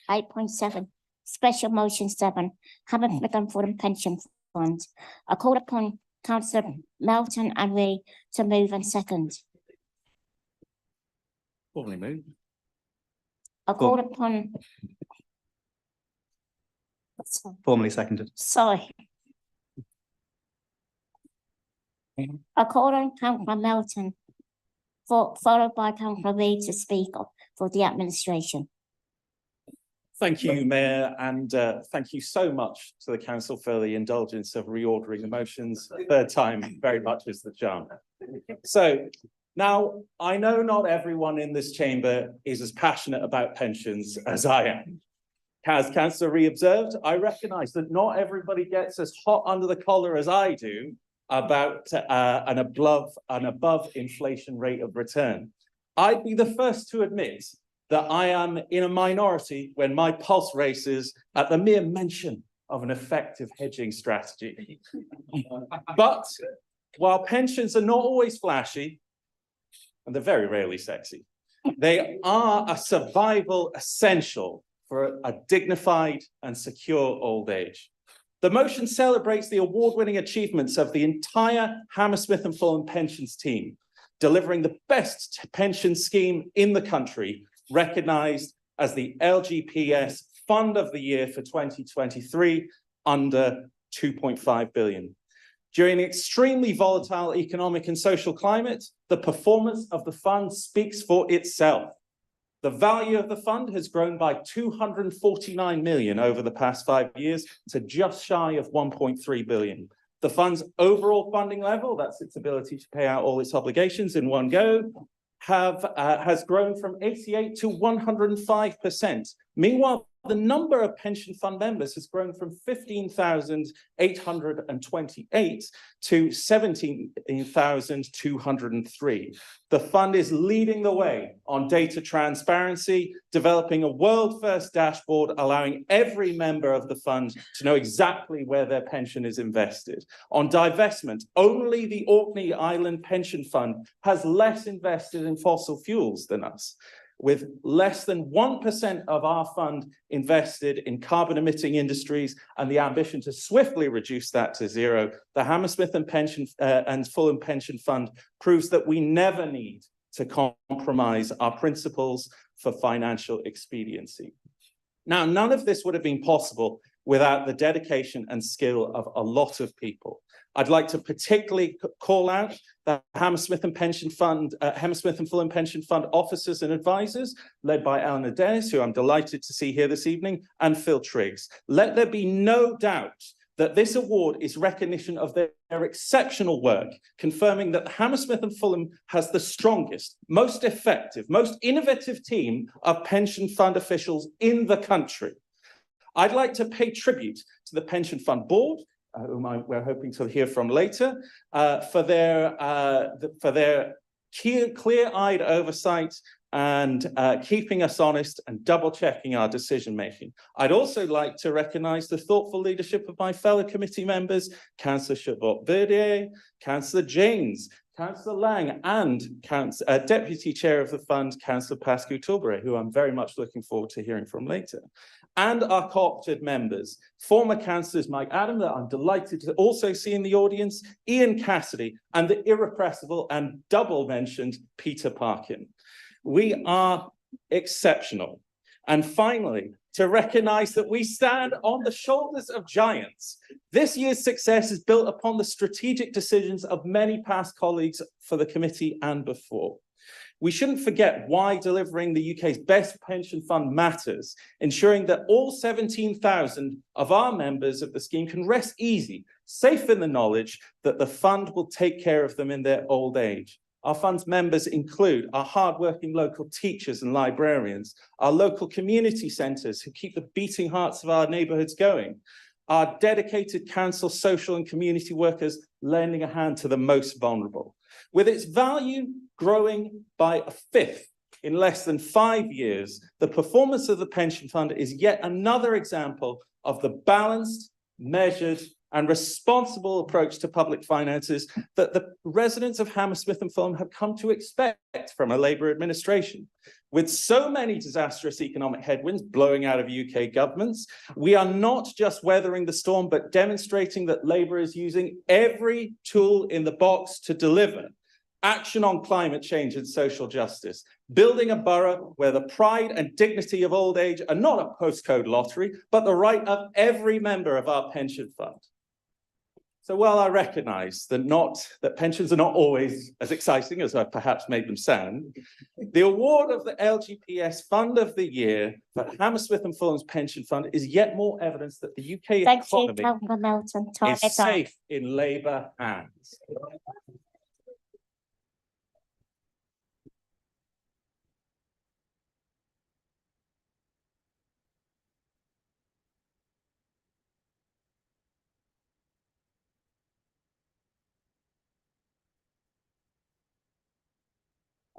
8.7, special motion 7, Hammersmith and Fulham Pension Fund. I call upon Councillor Melton and Ree to move and second. Formally moved. I call upon. Formally seconded. Sorry. I call on Councillor Melton, followed by Councillor Reid to speak for the administration. Thank you, Mayor, and thank you so much to the Council for the indulgence of reordering the motions. Third time very much is the charm. So now, I know not everyone in this chamber is as passionate about pensions as I am. As Councillor Ree observed, I recognise that not everybody gets as hot under the collar as I do about an above inflation rate of return. I'd be the first to admit that I am in a minority when my pulse races at the mere mention of an effective hedging strategy. But while pensions are not always flashy, and they're very rarely sexy, they are a survival essential for a dignified and secure old age. The motion celebrates the award-winning achievements of the entire Hammersmith and Fulham pensions team, delivering the best pension scheme in the country, recognised as the LGPS Fund of the Year for 2023, under 2.5 billion. During an extremely volatile economic and social climate, the performance of the fund speaks for itself. The value of the fund has grown by 249 million over the past 5 years to just shy of 1.3 billion. The fund's overall funding level, that's its ability to pay out all its obligations in one go, has grown from 88 to 105%. Meanwhile, the number of pension fund members has grown from 15,828 to 17,203. The fund is leading the way on data transparency, developing a world-first dashboard, allowing every member of the fund to know exactly where their pension is invested. On divestment, only the Orkney Island Pension Fund has less invested in fossil fuels than us, with less than 1% of our fund invested in carbon-emitting industries and the ambition to swiftly reduce that to zero. The Hammersmith and Fulham Pension Fund proves that we never need to compromise our principles for financial expediency. Now, none of this would have been possible without the dedication and skill of a lot of people. I'd like to particularly call out the Hammersmith and Fulham Pension Fund officers and advisors, led by Eleanor Dennis, who I'm delighted to see here this evening, and Phil Triggs. Let there be no doubt that this award is recognition of their exceptional work, confirming that Hammersmith and Fulham has the strongest, most effective, most innovative team of pension fund officials in the country. I'd like to pay tribute to the Pension Fund Board, whom we're hoping to hear from later, for their clear-eyed oversight and keeping us honest and double-checking our decision-making. I'd also like to recognise the thoughtful leadership of my fellow committee members, Councillor Chabot-Verdier, Councillor James, Councillor Lang, and Deputy Chair of the Fund, Councillor Pascu Tilbury, who I'm very much looking forward to hearing from later. And our co-opted members, former councillors Mike Adam, that I'm delighted to also see in the audience, Ian Cassidy, and the irrepressible and double mentioned Peter Parkin. We are exceptional. And finally, to recognise that we stand on the shoulders of giants. This year's success is built upon the strategic decisions of many past colleagues for the committee and before. We shouldn't forget why delivering the UK's best pension fund matters, ensuring that all 17,000 of our members of the scheme can rest easy, safe in the knowledge that the fund will take care of them in their old age. Our fund's members include our hardworking local teachers and librarians, our local community centres who keep the beating hearts of our neighbourhoods going, our dedicated council, social and community workers lending a hand to the most vulnerable. With its value growing by a fifth in less than 5 years, the performance of the pension fund is yet another example of the balanced, measured, and responsible approach to public finances that the residents of Hammersmith and Fulham have come to expect from a Labour administration. With so many disastrous economic headwinds blowing out of UK governments, we are not just weathering the storm, but demonstrating that Labour is using every tool in the box to deliver action on climate change and social justice, building a borough where the pride and dignity of old age are not a postcode lottery, but the right of every member of our pension fund. So while I recognise that pensions are not always as exciting as I've perhaps made them sound, the award of the LGPS Fund of the Year for Hammersmith and Fulham's pension fund is yet more evidence that the UK economy is safe in Labour hands.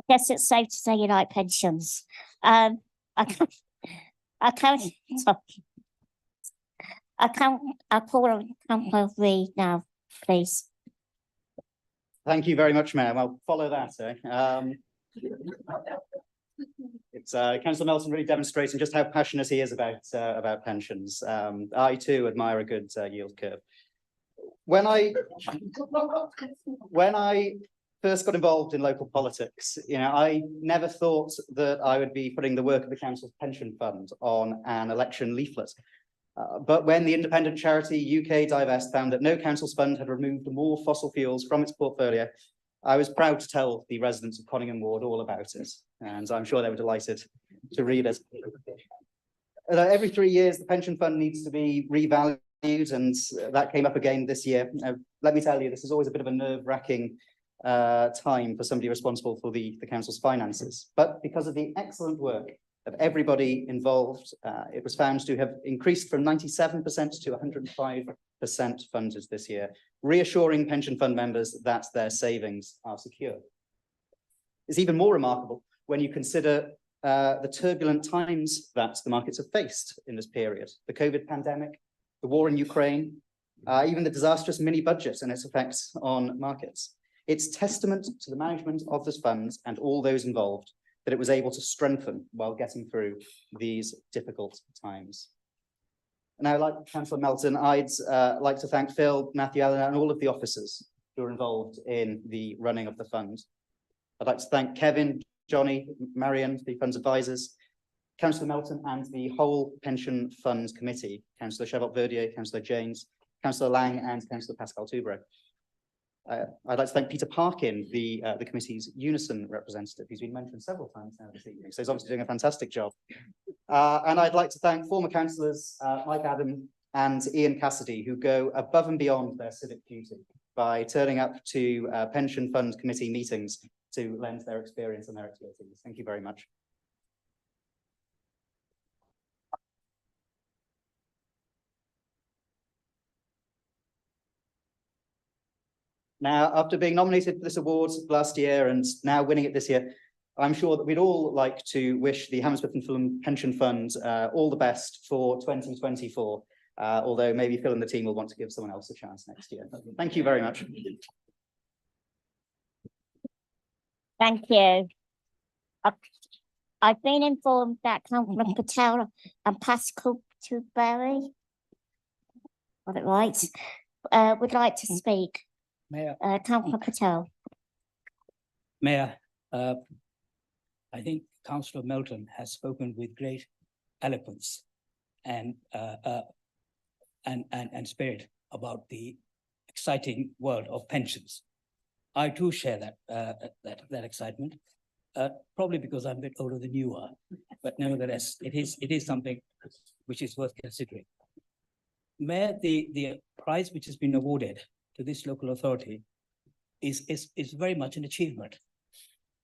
guess it's safe to say you like pensions. I can't, sorry. I call on Councillor Reid now, please. Thank you very much, Mayor. Well, follow that, It's Councillor Melton really demonstrating just how passionate he is about pensions. I too admire a good yield curve. When I first got involved in local politics, I never thought that I would be putting the work of the council's pension fund on an election leaflet. But when the independent charity UK Divest found that no council's fund had removed more fossil fuels from its portfolio, I was proud to tell the residents of Conningham Ward all about it, and I'm sure they were delighted to read it. Every 3 years, the pension fund needs to be revalued, and that came up again this year. Let me tell you, this is always a bit of a nerve-wracking time for somebody responsible for the council's finances. But because of the excellent work of everybody involved, it was found to have increased from 97% to 105% funded this year, reassuring pension fund members that their savings are secure. It's even more remarkable when you consider the turbulent times that the markets have faced in this period: the COVID pandemic, the war in Ukraine, even the disastrous mini budget and its effects on markets. It's testament to the management of this fund and all those involved that it was able to strengthen while getting through these difficult times. Now, like Councillor Melton, I'd like to thank Phil, Matthew Allen, and all of the officers who are involved in the running of the fund. I'd like to thank Kevin, Johnny, Marion, the fund's advisors, Councillor Melton, and the whole Pension Fund Committee, Councillor Chevalot-Verdier, Councillor James, Councillor Lang, and Councillor Pascal Toubro. I'd like to thank Peter Parkin, the committee's Unison representative, who's been mentioned several times now this evening, so he's obviously doing a fantastic job. And I'd like to thank former councillors Mike Adam and Ian Cassidy, who go above and beyond their civic duty by turning up to Pension Fund Committee meetings to lend their experience and their expertise. Thank you very much. Now, after being nominated for this award last year and now winning it this year, I'm sure that we'd all like to wish the Hammersmith and Fulham Pension Fund all the best for 2024, although maybe Phil and the team will want to give someone else a chance next year. Thank you very much. Thank you. I've been informed that Councillor Patel and Pascal Toubro, got it right, would like to speak. Mayor. Councillor Patel. Mayor, I think Councillor Melton has spoken with great eloquence and spirit about the exciting world of pensions. I too share that excitement, probably because I'm a bit older than you are, but nevertheless, it is something which is worth considering. Mayor, the prize which has been awarded to this local authority is very much an achievement.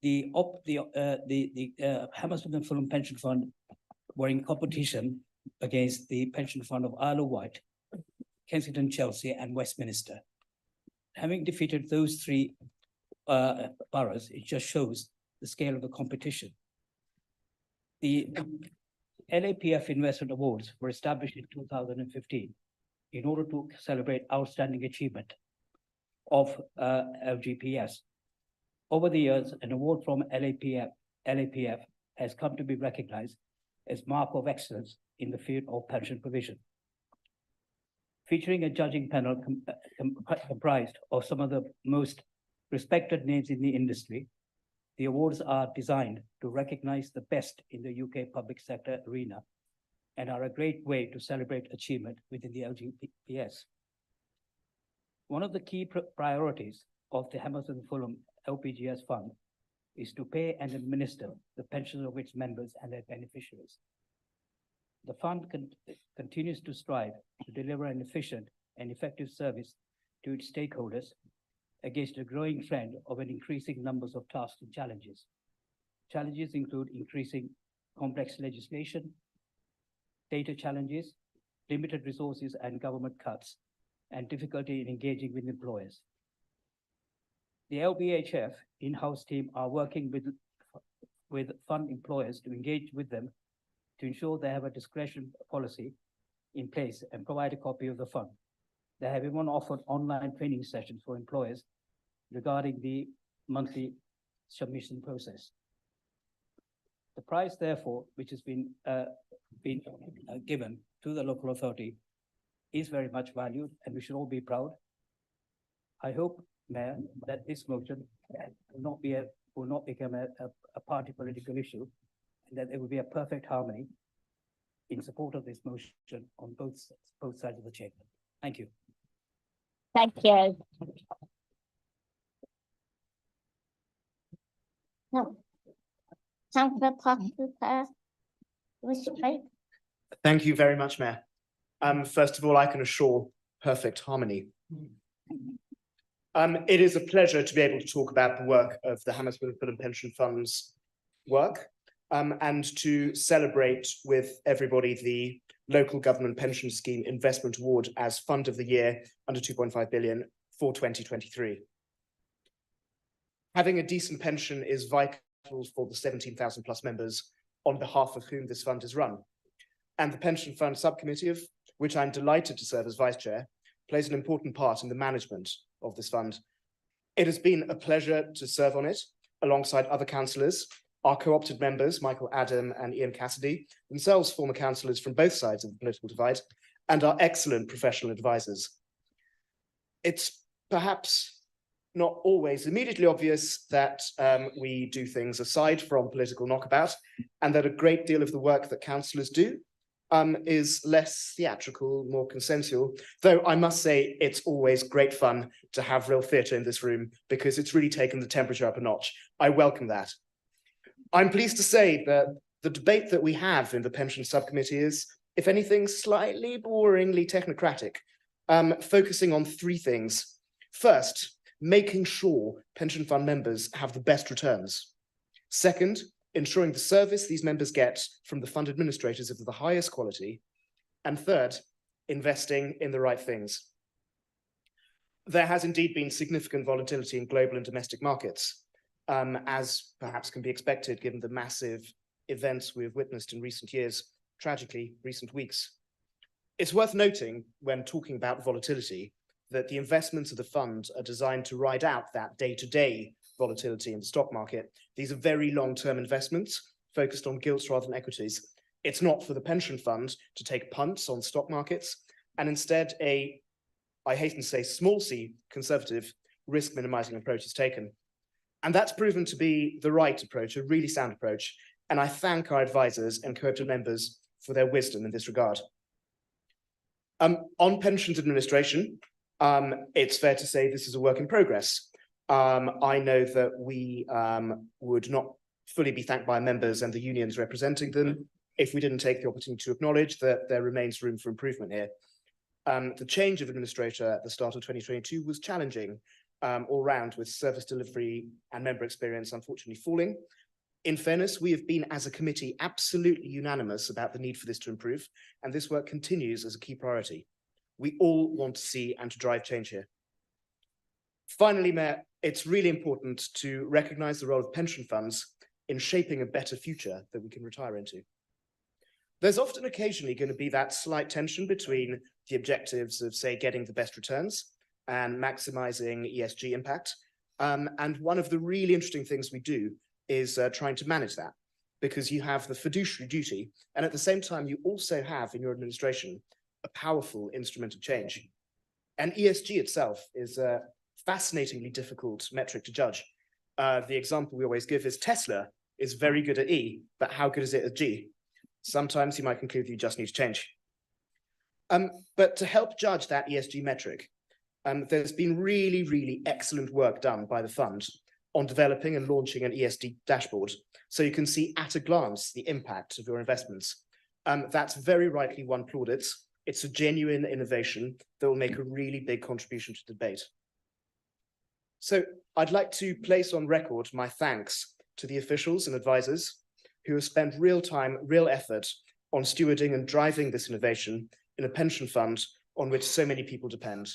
The Hammersmith and Fulham Pension Fund were in competition against the Pension Fund of Isle of Wight, Kensington, Chelsea, and Westminster. Having defeated those three boroughs, it just shows the scale of the competition. The LAPF Investment Awards were established in 2015 in order to celebrate outstanding achievement of LGPS. Over the years, an award from LAPF has come to be recognized as mark of excellence in the field of pension provision. Featuring a judging panel comprised of some of the most respected names in the industry, the awards are designed to recognize the best in the UK public sector arena and are a great way to celebrate achievement within the LGPS. One of the key priorities of the Hammersmith and Fulham LPGS Fund is to pay and administer the pensions of its members and their beneficiaries. The fund continues to strive to deliver an efficient and effective service to its stakeholders against a growing trend of an increasing numbers of tasks and challenges. Challenges include increasing complex legislation, data challenges, limited resources and government cuts, and difficulty in engaging with employers. The LBHF in-house team are working with with fund employers to engage with them to ensure they have a discretion policy in place and provide a copy of the fund. They have even offered online training sessions for employers regarding the monthly submission process. The prize, therefore, which has been given to the local authority is very much valued, and we should all be proud. I hope, Mayor, that this motion will not become a party political issue, and that there will be a perfect harmony in support of this motion on both sides of the chamber. Thank you. Thank you. No. Councillor Parker, wish to speak? Thank you very much, Mayor. First of all, I can assure perfect harmony. It is a pleasure to be able to talk about the work of the Hammersmith and Fulham Pension Fund's work, and to celebrate with everybody the Local Government Pension Scheme Investment Award as Fund of the Year under 2.5 billion for 2023. Having a decent pension is vital for the 17,000 plus members on behalf of whom this fund is run. And the Pension Fund Subcommittee, of which I'm delighted to serve as Vice Chair, plays an important part in the management of this fund. It has been a pleasure to serve on it alongside other councillors, our co-opted members, Michael Adam and Ian Cassidy, themselves former councillors from both sides of the political divide, and our excellent professional advisors. It's perhaps not always immediately obvious that we do things aside from political knockabout, and that a great deal of the work that councillors do is less theatrical, more consensual, though I must say it's always great fun to have real theatre in this room because it's really taken the temperature up a notch. I welcome that. I'm pleased to say that the debate that we have in the Pension Subcommittee is, if anything, slightly boringly technocratic, focusing on three things. First, making sure pension fund members have the best returns. Second, ensuring the service these members get from the fund administrators is of the highest quality. And third, investing in the right things. There has indeed been significant volatility in global and domestic markets, as perhaps can be expected given the massive events we've witnessed in recent years, tragically recent weeks. It's worth noting when talking about volatility that the investments of the fund are designed to ride out that day-to-day volatility in the stock market. These are very long-term investments focused on gilts rather than equities. It's not for the pension fund to take punts on stock markets, and instead I hasten to say, small c conservative risk minimizing approach is taken. And that's proven to be the right approach, a really sound approach. And I thank our advisors and co-opted members for their wisdom in this regard. On pensions administration, it's fair to say this is a work in progress. I know that we would not fully be thanked by members and the unions representing them if we didn't take the opportunity to acknowledge that there remains room for improvement here. The change of administrator at the start of 2022 was challenging all round, with service delivery and member experience unfortunately falling. In fairness, we have been as a committee absolutely unanimous about the need for this to improve, and this work continues as a key priority. We all want to see and to drive change here. Finally, Mayor, it's really important to recognise the role of pension funds in shaping a better future that we can retire into. There's often occasionally going to be that slight tension between the objectives of, say, getting the best returns and maximising ESG impact. And one of the really interesting things we do is trying to manage that, because you have the fiduciary duty, and at the same time, you also have in your administration a powerful instrument of change. And ESG itself is a fascinatingly difficult metric to judge. The example we always give is Tesla is very good at E, but how good is it at G? Sometimes you might conclude that you just need to change. But to help judge that ESG metric, there's been really, really excellent work done by the fund on developing and launching an ESG dashboard, so you can see at a glance the impact of your investments. That's very rightly won plaudits. It's a genuine innovation that will make a really big contribution to the debate. So I'd like to place on record my thanks to the officials and advisors who have spent real time, real effort on stewarding and driving this innovation in a pension fund on which so many people depend.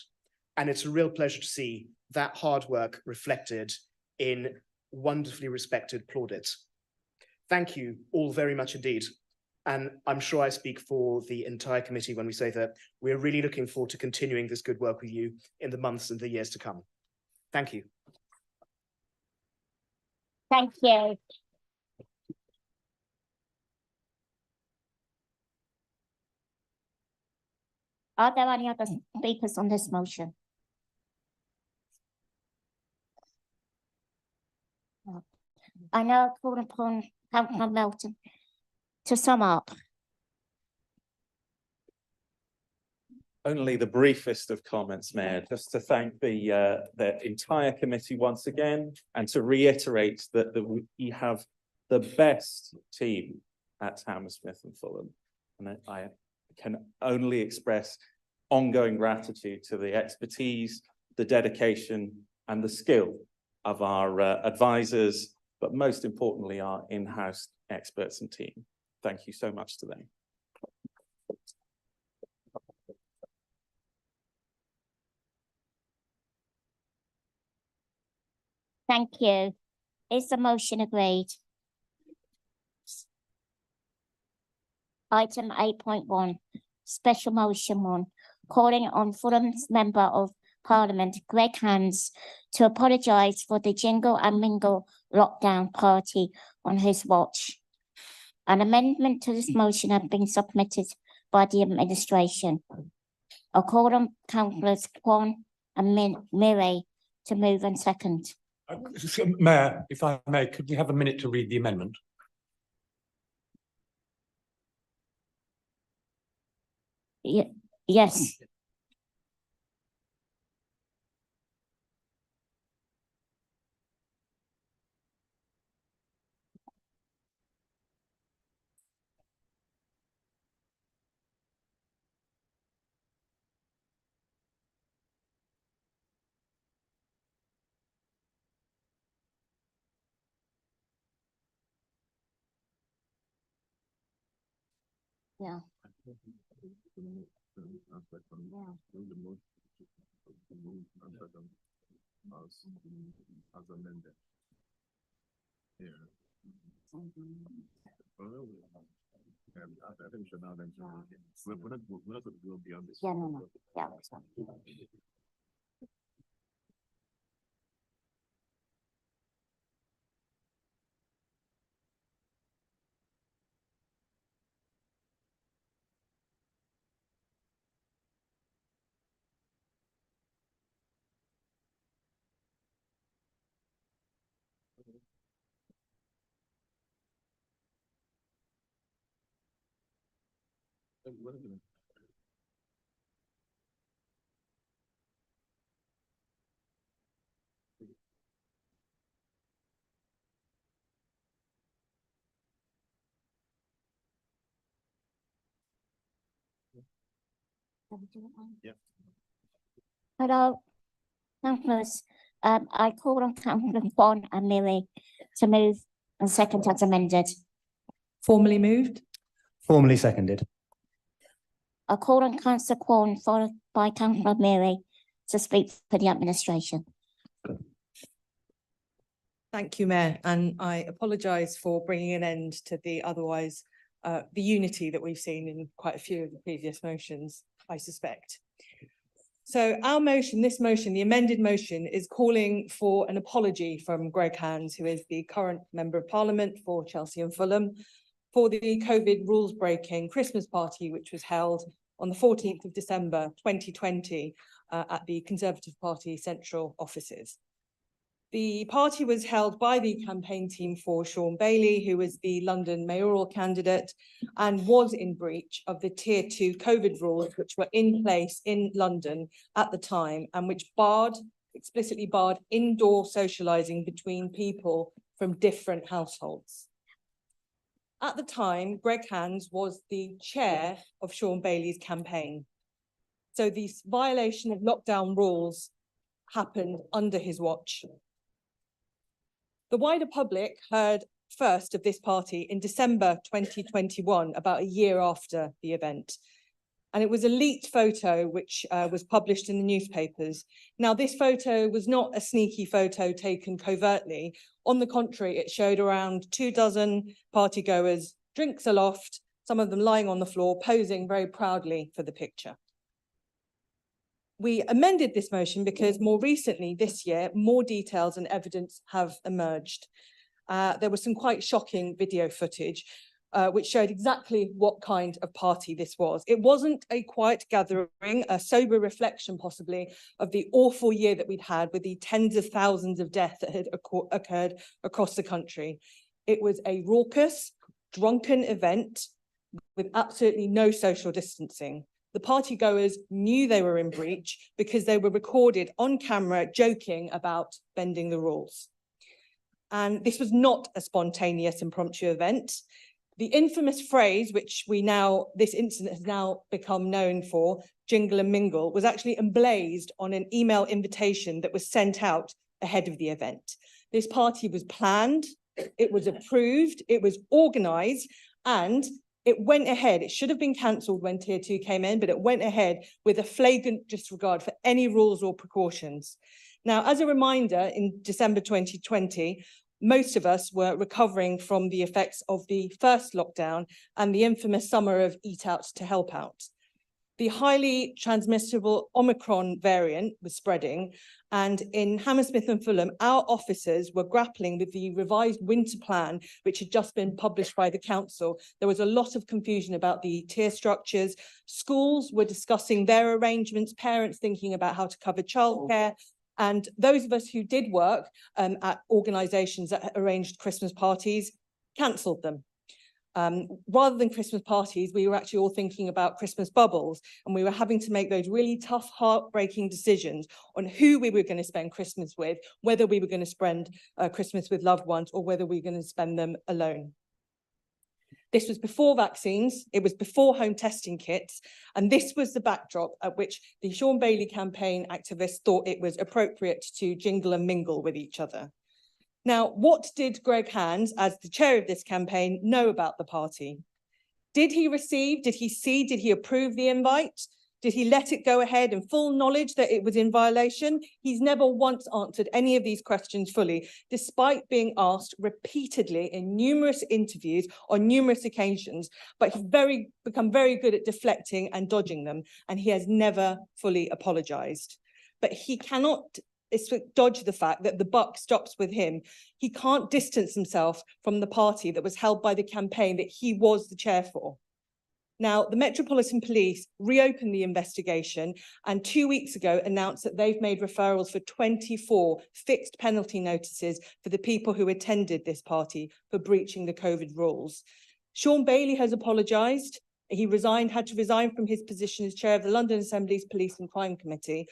And it's a real pleasure to see that hard work reflected in wonderfully respected plaudits. thank you all very much indeed. And I'm sure I speak for the entire committee when we say that we're really looking forward to continuing this good work with you in the months and the years to come. Thank you. Thank you. Are there any other speakers on this motion? I now call upon Councillor Melton to sum up. Only the briefest of comments, Mayor, just to thank the entire committee once again, and to reiterate that we have the best team at Hammersmith and Fulham. And I can only express ongoing gratitude to the expertise, the dedication, and the skill of our advisors, but most importantly, our in-house experts and team. Thank you so much to them. Thank you. Is the motion agreed? Item 8.1, special motion 1, calling on Fulham's Member of Parliament, Greg Hands, to apologise for the jingle and mingle lockdown party on his watch. An amendment to this motion has been submitted by the administration. I call on councillors Kwan and Murray to move and second. Mayor, if I may, could we have a minute to read the amendment? Yes. Yeah. As amended. Yeah. I think we should now then. We're not going to go beyond this. Yeah, no. Yeah, that's fine. Yeah. Hello, councillors. I call on Councillor Kwan and Murray to move and second as amended. Formally moved. Formally seconded. I call on Councillor Kwan followed by Councillor Murray to speak for the administration. Thank you, Mayor, and I apologise for bringing an end to the otherwise the unity that we've seen in quite a few of the previous motions, I suspect. So our motion, this motion, the amended motion, is calling for an apology from Greg Hands, who is the current Member of Parliament for Chelsea and Fulham, for the COVID rules breaking Christmas party, which was held on the 14th of December 2020 at the Conservative Party central offices. The party was held by the campaign team for Sean Bailey, who was the London mayoral candidate and was in breach of the Tier 2 COVID rules, which were in place in London at the time and which explicitly barred indoor socialising between people from different households. At the time, Greg Hands was the chair of Sean Bailey's campaign. So the violation of lockdown rules happened under his watch. The wider public heard first of this party in December 2021, about a year after the event. And it was a leaked photo which was published in the newspapers. Now, this photo was not a sneaky photo taken covertly. On the contrary, it showed around 24 partygoers, drinks aloft, some of them lying on the floor, posing very proudly for the picture. We amended this motion because more recently this year, more details and evidence have emerged. There was some quite shocking video footage which showed exactly what kind of party this was. It wasn't a quiet gathering, a sober reflection possibly of the awful year that we'd had with the tens of thousands of deaths that had occurred across the country. It was a raucous, drunken event with absolutely no social distancing. The partygoers knew they were in breach because they were recorded on camera joking about bending the rules. And this was not a spontaneous impromptu event. The infamous phrase, which this incident has now become known for, jingle and mingle, was actually emblazoned on an email invitation that was sent out ahead of the event. This party was planned, it was approved, it was organised, and it went ahead. It should have been cancelled when Tier 2 came in, but it went ahead with a flagrant disregard for any rules or precautions. Now, as a reminder, in December 2020, most of us were recovering from the effects of the first lockdown and the infamous summer of Eat Out to Help Out. The highly transmissible Omicron variant was spreading, and in Hammersmith and Fulham, our officers were grappling with the revised winter plan, which had just been published by the council. There was a lot of confusion about the tier structures. Schools were discussing their arrangements, parents thinking about how to cover childcare. And those of us who did work at organisations that arranged Christmas parties cancelled them. Rather than Christmas parties, we were actually all thinking about Christmas bubbles, and we were having to make those really tough, heartbreaking decisions on who we were going to spend Christmas with, whether we were going to spend Christmas with loved ones or whether we were going to spend them alone. This was before vaccines, it was before home testing kits, and this was the backdrop at which the Sean Bailey campaign activists thought it was appropriate to jingle and mingle with each other. Now, what did Greg Hands, as the chair of this campaign, know about the party? Did he receive, did he see, did he approve the invite? Did he let it go ahead in full knowledge that it was in violation? He's never once answered any of these questions fully, despite being asked repeatedly in numerous interviews on numerous occasions, but he's become very good at deflecting and dodging them, and he has never fully apologised. But he cannot dodge the fact that the buck stops with him. He can't distance himself from the party that was held by the campaign that he was the chair for. Now, the Metropolitan Police reopened the investigation and 2 weeks ago announced that they've made referrals for 24 fixed penalty notices for the people who attended this party for breaching the COVID rules. Sean Bailey has apologised. He had to resign from his position as chair of the London Assembly's Police and Crime Committee.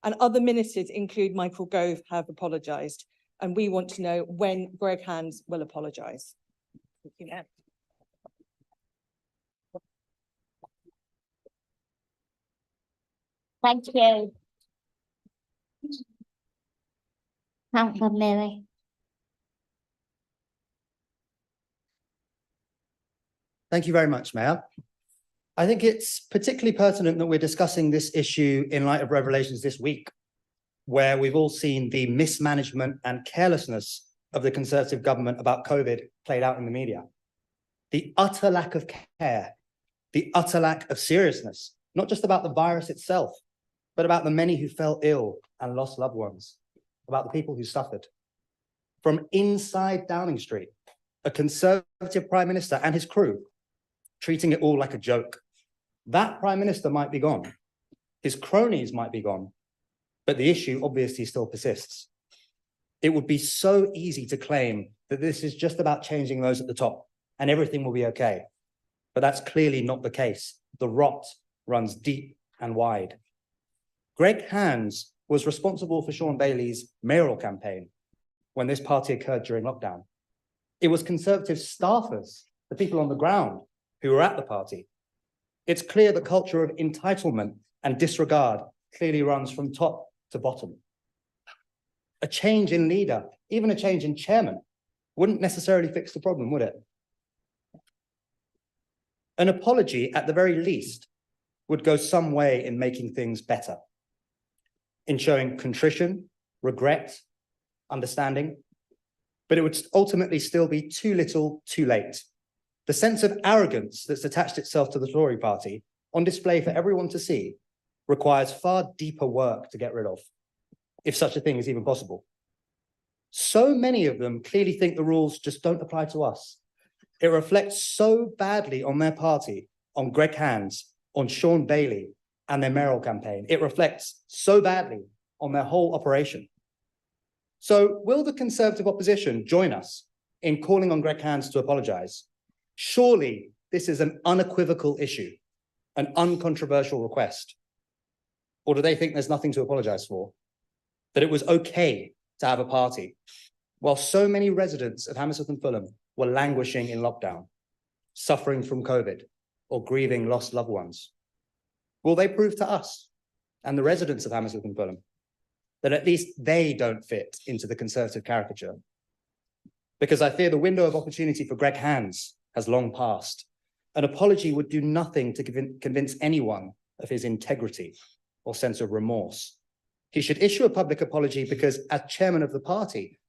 And other ministers, include Michael Gove, have apologised. And we want to know when Greg Hands will apologise. Yeah. Thank you. Councillor Murray. Thank you very much, Mayor. I think it's particularly pertinent that we're discussing this issue in light of revelations this week, where we've all seen the mismanagement and carelessness of the Conservative government about COVID played out in the media. The utter lack of care, the utter lack of seriousness, not just about the virus itself, but about the many who fell ill and lost loved ones, about the people who suffered. From inside Downing Street, a Conservative Prime Minister and his crew treating it all like a joke. That Prime Minister might be gone. His cronies might be gone, but the issue obviously still persists. It would be so easy to claim that this is just about changing those at the top and everything will be okay. But that's clearly not the case. The rot runs deep and wide. Greg Hands was responsible for Sean Bailey's mayoral campaign when this party occurred during lockdown. It was Conservative staffers, the people on the ground, who were at the party. It's clear the culture of entitlement and disregard clearly runs from top to bottom. A change in leader, even a change in chairman, wouldn't necessarily fix the problem, would it? An apology, at the very least, would go some way in making things better, in showing contrition, regret, understanding, but it would ultimately still be too little, too late. The sense of arrogance that's attached itself to the Tory party, on display for everyone to see, requires far deeper work to get rid of, if such a thing is even possible. So many of them clearly think the rules just don't apply to us. It reflects so badly on their party, on Greg Hands, on Sean Bailey, and their mayoral campaign. It reflects so badly on their whole operation. So will the Conservative opposition join us in calling on Greg Hands to apologise? Surely this is an unequivocal issue, an uncontroversial request. Or do they think there's nothing to apologise for? That it was okay to have a party, while so many residents of Hammersmith and Fulham were languishing in lockdown, suffering from COVID, or grieving lost loved ones? Will they prove to us and the residents of Hammersmith and Fulham that at least they don't fit into the Conservative caricature? Because I fear the window of opportunity for Greg Hands has long passed. An apology would do nothing to convince anyone of his integrity or sense of remorse. He should issue a public apology because, as chairman of the party,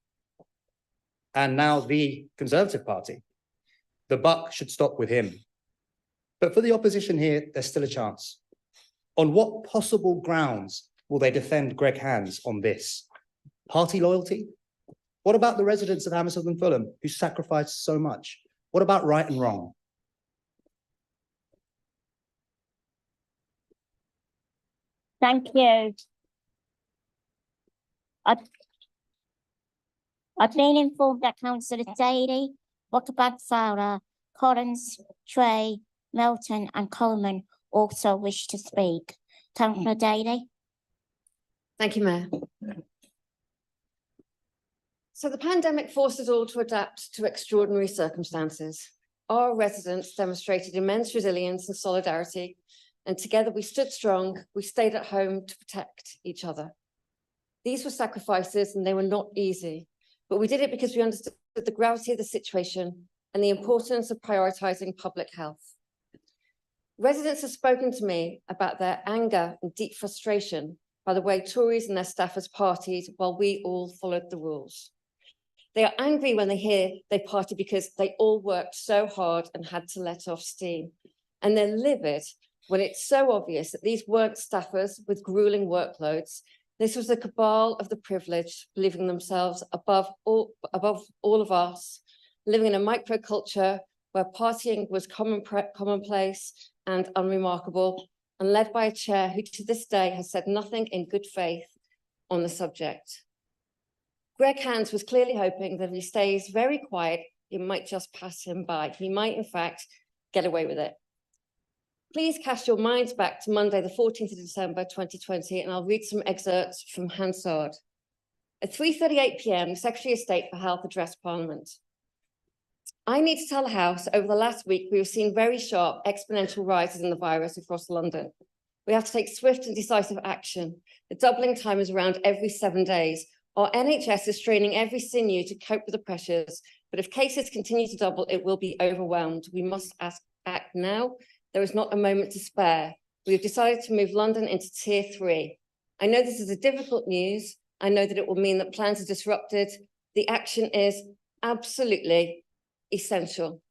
and now the Conservative Party, the buck should stop with him. But for the opposition here, there's still a chance. On what possible grounds will they defend Greg Hands on this? Party loyalty? What about the residents of Hammersmith and Fulham who sacrificed so much? What about right and wrong? Thank you. I've been informed that councillors Daly, Waterbag Fowler, Collins, Trey, Melton and Coleman also wish to speak. Councillor Daly. Thank you, Mayor. So the pandemic forced us all to adapt to extraordinary circumstances. Our residents demonstrated immense resilience and solidarity, and together we stood strong, we stayed at home to protect each other. These were sacrifices and they were not easy, but we did it because we understood the gravity of the situation and the importance of prioritising public health. Residents have spoken to me about their anger and deep frustration by the way Tories and their staffers partied while we all followed the rules. They are angry when they hear they party because they all worked so hard and had to let off steam. And they're livid when it's so obvious that these weren't staffers with grueling workloads. This was the cabal of the privileged, believing themselves above all of us, living in a microculture where partying was commonplace and unremarkable, and led by a chair who to this day has said nothing in good faith on the subject. Greg Hands was clearly hoping that if he stays very quiet, it might just pass him by. He might, in fact, get away with it. Please cast your minds back to Monday, the 14th of December, 2020, and I'll read some excerpts from Hansard. At 3:38 p.m, the Secretary of State for Health addressed Parliament. I need to tell the House, over the last week, we have seen very sharp exponential rises in the virus across London. We have to take swift and decisive action. The doubling time is around every 7 days. Our NHS is straining every sinew to cope with the pressures, but if cases continue to double, it will be overwhelmed. We must act now. There is not a moment to spare. We have decided to move London into Tier 3. I know this is a difficult news. I know that it will mean that plans are disrupted. The action is absolutely essential.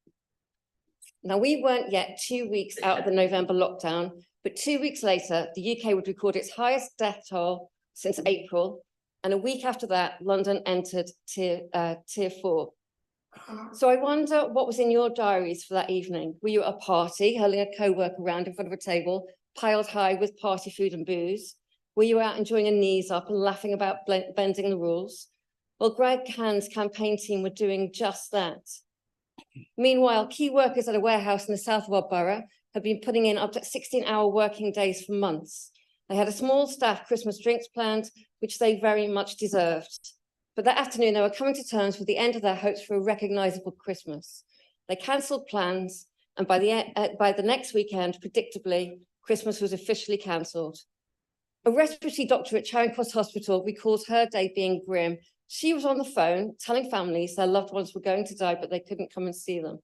Now, we weren't yet 2 weeks out of the November lockdown, but 2 weeks later, the UK would record its highest death toll since April. And a week after that, London entered tier 4. So I wonder what was in your diaries for that evening. Were you at a party, hurling a co-worker around in front of a table, piled high with party food and booze? Were you out enjoying a knees up and laughing about bending the rules? Well, Greg Hand's campaign team were doing just that. Meanwhile, key workers at a warehouse in the south of our borough have been putting in up to 16-hour working days for months. They had a small staff Christmas drinks planned, which they very much deserved. But that afternoon, they were coming to terms with the end of their hopes for a recognisable Christmas. They cancelled plans, and by the next weekend, predictably, Christmas was officially cancelled. A respiratory doctor at Charing Cross Hospital recalls her day being grim. She was on the phone telling families their loved ones were going to die, but they couldn't come and see them.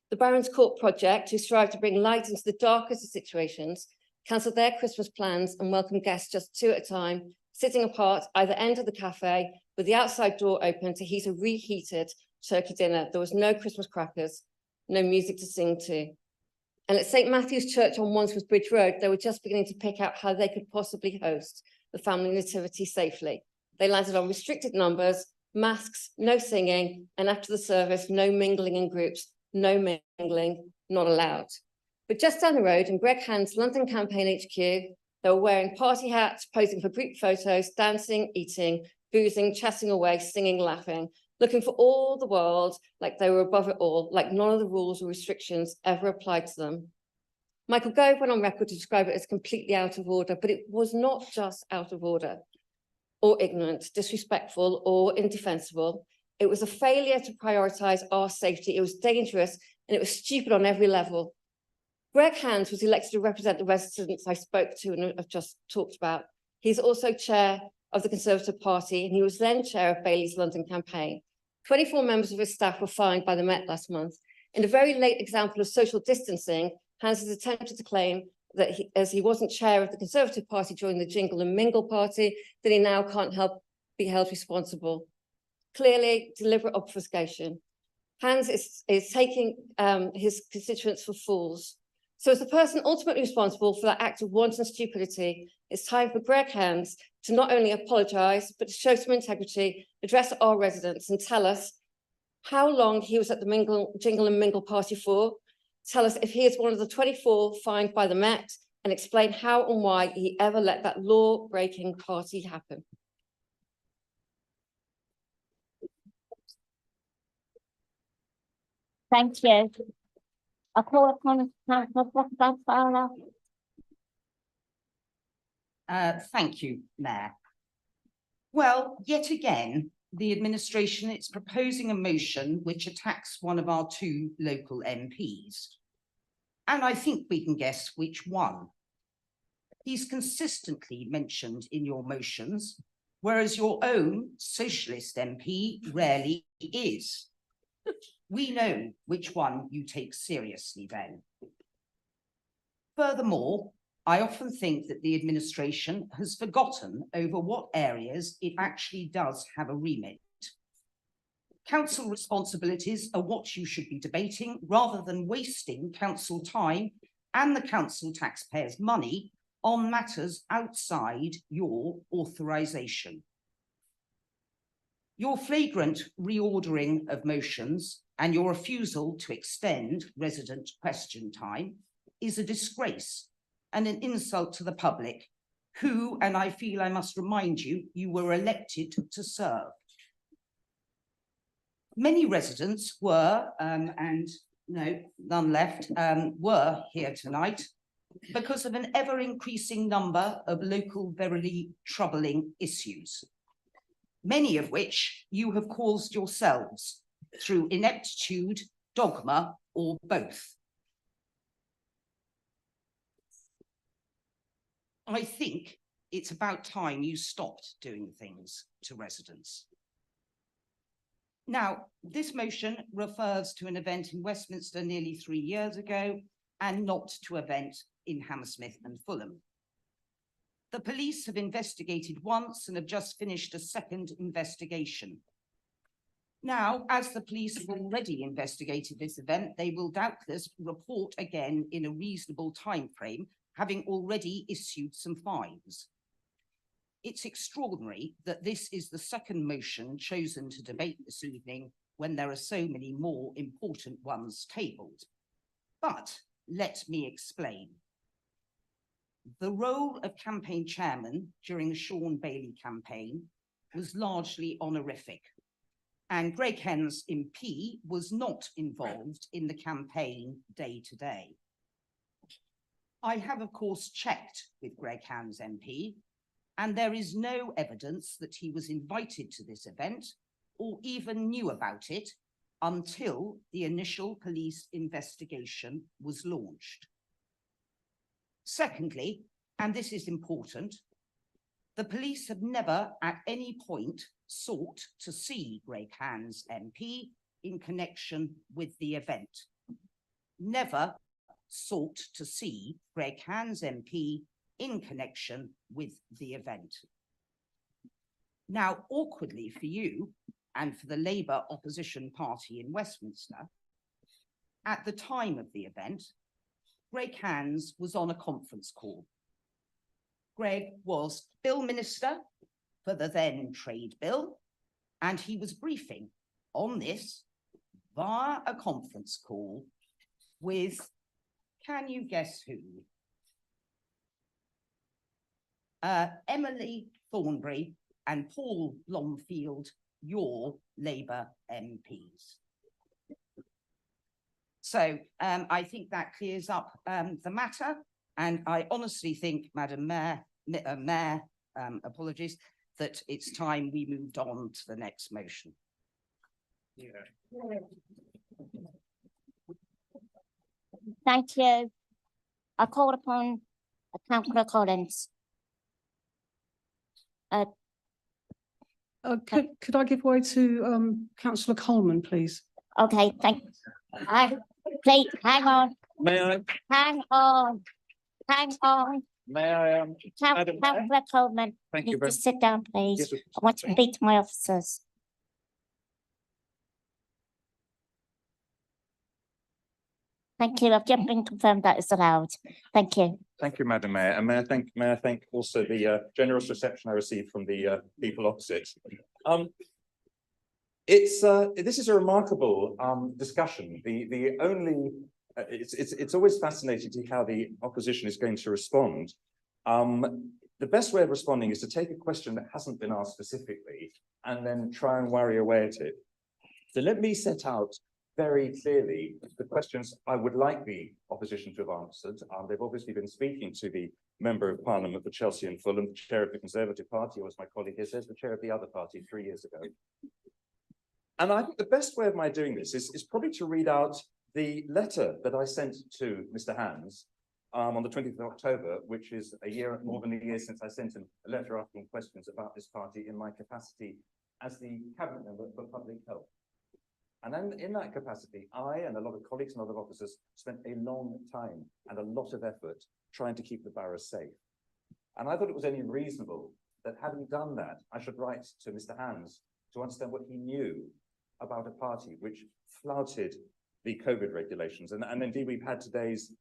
The Barons Court project, who strive to bring light into the darkest of situations, cancelled their Christmas plans and welcomed guests just 2 at a time, sitting apart either end of the cafe with the outside door open to heat a reheated turkey dinner. There was no Christmas crackers, no music to sing to. And at St. Matthew's Church on Wandsworth Bridge Road, they were just beginning to pick out how they could possibly host the family nativity safely. They landed on restricted numbers, masks, no singing, and after the service, no mingling in groups, no mingling, not allowed. But just down the road in Greg Hand's London Campaign HQ, they were wearing party hats, posing for group photos, dancing, eating, boozing, chatting away, singing, laughing, looking for all the world like they were above it all, like none of the rules or restrictions ever applied to them. Michael Gove went on record to describe it as completely out of order, but it was not just out of order or ignorant, disrespectful or indefensible. It was a failure to prioritise our safety. It was dangerous and it was stupid on every level. Greg Hands was elected to represent the residents I spoke to and I've just talked about. He's also chair of the Conservative Party, and he was then chair of Bailey's London campaign. 24 members of his staff were fined by the Met last month. In a very late example of social distancing, Hans has attempted to claim that as he wasn't chair of the Conservative Party during the Jingle and Mingle party, that he now can't be held responsible. Clearly, deliberate obfuscation. Hans is taking his constituents for fools. So as the person ultimately responsible for that act of wanton stupidity, it's time for Greg Hands to not only apologise, but to show some integrity, address our residents and tell us how long he was at the Jingle and Mingle party for, tell us if he is one of the 24 fined by the Met, and explain how and why he ever let that law-breaking party happen. Thank you. I call upon Councillor Fowler. Thank you, Mayor. Well, yet again, the administration is proposing a motion which attacks one of our 2 local MPs. And I think we can guess which one. He's consistently mentioned in your motions, whereas your own socialist MP rarely is. We know which one you take seriously then. Furthermore, I often think that the administration has forgotten over what areas it actually does have a remit. Council responsibilities are what you should be debating rather than wasting council time and the council taxpayers' money on matters outside your authorisation. Your flagrant reordering of motions and your refusal to extend resident question time is a disgrace and an insult to the public, who, and I feel I must remind you, you were elected to serve. Many residents were, and no, none left, were here tonight because of an ever-increasing number of local, verily troubling issues, many of which you have caused yourselves through ineptitude, dogma, or both. I think it's about time you stopped doing things to residents. Now, this motion refers to an event in Westminster nearly 3 years ago and not to an event in Hammersmith and Fulham. The police have investigated once and have just finished a second investigation. Now, as the police have already investigated this event, they will doubtless report again in a reasonable timeframe, having already issued some fines. It's extraordinary that this is the second motion chosen to debate this evening when there are so many more important ones tabled. But let me explain. The role of campaign chairman during the Sean Bailey campaign was largely honorific, and Greg Hen's MP was not involved in the campaign day to day. I have, of course, checked with Greg Hand's MP, and there is no evidence that he was invited to this event or even knew about it until the initial police investigation was launched. Secondly, and this is important, the police have never at any point sought to see Greg Hand's MP in connection with the event. never sought to see Greg Hands MP in connection with the event. Now, awkwardly for you and for the Labour opposition party in Westminster, at the time of the event, Greg Hands was on a conference call. Greg was Bill Minister for the then Trade Bill, and he was briefing on this via a conference call with, can you guess who? Emily Thornberry and Paul Longfield, your Labour MPs. So I think that clears up the matter, and I honestly think, Madam Mayor, apologies, that it's time we moved on to the next motion. Thank you. I call upon Councillor Collins. Could I give way to Councillor Coleman, please? Okay, thank you. Please, hang on. May I? Hang on. Hang on. May I? Councillor Coleman, Thank you you very- just sit down, please. Yes, I want to speak to my officers. Thank you. I've just been confirmed that is allowed. Thank you. Thank you, Madam Mayor, and may I thank also the generous reception I received from the people opposite. This is a remarkable discussion. It's always fascinating to see how the opposition is going to respond. The best way of responding is to take a question that hasn't been asked specifically and then try and worry away at it. So let me set out very clearly the questions I would like the opposition to have answered. They've obviously been speaking to the Member of Parliament for Chelsea and Fulham, the chair of the Conservative Party, or as my colleague here says, the chair of the other party 3 years ago. And I think the best way of my doing this is probably to read out the letter that I sent to Mr. Hands on the 20th of October, which is more than a year since I sent him a letter asking questions about this party in my capacity as the Cabinet Member for Public Health. And then in that capacity, I and a lot of colleagues and other officers spent a long time and a lot of effort trying to keep the boroughs safe. And I thought it was only reasonable that having done that, I should write to Mr. Hands to understand what he knew about a party which flouted the COVID regulations. And indeed, we've had today's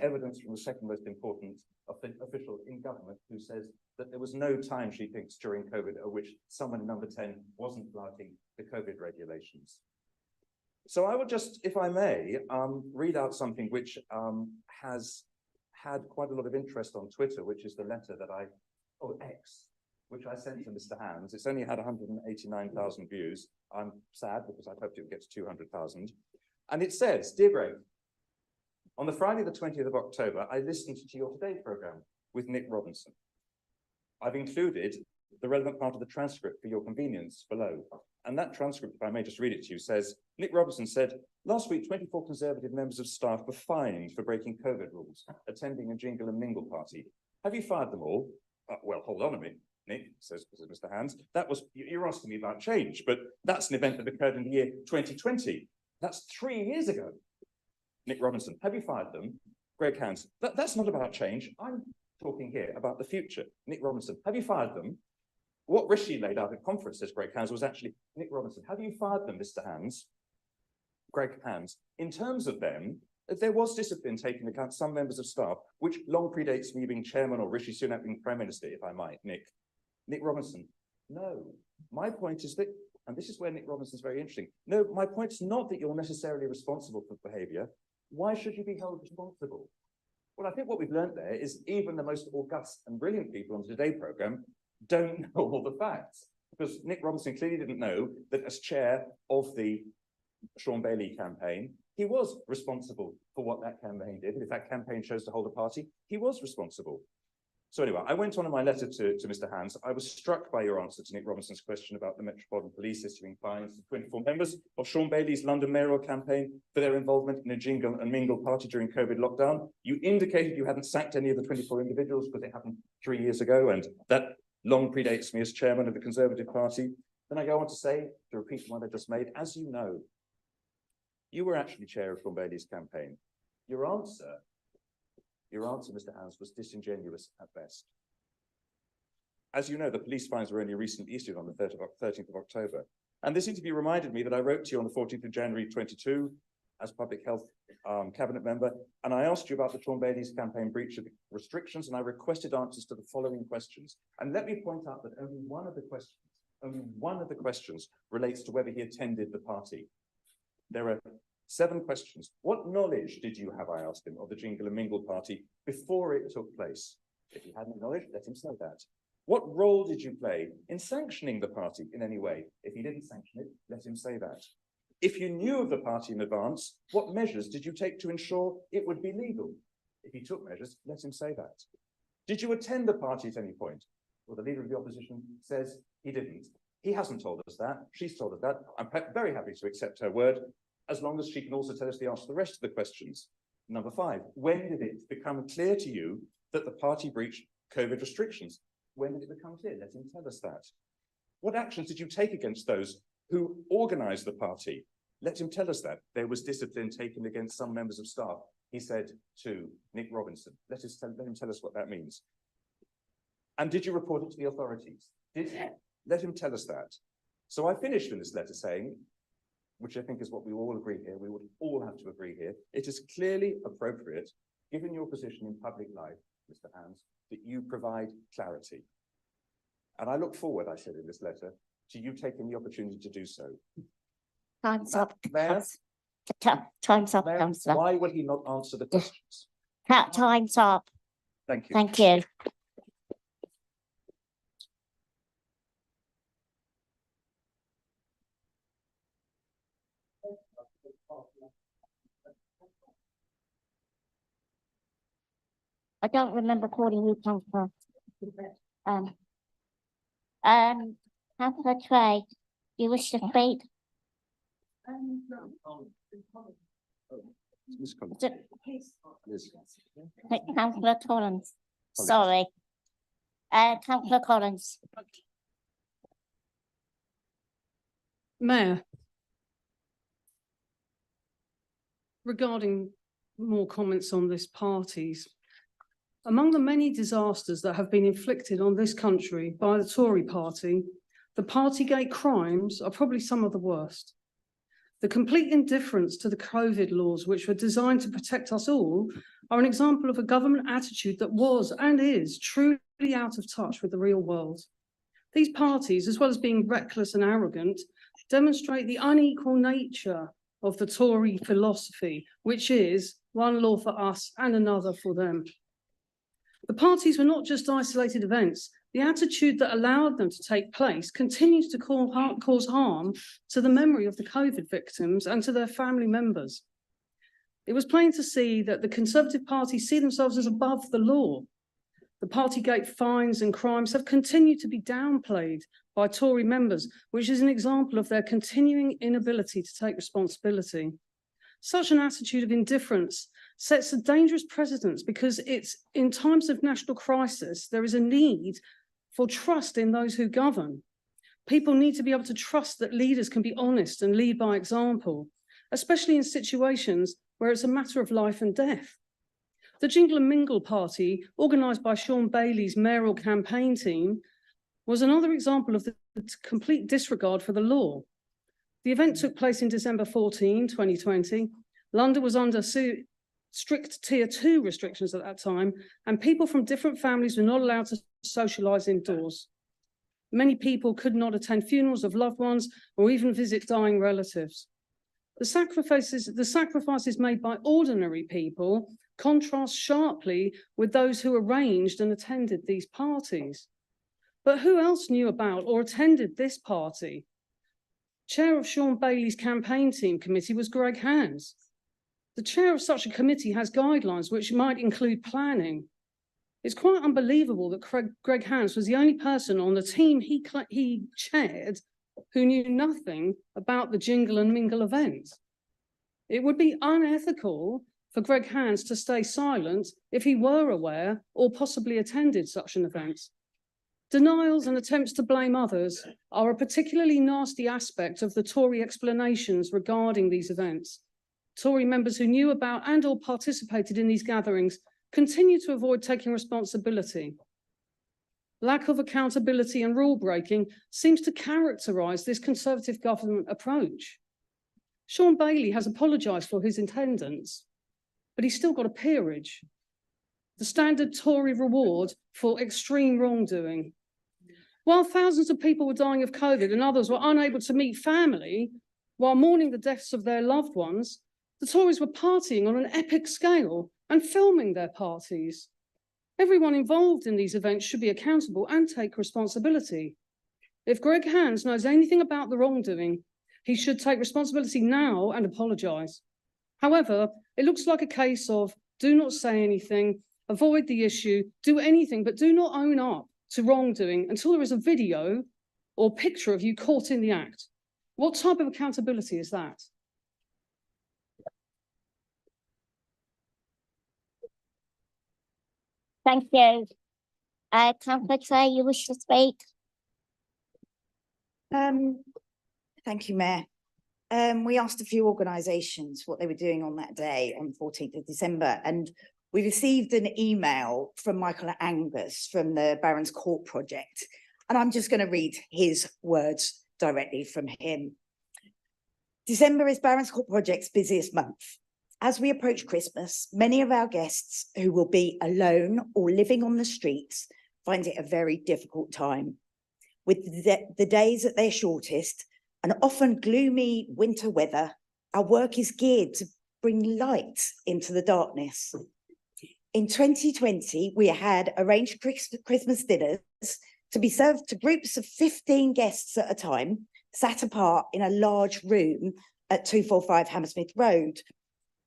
evidence from the second most important official in government who says that there was no time, she thinks, during COVID at which someone in number 10 wasn't flouting the COVID regulations. So I will just, if I may, read out something which has had quite a lot of interest on Twitter, which is the letter that X, which I sent to Mr. Hands. It's only had 189,000 views. I'm sad because I'd hoped it would get to 200,000. And it says, "Dear Greg, on the Friday, the 20th of October, I listened to your Today programme with Nick Robinson. I've included the relevant part of the transcript for your convenience below. And that transcript, if I may just read it to you, says, Nick Robinson said, last week, 24 Conservative members of staff were fined for breaking COVID rules, attending a jingle and mingle party. Have you fired them all? Well, hold on a minute, Nick, says Mr. Hands. You're asking me about change, but that's an event that occurred in the year 2020. That's 3 years ago. Nick Robinson, have you fired them? Greg Hands, that's not about change. I'm talking here about the future. Nick Robinson, have you fired them? What Rishi laid out at conference, says Greg Hands, was actually, Nick Robinson, have you fired them, Mr. Hands? Greg Hands, in terms of them, there was discipline taken into account some members of staff, which long predates me being chairman or Rishi Sunak being prime minister, if I might, Nick. Nick Robinson, no. My point is that, and this is where Nick Robinson's very interesting. No, my point is not that you're necessarily responsible for behaviour. Why should you be held responsible? Well, I think what we've learned there is even the most august and brilliant people on the Today programme don't know all the facts. Because Nick Robinson clearly didn't know that as chair of the Sean Bailey campaign, he was responsible for what that campaign did. And if that campaign chose to hold a party, he was responsible. So anyway, I went on in my letter to Mr. Hands. I was struck by your answer to Nick Robinson's question about the Metropolitan Police issuing fines to 24 members of Sean Bailey's London mayoral campaign for their involvement in a jingle and mingle party during COVID lockdown. You indicated you hadn't sacked any of the 24 individuals because it happened 3 years ago, and that long predates me as chairman of the Conservative Party. Then I go on to say, to repeat the one I just made, as you know, you were actually chair of Sean Bailey's campaign. Your answer, Mr. Hans, was disingenuous at best. As you know, the police fines were only recently issued on the 13th of October. And this interview reminded me that I wrote to you on the 14th of January 22 as Public Health Cabinet member, and I asked you about the Sean Bailey's campaign breach of restrictions, and I requested answers to the following questions. And let me point out that only one of the questions relates to whether he attended the party. There are 7 questions. What knowledge did you have, I asked him, of the Jingle and Mingle party before it took place? If he had no knowledge, let him say that. What role did you play in sanctioning the party in any way? If he didn't sanction it, let him say that. If you knew of the party in advance, what measures did you take to ensure it would be legal? If he took measures, let him say that. Did you attend the party at any point? Well, the leader of the opposition says he didn't. He hasn't told us that. She's told us that. I'm very happy to accept her word, as long as she can also tell us the answer to the rest of the questions. Number 5, when did it become clear to you that the party breached COVID restrictions? When did it become clear? Let him tell us that. What actions did you take against those who organised the party? Let him tell us that. There was discipline taken against some members of staff, he said to Nick Robinson. Let him tell us what that means. And did you report it to the authorities? Let him tell us that. So I finished in this letter saying, which I think is what we all agree here, we would all have to agree here, it is clearly appropriate, given your position in public life, Mr. Hans, that you provide clarity. And I look forward, I said in this letter, to you taking the opportunity to do so. Time's up. Mayor? Time's up, Mayor, councillor. why will he not answer the questions? Time's up. Thank you. Thank you. I don't remember calling you councillor. Councillor Trey, you wish to speak? Ms. Collins. Liz. Councillor Collins, sorry. Councillor Collins. Mayor. Regarding more comments on this parties, among the many disasters that have been inflicted on this country by the Tory party, the Partygate crimes are probably some of the worst. The complete indifference to the COVID laws, which were designed to protect us all, are an example of a government attitude that was and is truly out of touch with the real world. These parties, as well as being reckless and arrogant, demonstrate the unequal nature of the Tory philosophy, which is one law for us and another for them. The parties were not just isolated events. The attitude that allowed them to take place continues to cause harm to the memory of the COVID victims and to their family members. It was plain to see that the Conservative Party see themselves as above the law. The Partygate fines and crimes have continued to be downplayed by Tory members, which is an example of their continuing inability to take responsibility. Such an attitude of indifference sets a dangerous precedent because it's in times of national crisis, there is a need for trust in those who govern. People need to be able to trust that leaders can be honest and lead by example, especially in situations where it's a matter of life and death. The Jingle and Mingle party, organised by Sean Bailey's mayoral campaign team, was another example of the complete disregard for the law. The event took place in December 14, 2020. London was under strict tier 2 restrictions at that time, and people from different families were not allowed to socialise indoors. Many people could not attend funerals of loved ones or even visit dying relatives. The sacrifices made by ordinary people contrast sharply with those who arranged and attended these parties. But who else knew about or attended this party? Chair of Sean Bailey's campaign team committee was Greg Hans. The chair of such a committee has guidelines which might include planning. It's quite unbelievable that Greg Hans was the only person on the team he chaired who knew nothing about the Jingle and Mingle event. It would be unethical for Greg Hans to stay silent if he were aware or possibly attended such an event. Denials and attempts to blame others are a particularly nasty aspect of the Tory explanations regarding these events. Tory members who knew about and or participated in these gatherings continue to avoid taking responsibility. Lack of accountability and rule breaking seems to characterise this Conservative government approach. Sean Bailey has apologised for his attendance, but he's still got a peerage, the standard Tory reward for extreme wrongdoing. While thousands of people were dying of COVID and others were unable to meet family while mourning the deaths of their loved ones, the Tories were partying on an epic scale and filming their parties. Everyone involved in these events should be accountable and take responsibility. If Greg Hands knows anything about the wrongdoing, he should take responsibility now and apologise. However, it looks like a case of do not say anything, avoid the issue, do anything, but do not own up to wrongdoing until there is a video or picture of you caught in the act. What type of accountability is that? Thank you. Councillor Clay, you wish to speak? Thank you, Mayor. We asked a few organisations what they were doing on that day, on the 14th of December, and we received an email from Michael Angus from the Barons Court project, and I'm just going to read his words directly from him. December is Barons Court project's busiest month. As we approach Christmas, many of our guests who will be alone or living on the streets find it a very difficult time. With the days at their shortest and often gloomy winter weather, our work is geared to bring light into the darkness. In 2020, we had arranged Christmas dinners to be served to groups of 15 guests at a time, sat apart in a large room at 245 Hammersmith Road.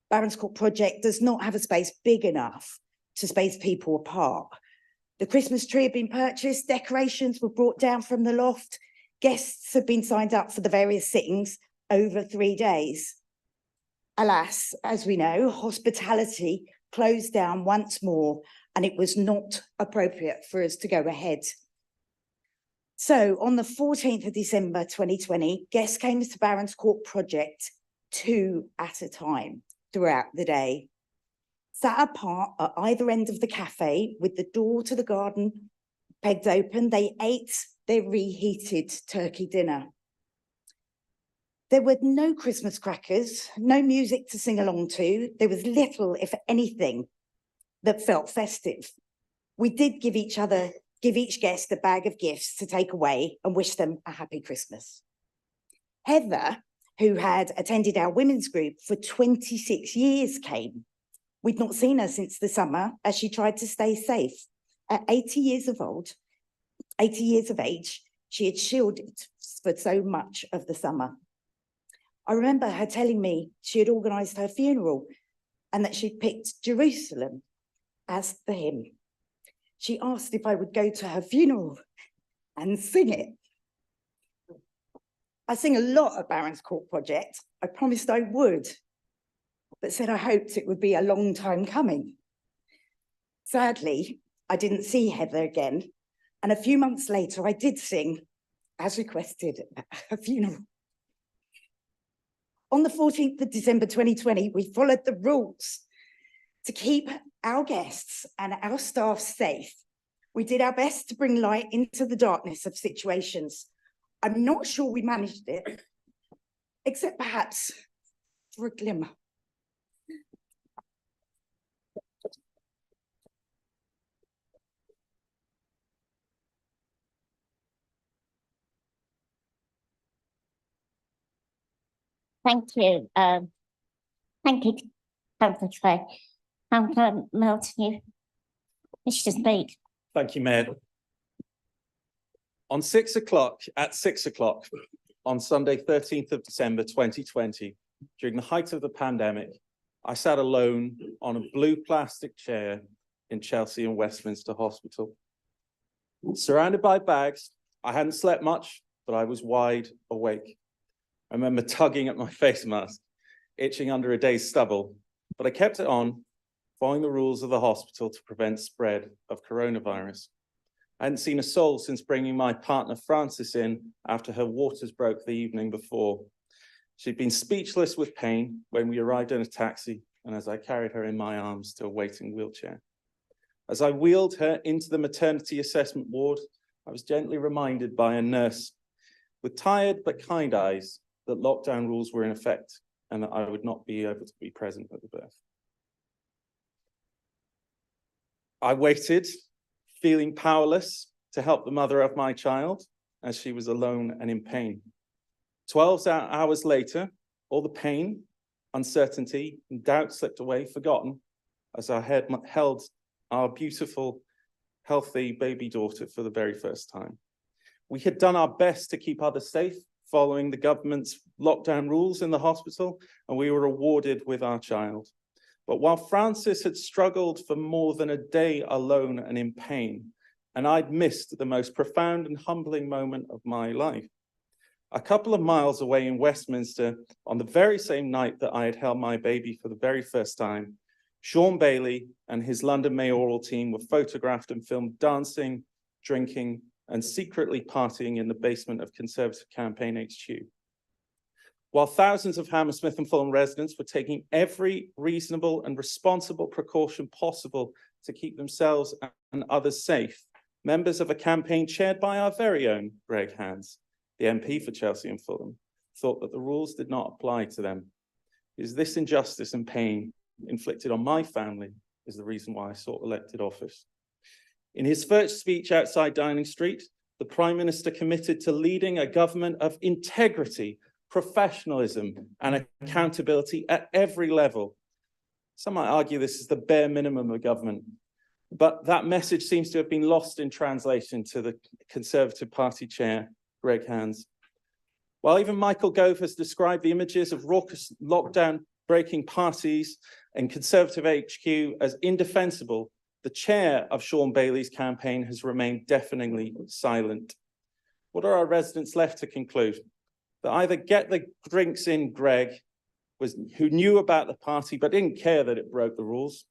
Barons Court project does not have a space big enough to space people apart. The Christmas tree had been purchased, decorations were brought down from the loft, guests have been signed up for the various sittings over 3 days. Alas, as we know, hospitality closed down once more and it was not appropriate for us to go ahead. So on the 14th of December 2020, guests came to Barons Court project 2 at a time throughout the day. Sat apart at either end of the cafe with the door to the garden pegged open, they ate their reheated turkey dinner. There were no Christmas crackers, no music to sing along to. There was little, if anything, that felt festive. We did give each guest a bag of gifts to take away and wish them a happy Christmas. Heather, who had attended our women's group for 26 years, came. We'd not seen her since the summer as she tried to stay safe. At 80 years of age, she had shielded for so much of the summer. I remember her telling me she had organised her funeral and that she'd picked Jerusalem as the hymn. She asked if I would go to her funeral and sing it. I sing a lot at Barons Court project. I promised I would, but said I hoped it would be a long time coming. Sadly, I didn't see Heather again, and a few months later I did sing, as requested, at her funeral. On the 14th of December 2020, we followed the rules to keep our guests and our staff safe. We did our best to bring light into the darkness of situations. I'm not sure we managed it, except perhaps for a glimmer. Thank you. Thank you, Councillor Clay. Councillor Milton, you wish to speak? Thank you, Mayor. On 6 o'clock, at 6 o'clock on Sunday, 13th of December 2020, during the height of the pandemic, I sat alone on a blue plastic chair in Chelsea and Westminster Hospital. Surrounded by bags, I hadn't slept much, but I was wide awake. I remember tugging at my face mask, itching under a day's stubble, but I kept it on, following the rules of the hospital to prevent spread of coronavirus. I hadn't seen a soul since bringing my partner Frances in after her waters broke the evening before. She'd been speechless with pain when we arrived in a taxi and as I carried her in my arms to a waiting wheelchair. As I wheeled her into the maternity assessment ward, I was gently reminded by a nurse with tired but kind eyes that lockdown rules were in effect and that I would not be able to be present at the birth. I waited, feeling powerless to help the mother of my child as she was alone and in pain. 12 hours later, all the pain, uncertainty, and doubt slipped away, forgotten, as I held our beautiful, healthy baby daughter for the very first time. We had done our best to keep others safe, following the government's lockdown rules in the hospital, and we were rewarded with our child. But while Francis had struggled for more than a day alone and in pain, and I'd missed the most profound and humbling moment of my life, a couple of miles away in Westminster, on the very same night that I had held my baby for the very first time, Sean Bailey and his London mayoral team were photographed and filmed dancing, drinking, and secretly partying in the basement of Conservative Campaign HQ. While thousands of Hammersmith and Fulham residents were taking every reasonable and responsible precaution possible to keep themselves and others safe, members of a campaign chaired by our very own Greg Hands, the MP for Chelsea and Fulham, thought that the rules did not apply to them. It is this injustice and pain inflicted on my family is the reason why I sought elected office. In his first speech outside Downing Street, the Prime Minister committed to leading a government of integrity, professionalism, and accountability at every level. Some might argue this is the bare minimum of government, but that message seems to have been lost in translation to the Conservative Party chair, Greg Hands. While even Michael Gove has described the images of raucous lockdown-breaking parties and Conservative HQ as indefensible, the chair of Sean Bailey's campaign has remained deafeningly silent. What are our residents left to conclude? That either get the drinks in Greg, who knew about the party but didn't care that it broke the rules,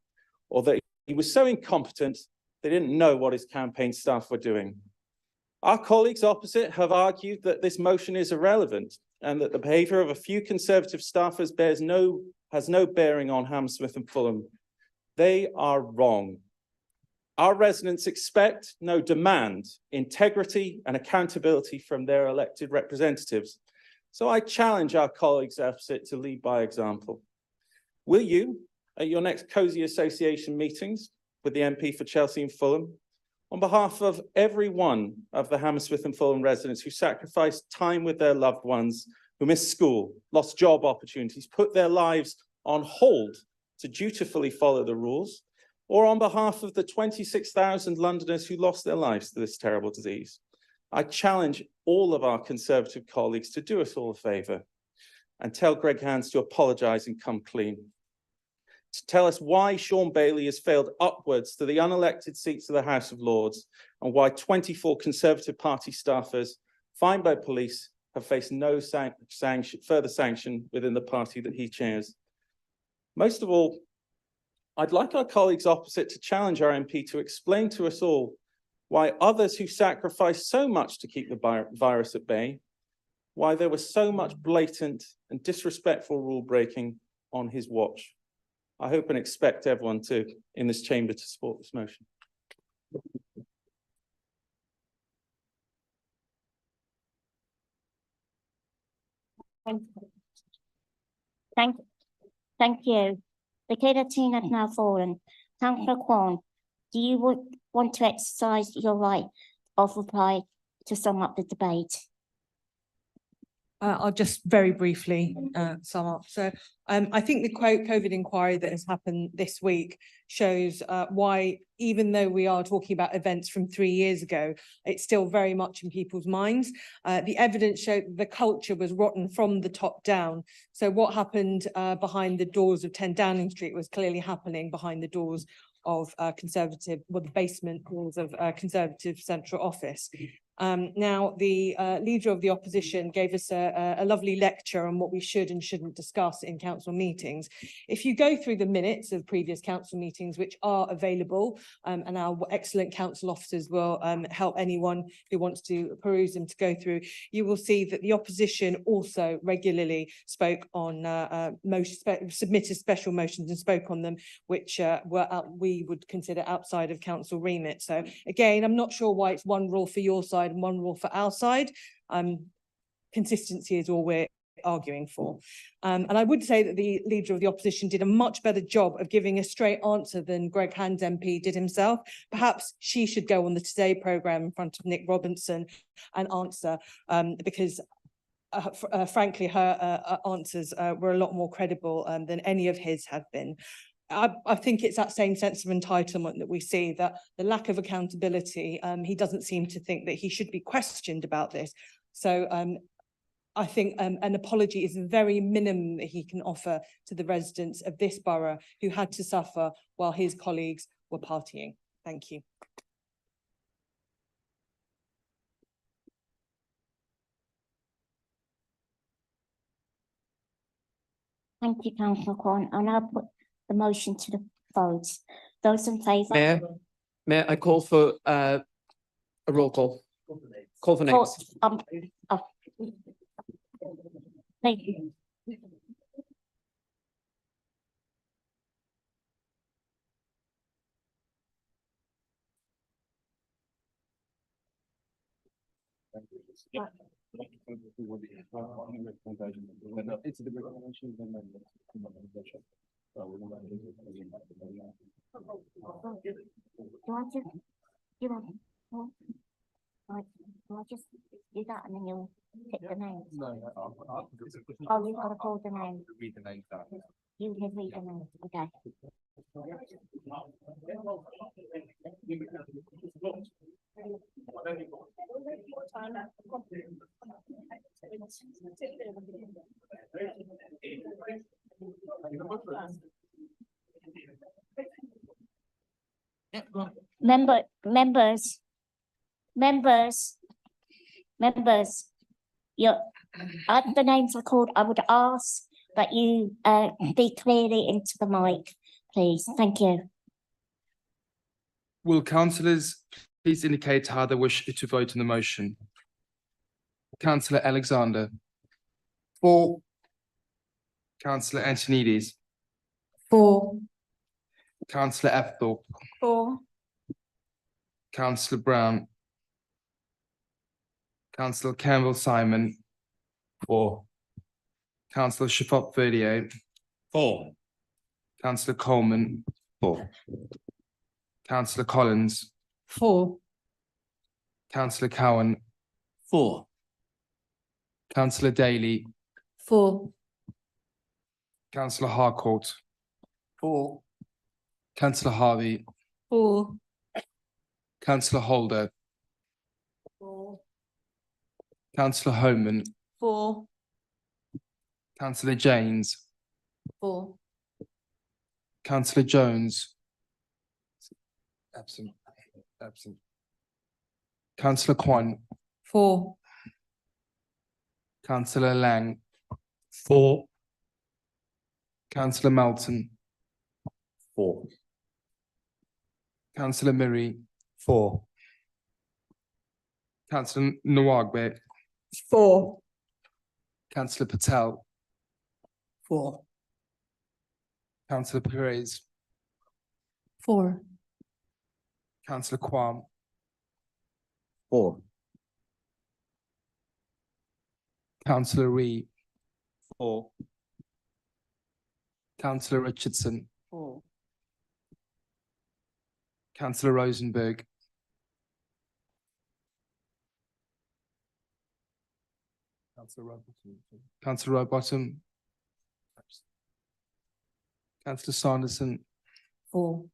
or that he was so incompetent they didn't know what his campaign staff were doing. Our colleagues opposite have argued that this motion is irrelevant and that the behaviour of a few Conservative staffers has no bearing on Hammersmith and Fulham. They are wrong. Our residents expect, no, demand integrity and accountability from their elected representatives. So I challenge our colleagues opposite to lead by example. Will you, at your next Cosy Association meetings with the MP for Chelsea and Fulham, on behalf of every one of the Hammersmith and Fulham residents who sacrificed time with their loved ones, who missed school, lost job opportunities, put their lives on hold to dutifully follow the rules, or on behalf of the 26,000 Londoners who lost their lives to this terrible disease, I challenge all of our Conservative colleagues to do us all a favour and tell Greg Hands to apologise and come clean. To tell us why Sean Bailey has failed upwards to the unelected seats of the House of Lords and why 24 Conservative Party staffers fined by police have faced no further sanction within the party that he chairs. Most of all, I'd like our colleagues opposite to challenge our MP to explain to us all why others who sacrificed so much to keep the virus at bay, why there was so much blatant and disrespectful rule breaking on his watch. I hope and expect everyone in this chamber to support this motion. Thank you. The guillotine has now fallen. Councillor Kwan, do you want to exercise your right of reply to sum up the debate? I'll just very briefly sum up. So I think the COVID inquiry that has happened this week shows why, even though we are talking about events from 3 years ago, it's still very much in people's minds. The evidence showed that the culture was rotten from the top down. So what happened behind the doors of 10 Downing Street was clearly happening behind the doors of the basement doors of Conservative Central Office. Now, the leader of the opposition gave us a lovely lecture on what we should and shouldn't discuss in council meetings. If you go through the minutes of previous council meetings, which are available, and our excellent council officers will help anyone who wants to peruse them to go through, you will see that the opposition also regularly spoke on submitted special motions and spoke on them, which we would consider outside of council remit. So again, I'm not sure why it's one rule for your side and one rule for our side. Consistency is all we're arguing for. And I would say that the leader of the opposition did a much better job of giving a straight answer than Greg Hand MP did himself. Perhaps she should go on the Today programme in front of Nick Robinson and answer, because frankly, her answers were a lot more credible than any of his have been. I think it's that same sense of entitlement that we see, that the lack of accountability, he doesn't seem to think that he should be questioned about this. So I think an apology is the very minimum that he can offer to the residents of this borough who had to suffer while his colleagues were partying. Thank you. Thank you, Councillor Corn. I'll now put the motion to the vote. Those in favour? Mayor, I call for a roll call. Call for names. Thank you. Do I just do that and then you'll pick the names? No, oh, you've got to call the name. Read the names out. You can read the names, okay. Members, as the names are called, I would ask that you be clearly into the mic, please. Thank you. Will councillors please indicate how they wish to vote on the motion? Councillor Alexander. For. Councillor Antonides. For. Councillor Apthorpe. For. Councillor Brown. Councillor Campbell Simon. For. Councillor Shafat Verdier. For. Councillor Coleman. For. Councillor Collins. For. Councillor Cowan. For. Councillor Daly. For. Councillor Harcourt. For. Councillor Harvey. For. Councillor Holder. For. Councillor Homan. For. Councillor James. For. Councillor Jones. Absent. Absent. Councillor Kwan. For. Councillor Lang. For. Councillor Melton. For. Councillor Murray. For. Councillor Nawagbe. For. Councillor Patel. For. Councillor Perez. For. Councillor Quam. For. Councillor Ree. For. Councillor Richardson. For. Councillor Rosenberg. Councillor Rowbottom. Councillor Sanderson. For.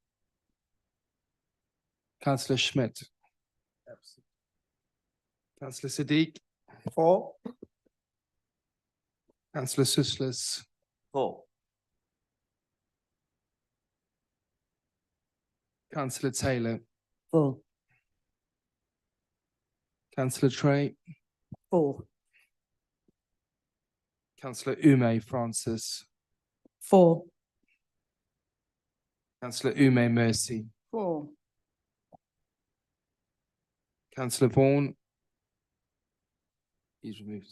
Councillor Schmidt. Councillor Sadiq. For. Councillor Suslis. For. Councillor Taylor. For. Councillor Trey, 4. Councillor Ume Francis, 4. Councillor Ume Mercy, 4. Councillor Vaughan. He's removed.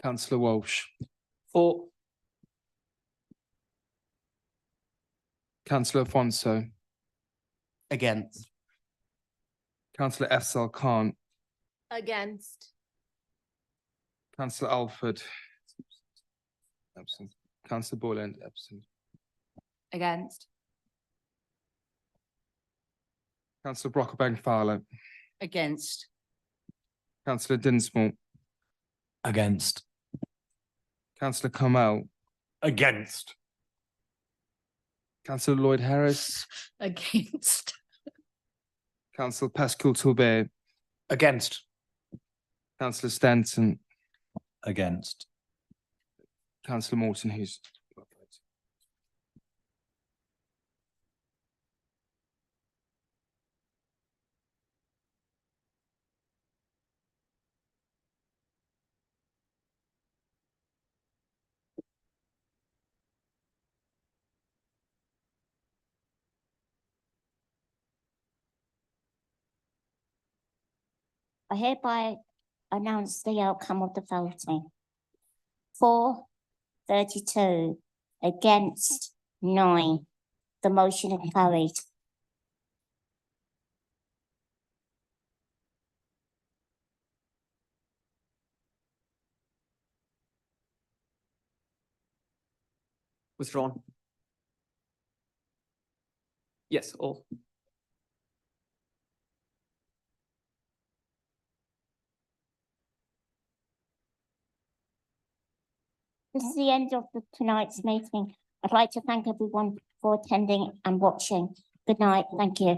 Councillor Walsh, 4. Councillor Afonso, Against. Councillor Afzal Khan, Against. Councillor Alford, absent. Councillor Borland, absent. Against. Councillor Brockbank Fowler, Against. Councillor Dinsmore, Against. Councillor Carmel, Against. Councillor Lloyd Harris, Against. Councillor Pascal Torbet, Against. Councillor Stanton, Against. Councillor Morton, who's I hereby announce the outcome of the voting. 432 against 9. The motion is carried. Withdrawn. Yes, all. This is the end of tonight's meeting. I'd like to thank everyone for attending and watching. Good night. Thank you.